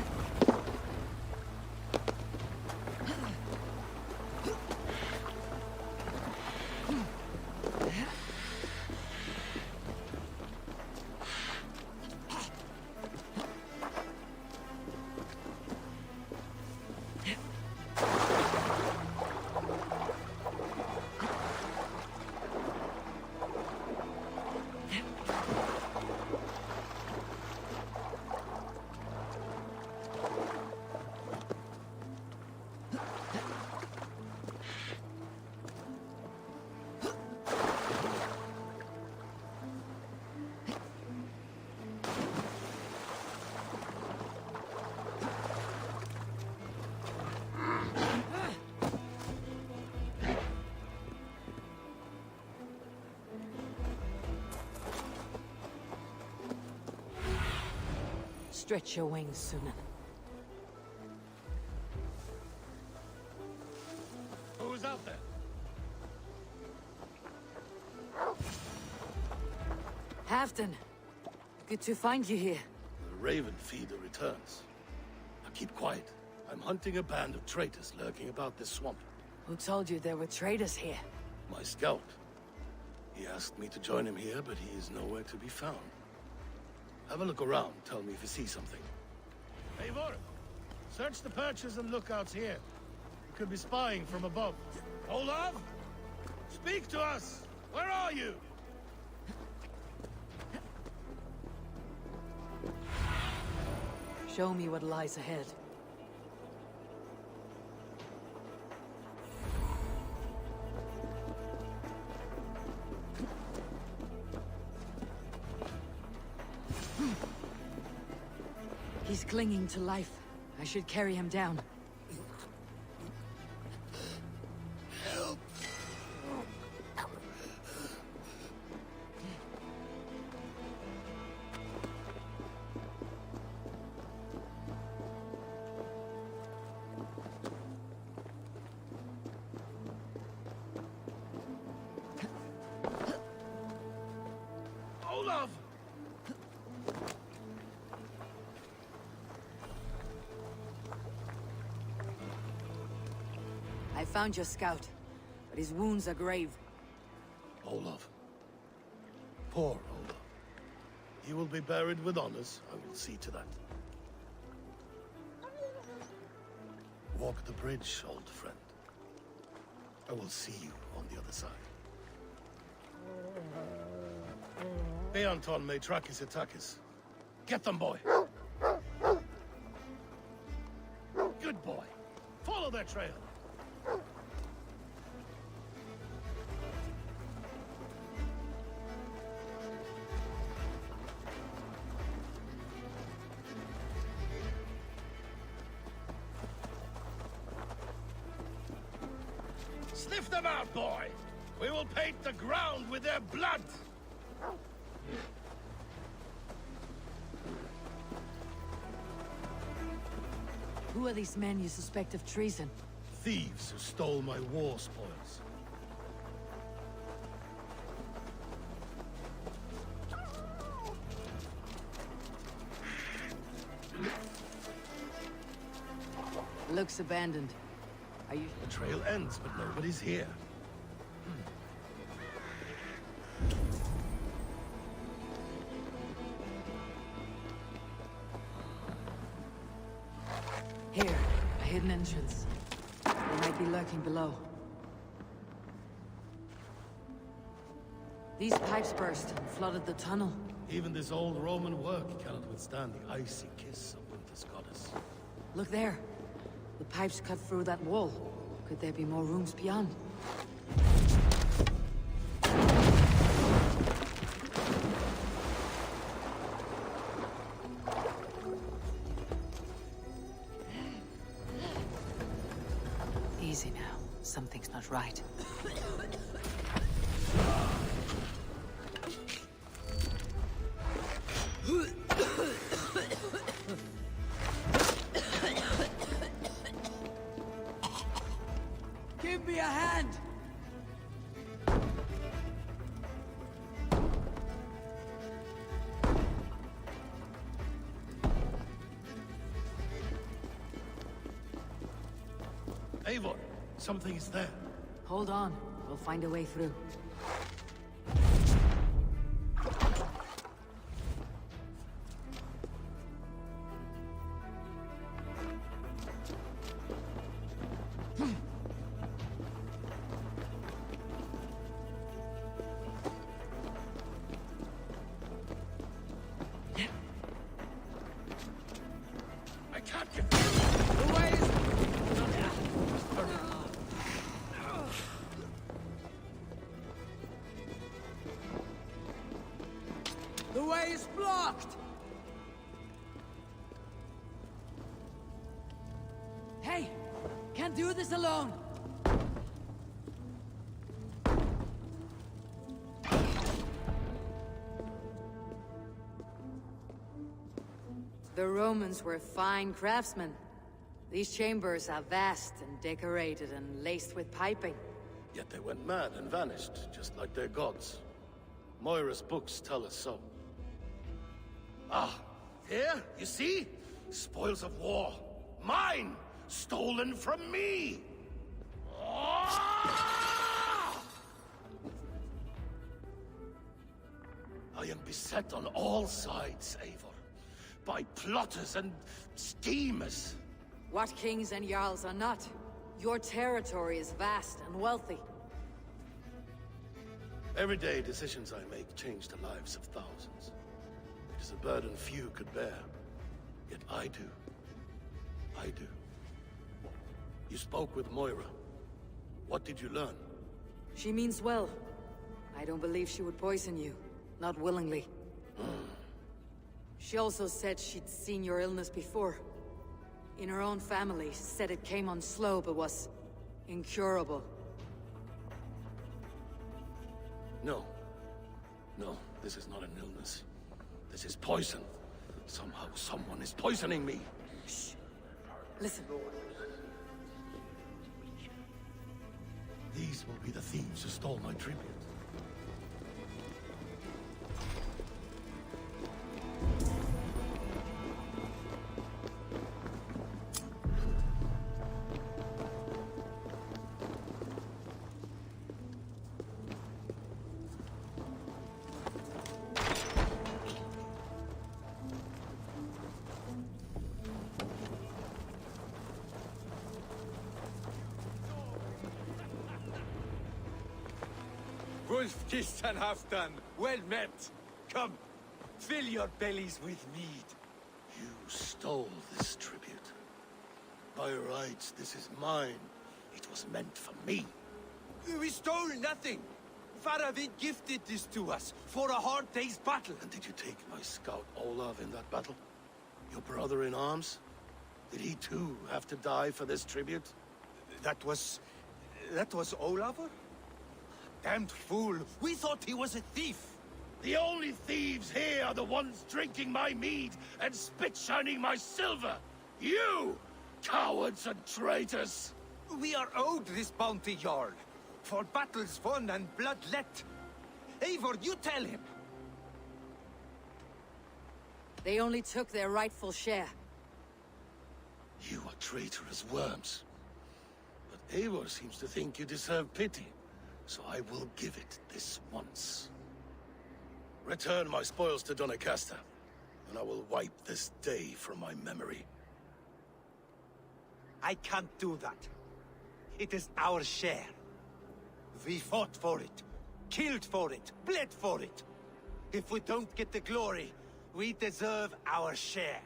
B: Stretch your wings, Sunan.
K: Who's out there?
B: Halfdan, good to find you here.
K: The Raven Feeder returns. Now keep quiet. I'm hunting a band of traitors lurking about this swamp.
B: Who told you there were traitors here?
K: My scout. He asked me to join him here, but he is nowhere to be found. Have a look around. Tell me if you see something. Eivor, search the perches and lookouts here. You could be spying from above. Olaf? Speak to us! Where are you?
B: Show me what lies ahead. He's clinging to life. I should carry him down.
K: Help! Olaf!
B: I found your scout, but his wounds are grave.
K: Olaf. Poor Olaf. He will be buried with honors. I will see to that. Walk the bridge, old friend. I will see you on the other side. Beanton may track his attackers. Get them, boy! Good boy. Follow their trail. Sniff them out, boy! We will paint the ground with their blood!
B: Who are these men you suspect of treason?
K: Thieves who stole my war spoils.
B: Looks abandoned. Are you...
K: The trail ends, but nobody's here.
B: Here, a hidden entrance. They might be lurking below. These pipes burst and flooded the tunnel.
K: Even this old Roman work cannot withstand the icy kiss of winter's goddess.
B: Look there. The pipes cut through that wall. Could there be more rooms beyond? Easy now. Something's not right.
A: Give me a hand!
K: Eivor, something is there.
B: Hold on. We'll find a way through.
K: I can't get through.
A: The way is... The way is blocked! Hey! Can't do this alone!
B: The Romans were fine craftsmen. These chambers are vast and decorated and laced with piping.
K: Yet they went mad and vanished, just like their gods. Moira's books tell us so. Ah, here, you see? Spoils of war. Mine! Stolen from me! Ah! I am beset on all sides, Eivor. By plotters and schemers.
B: What kings and jarls are not? Your territory is vast and wealthy.
K: Everyday decisions I make change the lives of thousands. It is a burden few could bear. Yet I do. I do. You spoke with Moira. What did you learn?
B: She means well. I don't believe she would poison you. Not willingly. She also said she'd seen your illness before. In her own family, said it came on slow but was incurable.
K: No. No, this is not an illness. This is poison. Somehow someone is poisoning me.
B: Shh. Listen.
K: These will be the thieves who stole my tribute.
P: Wolf-kissed and half done. Well met. Come, fill your bellies with mead.
K: You stole this tribute. By rights, this is mine. It was meant for me.
P: We stole nothing. Faravin gifted this to us for a hard day's battle.
K: And did you take my scout Olav in that battle? Your brother in arms? Did he too have to die for this tribute?
P: That was Olafur? Damned fool! We thought he was a thief!
K: The only thieves here are the ones drinking my mead and spit-shining my silver! You! Cowards and traitors!
P: We are owed this bounty, Jarl. For battles won and blood let. Eivor, you tell him!
B: They only took their rightful share.
K: You are traitorous worms. But Eivor seems to think you deserve pity. So I will give it this once. Return my spoils to Doncaster, and I will wipe this day from my memory.
P: I can't do that. It is our share. We fought for it, killed for it, bled for it. If we don't get the glory, we deserve our share.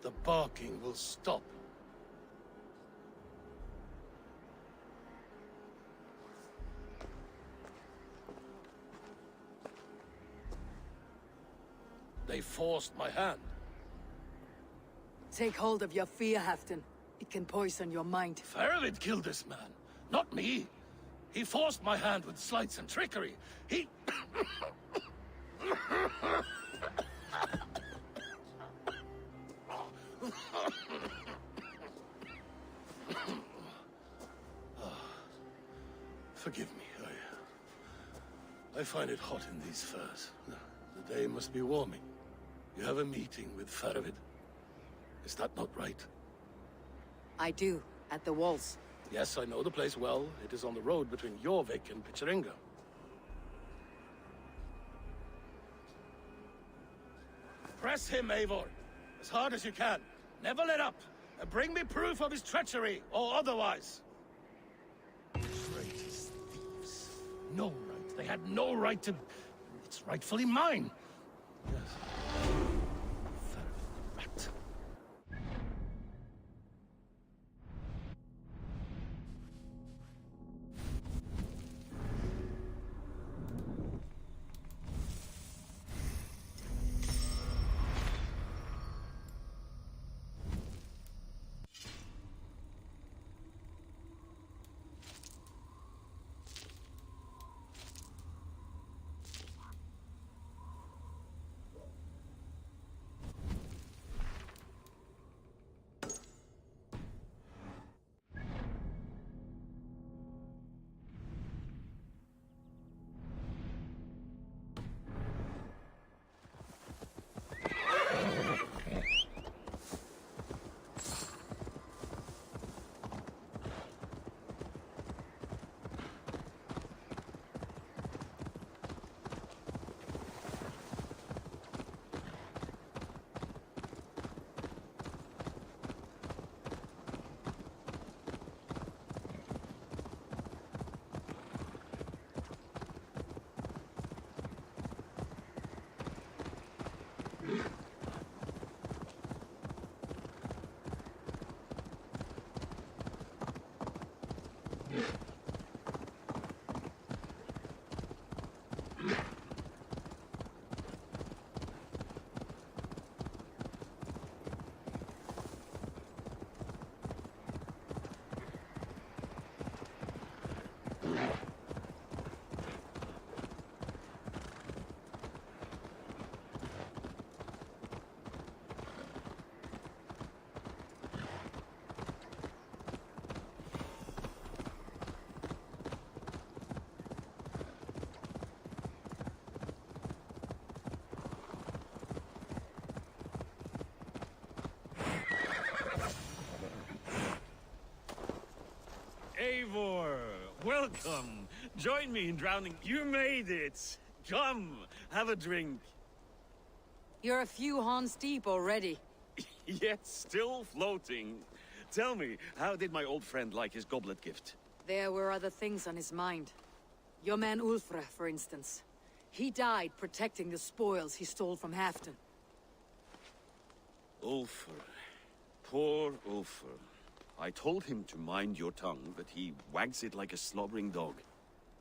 K: The barking will stop. They forced my hand.
B: Take hold of your fear, Halfdan. It can poison your mind.
K: Faravid killed this man, not me. He forced my hand with sleights and trickery. He... Forgive me. I find it hot in these furs. The day must be warming. You have a meeting with Faravid. Is that not right?
B: I do, at the walls.
K: Yes, I know the place well. It is on the road between Eurvik and Picheringa. Press him, Eivor, as hard as you can. Never let up. And bring me proof of his treachery, or otherwise. Traitors, thieves. No right. They had no right to... It's rightfully mine. Yes. Rat.
E: Eivor, welcome. Join me in drowning. You made it. Come, have a drink.
B: You're a few horns deep already.
G: Yet still floating. Tell me, how did my old friend like his goblet gift?
B: There were other things on his mind. Your man Ulfr, for instance. He died protecting the spoils he stole from Halfdan.
G: Ulfr. Poor Ulfr. I told him to mind your tongue, but he wags it like a slobbering dog.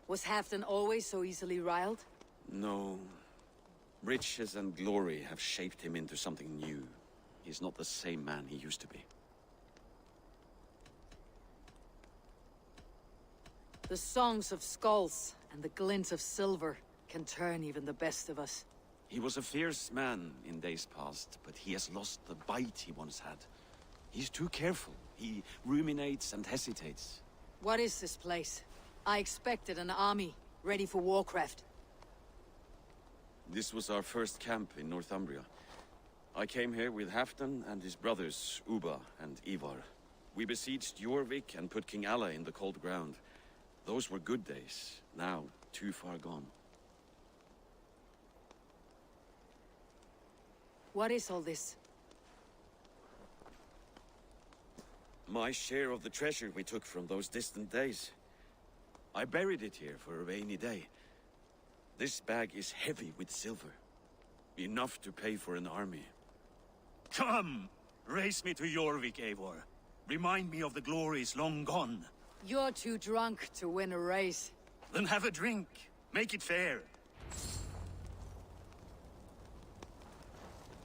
B: Was Halfdan always so easily riled?
G: No. Riches and glory have shaped him into something new. He's not the same man he used to be.
B: The songs of skulls and the glint of silver can turn even the best of us.
G: He was a fierce man in days past, but he has lost the bite he once had. He's too careful. He ruminates and hesitates.
B: What is this place? I expected an army, ready for warcraft.
G: This was our first camp in Northumbria. I came here with Halfdan and his brothers, Ubba and Ivar. We besieged Eurvik and put King Alla in the cold ground. Those were good days, now too far gone.
B: What is all this?
G: My share of the treasure we took from those distant days. I buried it here for a rainy day. This bag is heavy with silver. Enough to pay for an army.
E: Come! Race me to Eurvik, Eivor. Remind me of the glories long gone.
B: You're too drunk to win a race.
E: Then have a drink. Make it fair.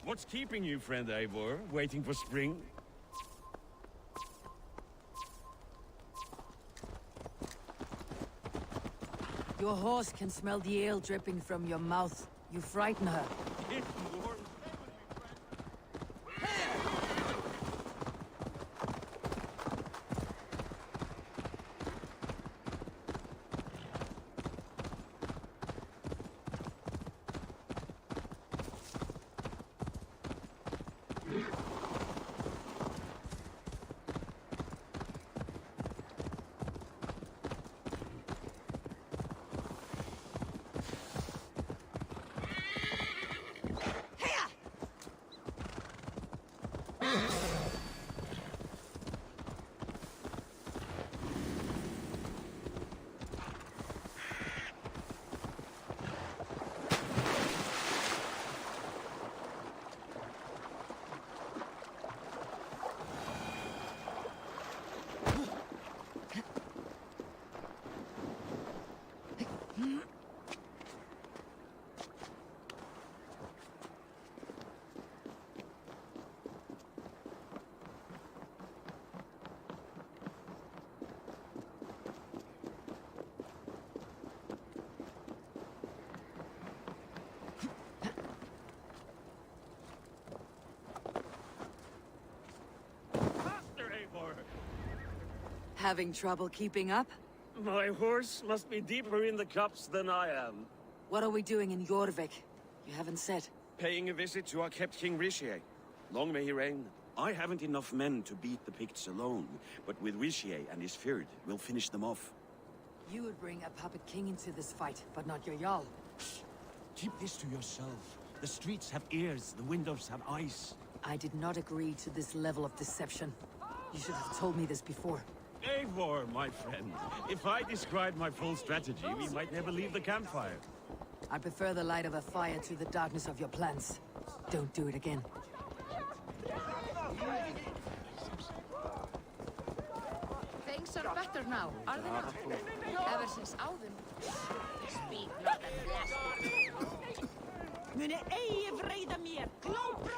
E: What's keeping you, friend Eivor? Waiting for spring?
B: Your horse can smell the ale dripping from your mouth. You frighten her. Having trouble keeping up?
E: My horse must be deeper in the cups than I am.
B: What are we doing in Eurvik? You haven't said.
G: Paying a visit to our kept King Ricier. Long may he reign. I haven't enough men to beat the Picts alone, but with Ricier and his Fyrd, we'll finish them off.
B: You would bring a puppet king into this fight, but not your Jarl.
J: Keep this to yourself. The streets have ears, the windows have eyes.
B: I did not agree to this level of deception. You should have told me this before.
E: Eivor, my friend. If I described my full strategy, we might never leave the campfire.
B: I prefer the light of a fire to the darkness of your plans. Don't do it again.
S: Things are better now, are they not? Ever since Alvin. Speak not and blast.
C: Mune eie vrede mer, klart!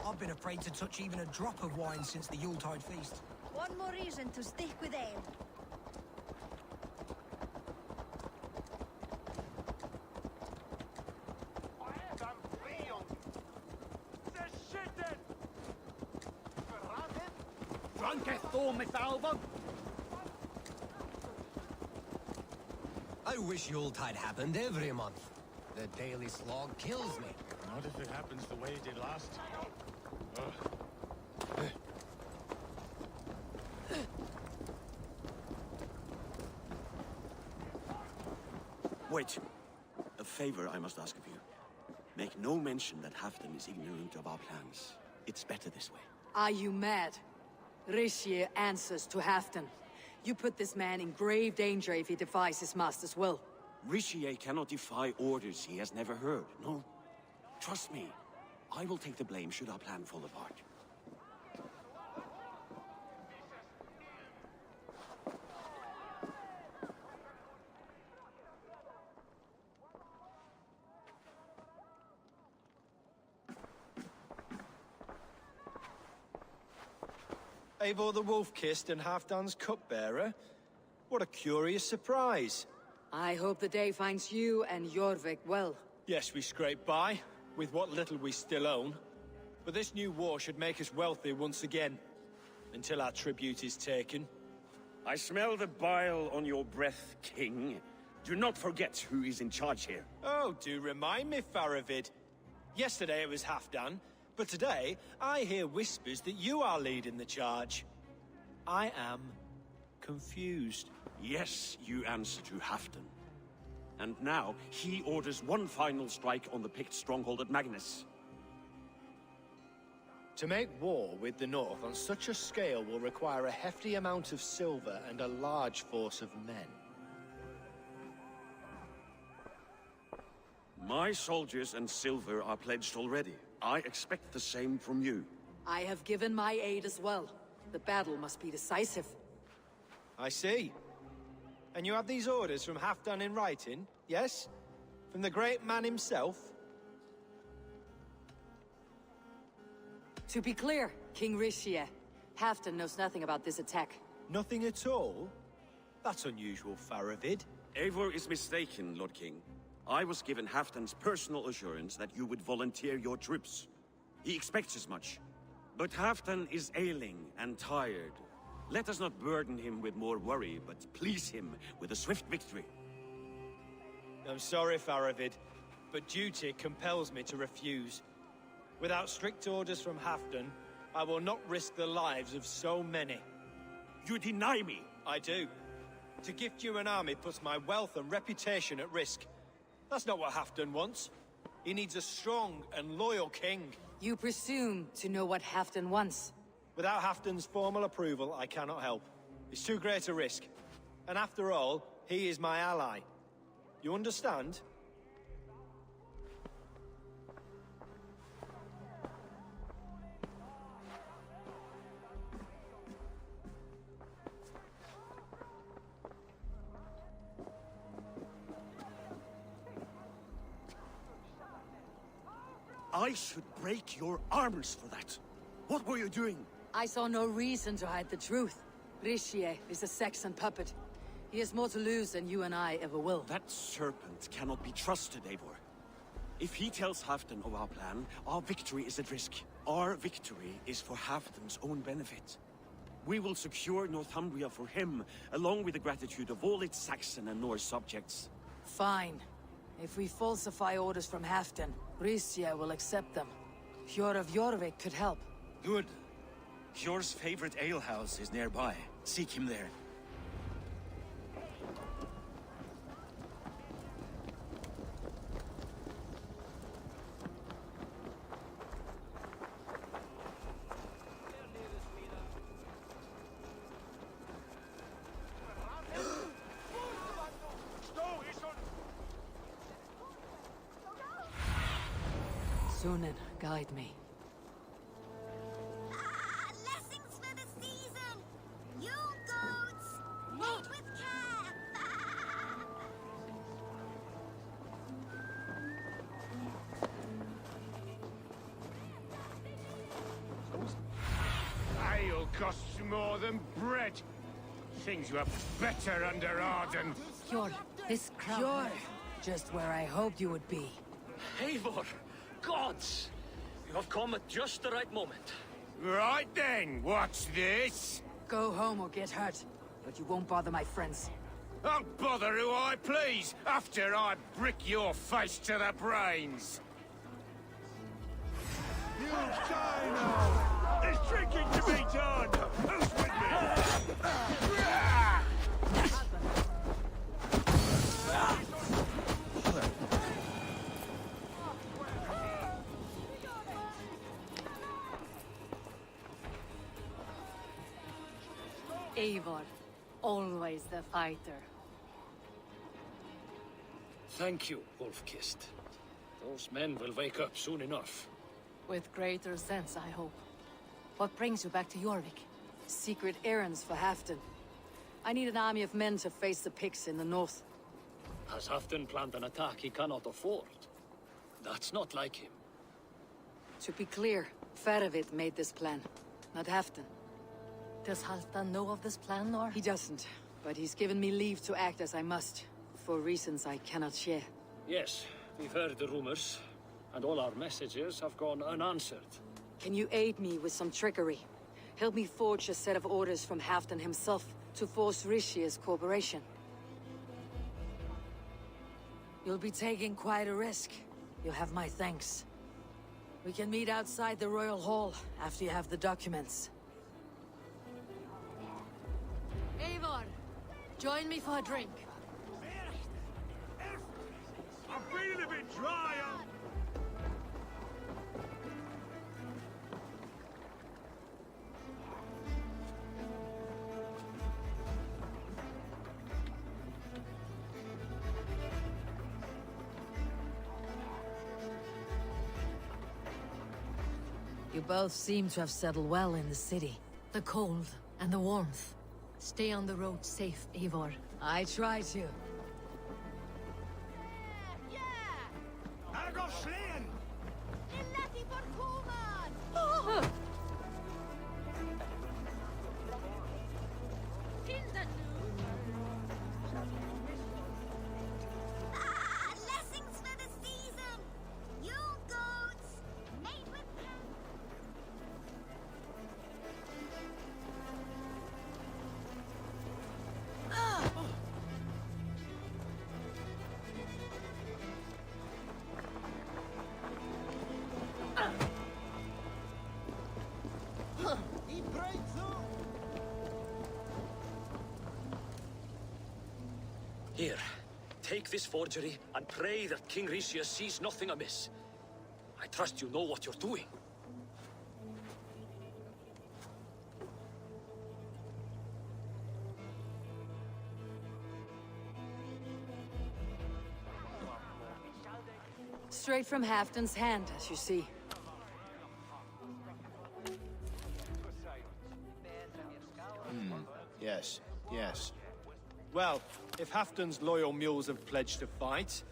A: I've been afraid to touch even a drop of wine since the Yuletide feast.
S: One more reason to stick with ale.
T: I wish Yuletide happened every month. The daily slog kills me.
U: Not if it happens the way it did last time.
G: Wait. A favor I must ask of you. Make no mention that Halfdan is ignorant of our plans. It's better this way.
B: Are you mad? Ricier answers to Halfdan. You put this man in grave danger if he defies his master's will.
G: Ricier cannot defy orders he has never heard, no? Trust me. I will take the blame should our plan fall apart.
M: Eivor the Wolf-Kissed and Halfdan's cupbearer? What a curious surprise.
B: I hope the day finds you and Eurvik well.
M: Yes, we scrape by, with what little we still own. But this new war should make us wealthy once again. Until our tribute is taken.
G: I smell the bile on your breath, King. Do not forget who is in charge here.
M: Oh, do remind me, Faravid. Yesterday it was Halfdan, but today I hear whispers that you are leading the charge. I am confused.
G: Yes, you answer to Halfdan. And now, he orders one final strike on the Pict stronghold at Magnus.
H: To make war with the North on such a scale will require a hefty amount of silver and a large force of men.
G: My soldiers and silver are pledged already. I expect the same from you.
B: I have given my aid as well. The battle must be decisive.
H: I see. And you have these orders from Halfdan in writing, yes? From the great man himself?
B: To be clear, King Rishie, Halfdan knows nothing about this attack.
H: Nothing at all? That's unusual, Faravid.
G: Eivor is mistaken, Lord King. I was given Halfdan's personal assurance that you would volunteer your troops. He expects as much. But Halfdan is ailing and tired. Let us not burden him with more worry, but please him with a swift victory.
H: I'm sorry, Faravid, but duty compels me to refuse. Without strict orders from Halfdan, I will not risk the lives of so many.
G: You deny me?
H: I do. To gift you an army puts my wealth and reputation at risk. That's not what Halfdan wants. He needs a strong and loyal king.
B: You presume to know what Halfdan wants.
H: Without Halfdan's formal approval, I cannot help. It's too great a risk. And after all, he is my ally. You understand?
G: I should break your arms for that. What were you doing?
B: I saw no reason to hide the truth. Rishie is a Saxon puppet. He has more to lose than you and I ever will.
G: That serpent cannot be trusted, Eivor. If he tells Halfdan of our plan, our victory is at risk. Our victory is for Halfdan's own benefit. We will secure Northumbria for him, along with the gratitude of all its Saxon and Norse subjects.
B: Fine. If we falsify orders from Halfdan, Rishie will accept them. Hjor of Eurvik could help.
O: Good. Hjor's favorite alehouse is nearby. Seek him there.
B: Sunan, guide me.
W: Blessings for the season! You goats! Mate with care!
J: Ale costs more than bread. Things were better under Arden.
B: Hjor, this crowd... Hjor! Just where I hoped you would be.
Q: Eivor! Gods! You have come at just the right moment.
J: Right then, what's this?
B: Go home or get hurt, but you won't bother my friends.
J: I'll bother who I please, after I brick your face to the brains.
N: You die now! There's drinking to be done! Who's with me?
B: Eivor, always the fighter.
Q: Thank you, Wolf-Kissed. Those men will wake up soon enough.
B: With greater sense, I hope. What brings you back to Eurvik? Secret errands for Halfdan. I need an army of men to face the Picts in the north.
Q: Has Halfdan planned an attack he cannot afford? That's not like him.
B: To be clear, Faravid made this plan, not Halfdan. Does Halfdan know of this plan, or? He doesn't, but he's given me leave to act as I must, for reasons I cannot share.
Q: Yes, we've heard the rumors, and all our messages have gone unanswered.
B: Can you aid me with some trickery? Help me forge a set of orders from Halfdan himself to force Rishie's cooperation. You'll be taking quite a risk. You'll have my thanks. We can meet outside the Royal Hall after you have the documents.
I: Eivor, Join me for a drink.
E: I'm feeling a bit dry.
B: You both seem to have settled well in the city.
I: The cold and the warmth. Stay on the road safe, Eivor.
B: I try to.
W: Blessings for the season! You goats! Made with
O: Here, take this forgery and pray that King Ricius sees nothing amiss. I trust you know what you're doing.
B: Straight from Halfdan's hand, as you see.
H: Yes, yes. Well, if Halfdan's loyal mules have pledged to fight,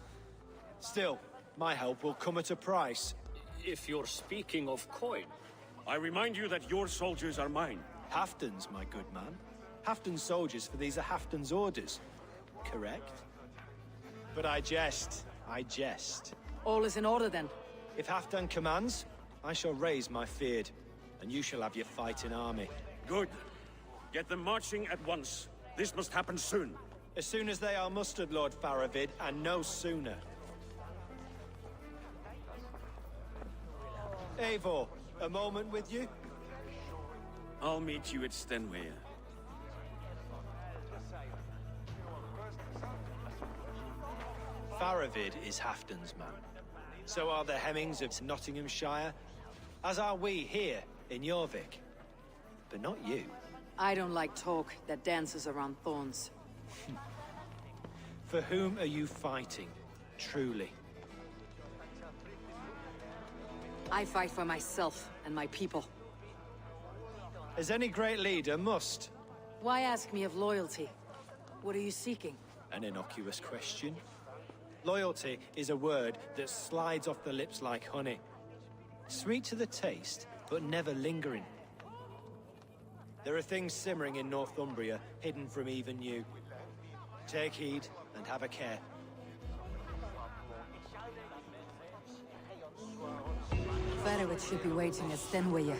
H: still, my help will come at a price.
O: If you're speaking of coin.
G: I remind you that your soldiers are mine.
H: Halfdan's, my good man. Halfdan's soldiers, for these are Halfdan's orders. Correct? But I jest. I jest.
B: All is in order, then.
H: If Halfdan commands, I shall raise my feared, and you shall have your fighting army.
G: Good. Get them marching at once. This must happen soon.
H: As soon as they are mustered, Lord Faravid, and no sooner. Eivor, a moment with you?
G: I'll meet you at Stenway.
H: Faravid is Halfdan's man. So are the Hemmings of Snotinghamscire, as are we here in Eurvik. But not you.
B: I don't like talk that dances around thorns.
H: For whom are you fighting, truly?
B: I fight for myself and my people.
H: As any great leader must.
B: Why ask me of loyalty? What are you seeking?
H: An innocuous question. Loyalty is a word that slides off the lips like honey. Sweet to the taste, but never lingering. There are things simmering in Northumbria, hidden from even you. Take heed, and have a care.
B: Faravid should be waiting at Stenway.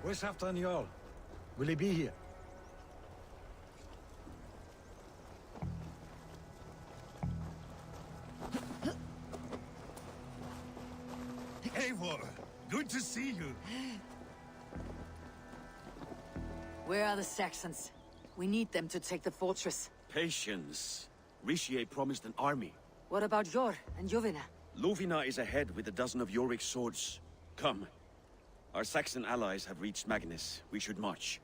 D: Where's Halfdan Jarl? Will he be here?
E: Eivor, good to see you.
B: Where are the Saxons? We need them to take the fortress.
G: Patience. Riccier promised an army.
B: What about Jor and Jovina?
G: Lovina is ahead with a dozen of Eurvicscire's swords. Come. Our Saxon allies have reached Magnus. We should march.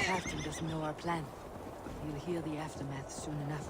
B: Halfdan doesn't know our plan. He'll hear the aftermath soon enough.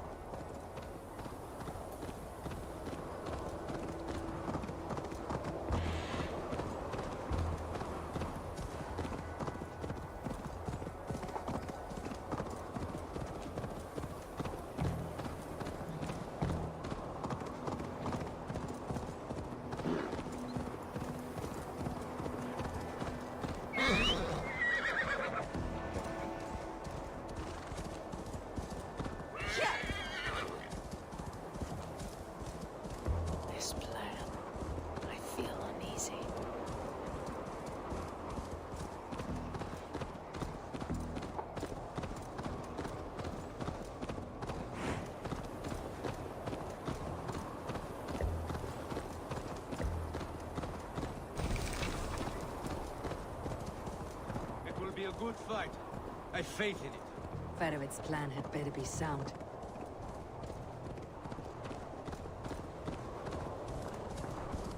B: This plan, I feel uneasy.
P: It will be a good fight. I faith in it.
B: Farovit's plan had better be sound.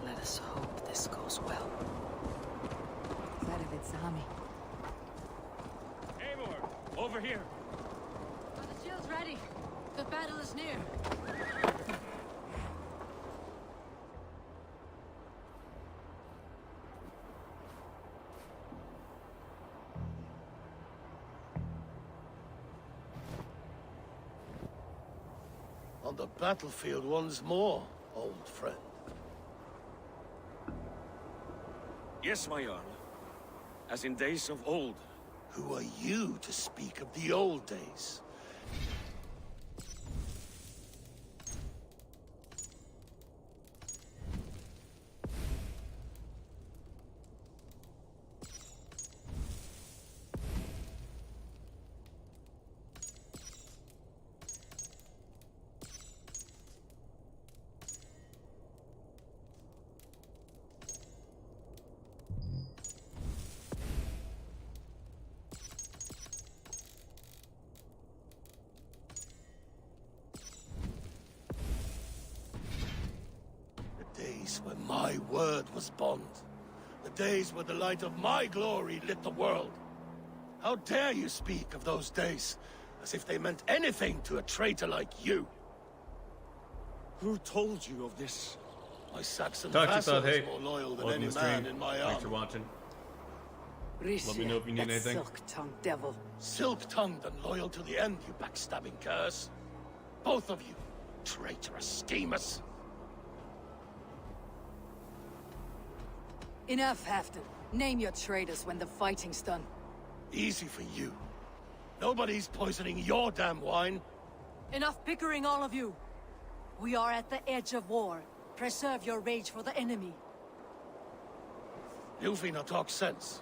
B: Let us hope this goes well. Farovit's army.
E: Eivor, over here.
I: Are the shields ready? The battle is near.
K: On the battlefield once more, old friend.
E: Yes, my Jarl. As in days of old.
K: Who are you to speak of the old days? Days when my word was bond. The days when the light of my glory lit the world. How dare you speak of those days as if they meant anything to a traitor like you?
E: Who told you of this?
K: My Saxon
L: Talk to
K: vassal
L: Thought.
K: is
L: Hey,
K: more loyal than
L: welcome
K: any
L: to the
K: man
L: stream.
K: in my
L: Thanks
K: army.
L: for watching.
B: Let
L: me know if you need anything.
B: Silk-tongued devil.
K: Silk-tongued and loyal to the end, you backstabbing curs. Both of you, traitorous schemers.
B: Enough, Halfdan. Name your traitors when the fighting's done.
K: Easy for you. Nobody's poisoning your damn wine.
I: Enough bickering, all of you. We are at the edge of war. Preserve your rage for the enemy.
K: Ljufina talks sense.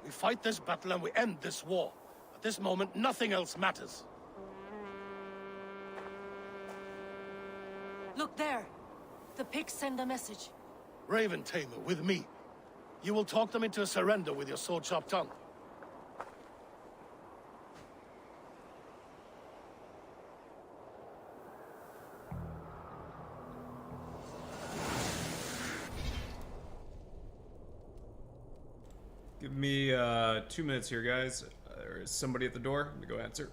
K: We fight this battle and we end this war. At this moment, nothing else matters.
I: Look there. The pigs send a message.
K: Raven Tamer, with me. You will talk them into a surrender with your sword-sharp tongue.
L: Give me 2 minutes here, guys. There is somebody at the door. Let me go answer.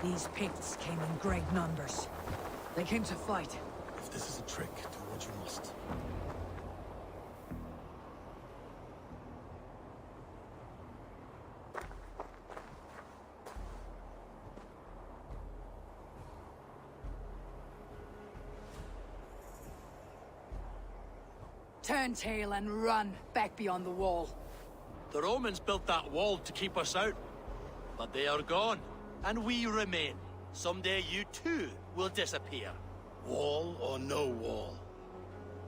A: These Picts came in great numbers. They came to fight.
K: If this is a trick, do what you must.
B: Turn tail and run back beyond the wall.
F: The Romans built that wall to keep us out. But they are gone, and we remain. Someday you too will disappear.
K: Wall or no wall,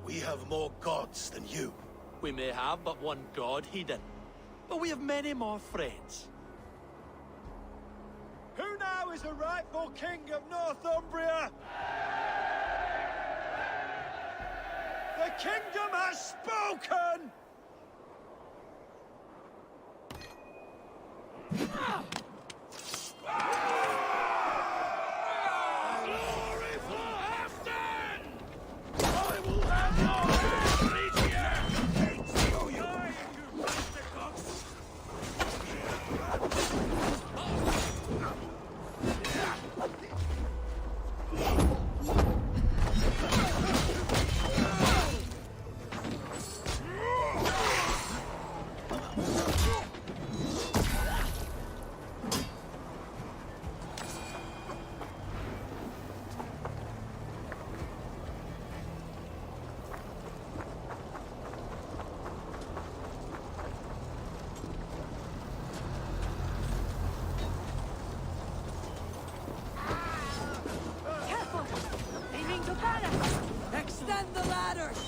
K: we have more gods than you.
F: We may have but one god, Hedon. But we have many more friends.
U: Who now is the rightful king of Northumbria? The kingdom has spoken!
J: Glory for Halfdan! I will have your head, Regia! Hate you bastard!
A: Extend the ladders!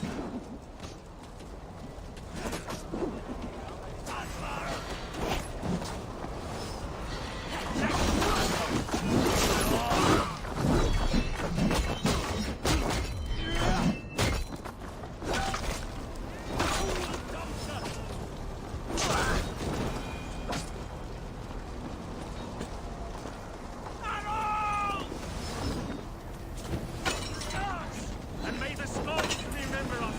E: And may the Scots remember us!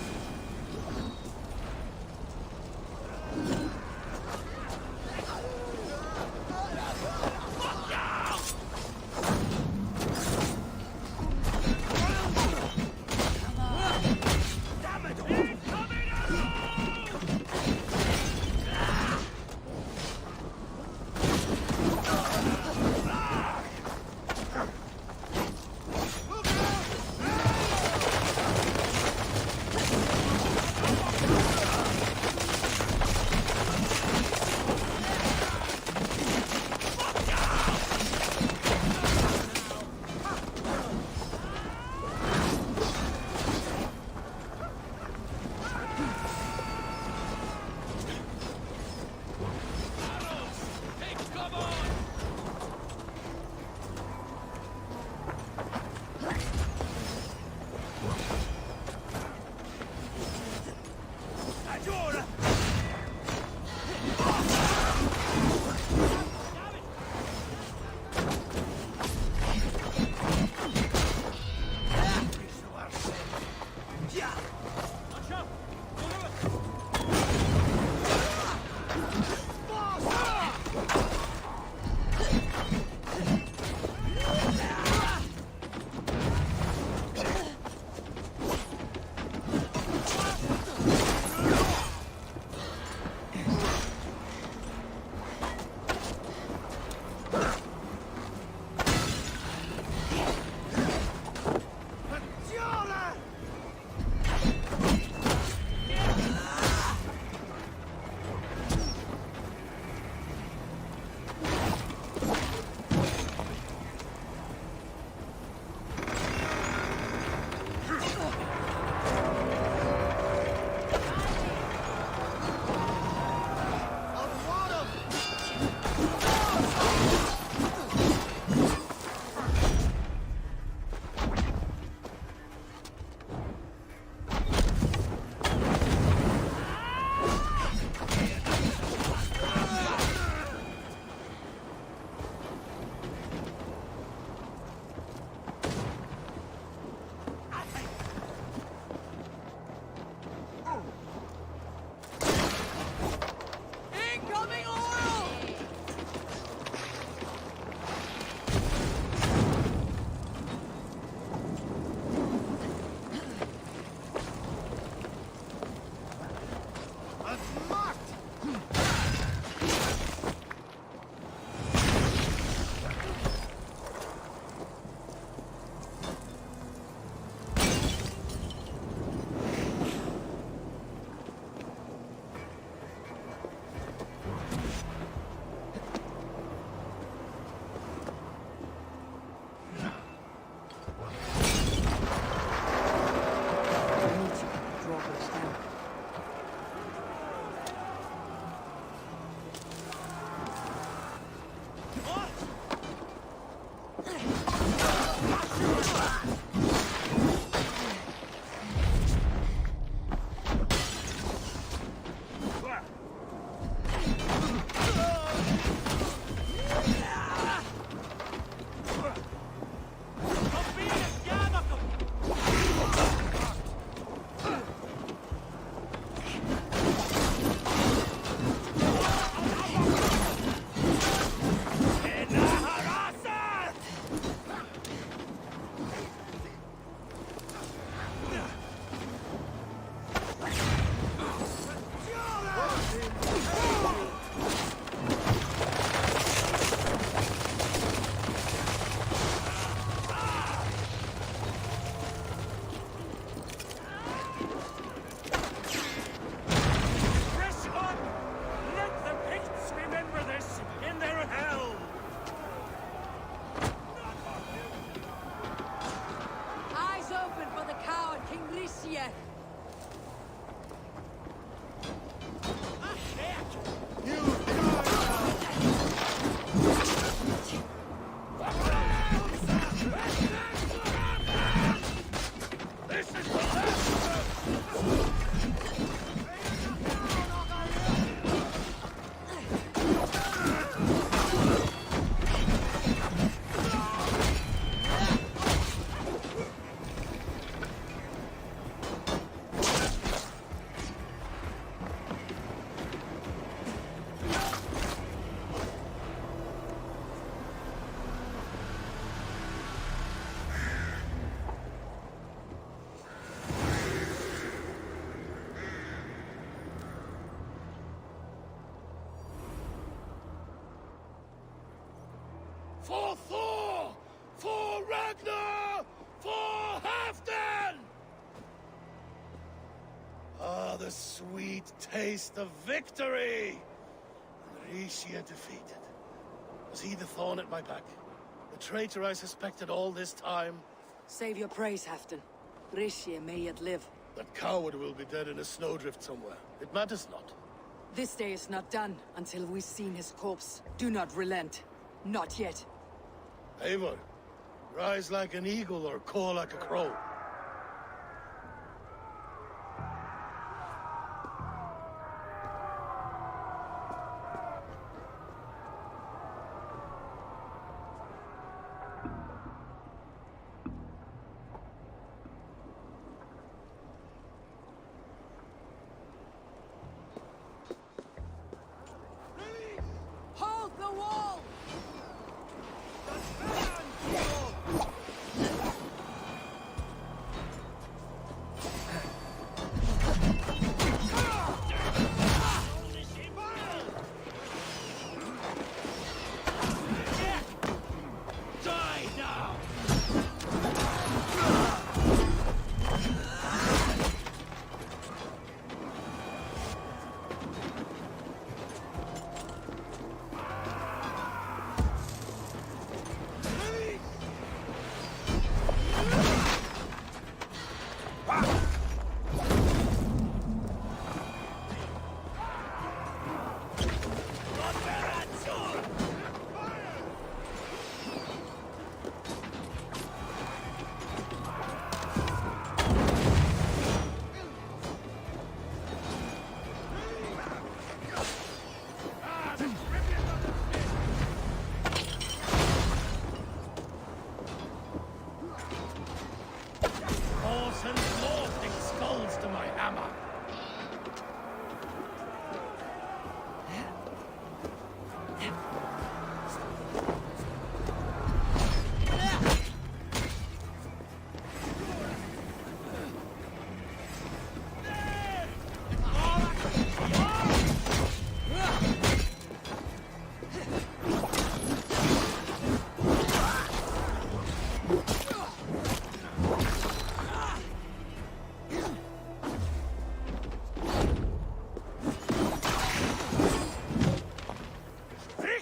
K: For Thor! For Ragnar! For Halfdan! Ah, the sweet taste of victory! And Rishia defeated. Was he the thorn at my back? The traitor I suspected all this time?
B: Save your praise, Halfdan. Rishia may yet live.
K: That coward will be dead in a snowdrift somewhere. It matters not.
B: This day is not done until we've seen his corpse. Do not relent. Not yet.
K: Eivor, rise like an eagle or caw like a crow.
A: Hold the wall!
J: Die now!
K: Orson's lofting skulls to my hammer.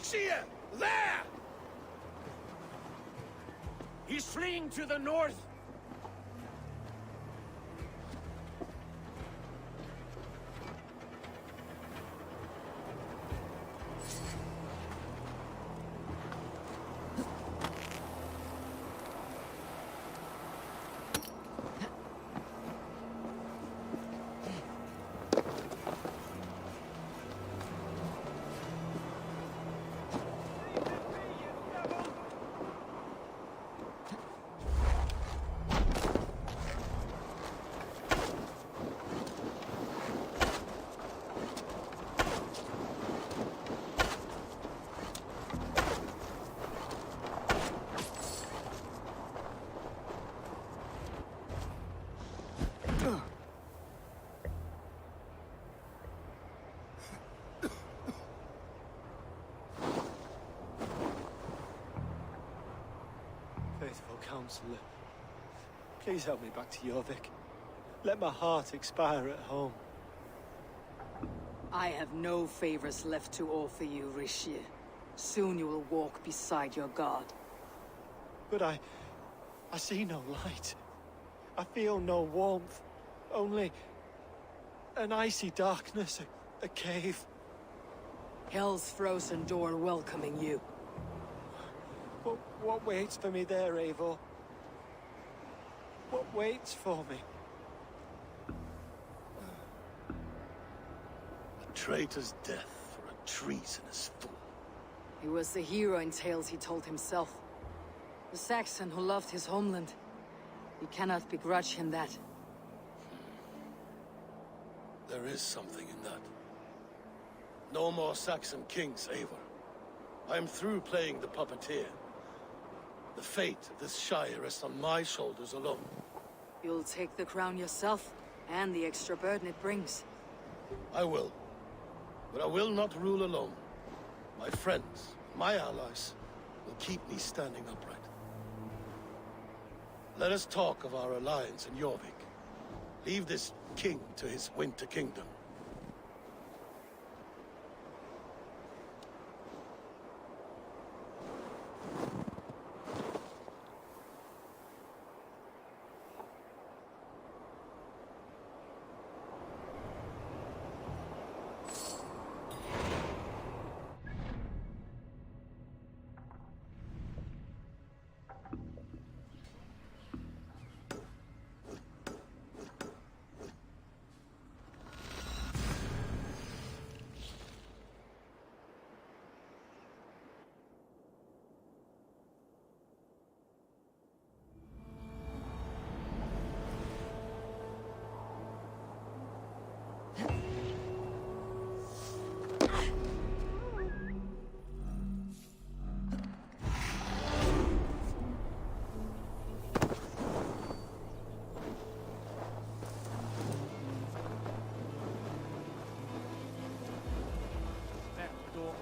K: Eurvicscire! There!
J: He's fleeing to the north!
H: Faithful counselor, please help me back to Eurvik. Let my heart expire at home.
B: I have no favors left to offer you, Rishia. Soon you will walk beside your god.
H: But I see no light. I feel no warmth. Only an icy darkness, a cave.
B: Hell's frozen door welcoming you.
H: What waits for me there, Eivor? What waits for me?
K: A traitor's death for a treasonous fool.
B: He was the hero in tales he told himself. The Saxon who loved his homeland. You cannot begrudge him that.
K: There is something in that. No more Saxon kings, Eivor. I am through playing the puppeteer. The fate of this Shire rests on my shoulders alone.
B: You'll take the crown yourself, and the extra burden it brings.
K: I will. But I will not rule alone. My friends, my allies, will keep me standing upright. Let us talk of our alliance in Eurvik. Leave this king to his winter kingdom.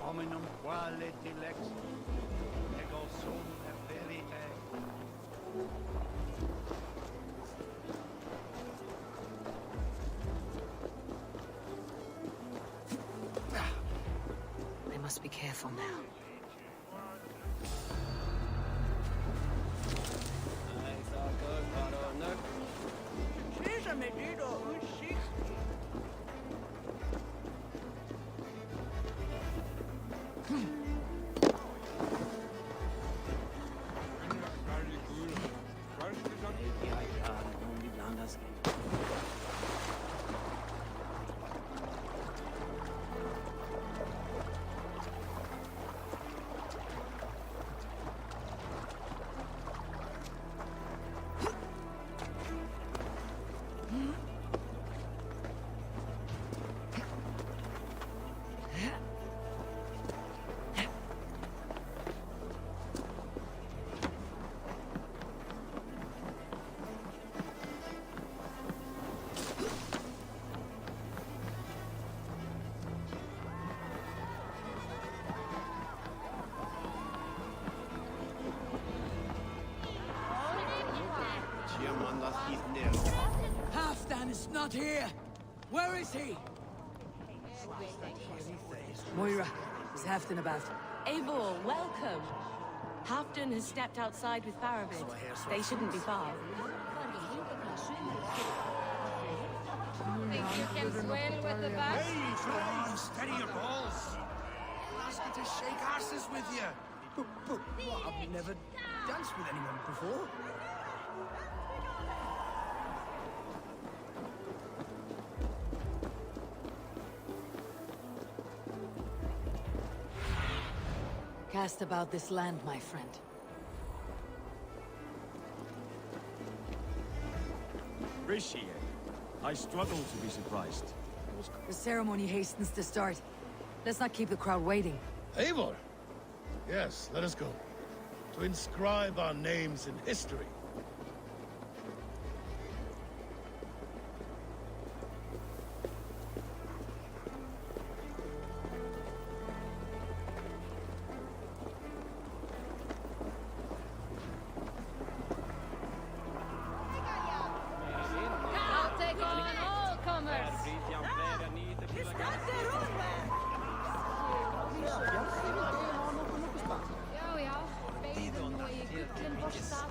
J: Hominum quale dilex, ego sum verite.
B: I must be careful now.
A: Halfdan is not here! Where is he?
B: Moira, is Halfdan about?
C: Eivor, welcome. Halfdan has stepped outside with Faravid. They shouldn't be far.
S: Think you can swim with the back?
J: Hey, come on, steady your balls. I'll ask you to shake asses with you.
T: But what? I've never danced with anyone before.
B: Cast about this land, my friend.
E: Appreciate it. I struggle to be surprised.
B: The ceremony hastens to start. Let's not keep the crowd waiting.
K: Eivor! Yes, let us go. To inscribe our names in history.
S: I'll take on all comers! Já, já, beigðum nú í gullin vorstað.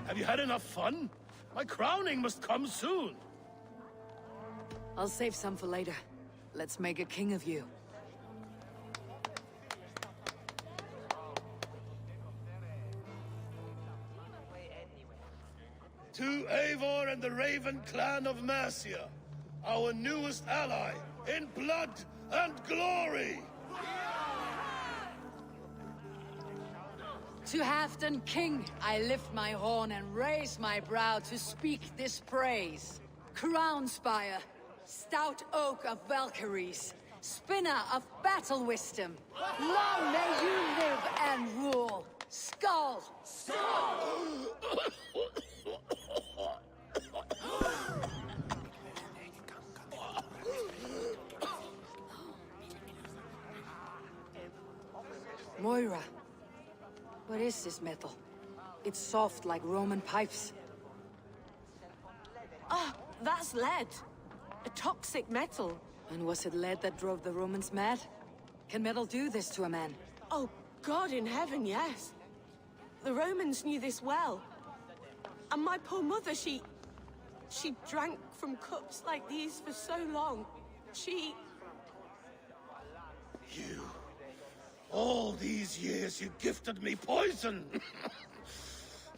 K: Have you had enough fun? My crowning must come soon.
B: I'll save some for later. Let's make a king of you.
K: To Eivor and the Raven clan of Mercia, our newest ally in blood and glory!
B: To Halfdan King, I lift my horn and raise my brow to speak this praise. Crownspire, Stout oak of Valkyries, spinner of battle wisdom. Long may you live and rule. Skull! Skull! Moira, what is this metal? It's soft like Roman pipes.
C: Ah, that's lead. A toxic metal.
B: And was it lead that drove the Romans mad? Can metal do this to a man?
C: Oh, God in heaven, yes. The Romans knew this well. And my poor mother, she drank from cups like these for so long. She...
K: You... All these years you gifted me poison!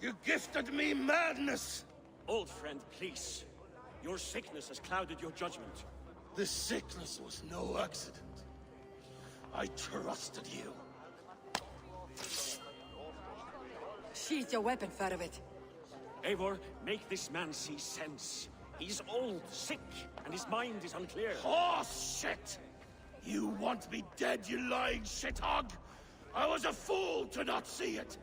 K: You gifted me madness!
G: Old friend, please. Your sickness has clouded your judgment.
K: This sickness was no accident. I trusted you.
B: Sheath your weapon, Farovit.
G: Eivor, make this man see sense. He's old, sick, and his mind is unclear.
K: Oh, shit! You want me dead, you lying shithog? I was a fool to not see it!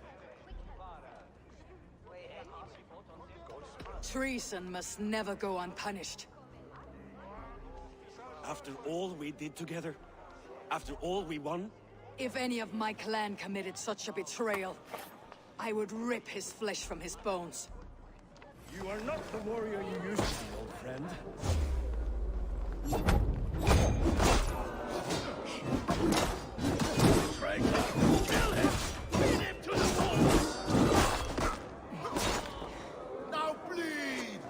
B: Treason must never go unpunished.
G: After all we did together? After all we won?
B: If any of my clan committed such a betrayal, I would rip his flesh from his bones.
E: You are not the warrior you used to be, old friend.
K: Kill him! Beat him to the bone! Now bleed!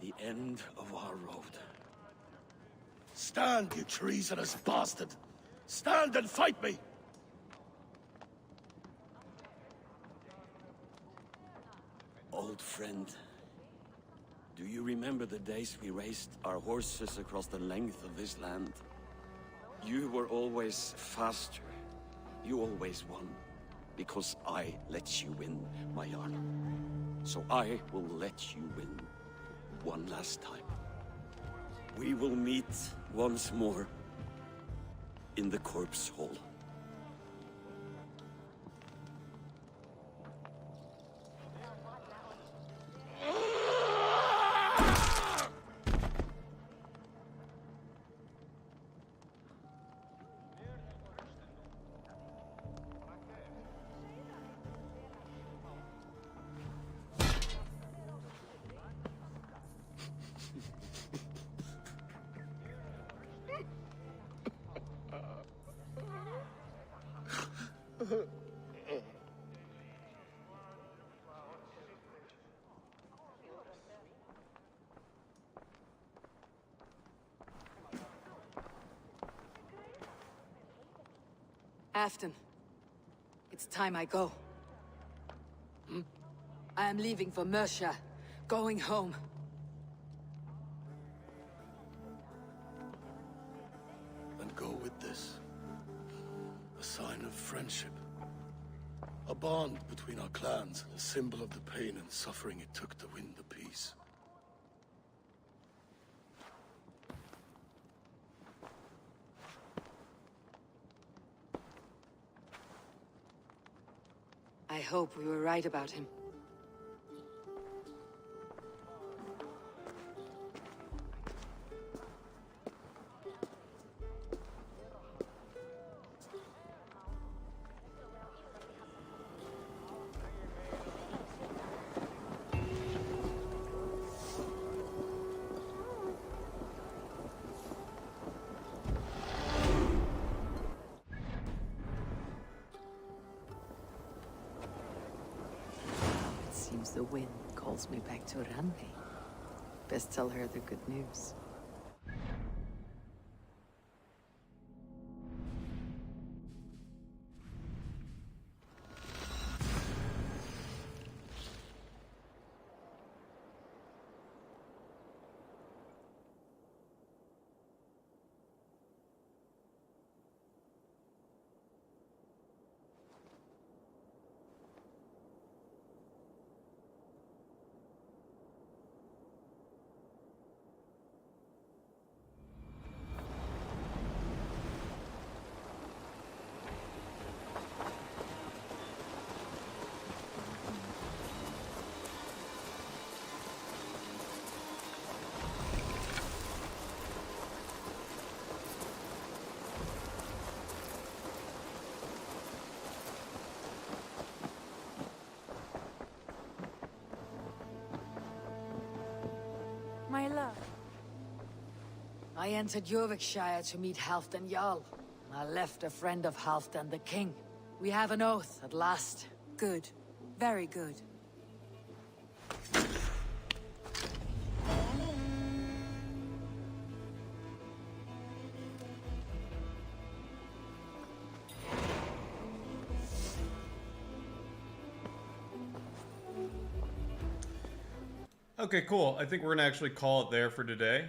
G: The end of our road.
K: Stand, you treasonous bastard! Stand and fight me!
G: Old friend, do you remember the days we raced our horses across the length of this land? You were always faster. You always won. Because I let you win, my Jarl. So I will let you win. One last time. We will meet once more in the corpse hall.
B: Afton, it's time I go. I am leaving for Mercia, going home.
K: And go with this. A sign of friendship. A bond between our clans, a symbol of the pain and suffering it took to win the peace.
B: I hope we were right about him. Seems the wind calls me back to Randi. Best tell her the good news.
I: My love.
B: I entered Eurvicscire to meet Halfdan Jarl. I left a friend of Halfdan the king. We have an oath at last.
I: Good. Very good.
L: Okay, cool. I think we're gonna actually call it there for today.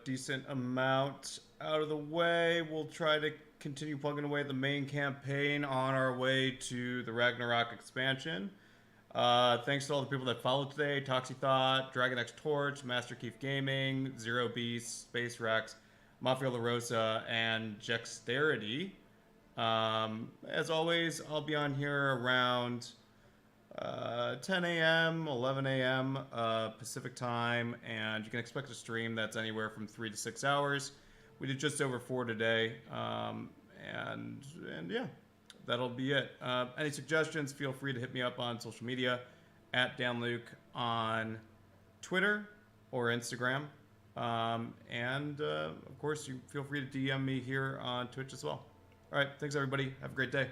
L: Decent amount out of the way. We'll try to continue plugging away at the main campaign on our way to the Ragnarok expansion. Thanks to all the people that followed today: Toxie Thought, Dragon X Torch, Master Keith Gaming, Zero Beast, Space Rex, Mafia La Rosa, and Jexterity. As always, I'll be on here around 10 a.m., 11 a.m. Pacific time, and you can expect a stream that's anywhere from 3 to 6 hours. We did just over 4 today, and yeah, that'll be it. Any suggestions, feel free to hit me up on social media, at DanLuke on Twitter or Instagram, and of course, you feel free to DM me here on Twitch as well. All right, thanks everybody. Have a great day.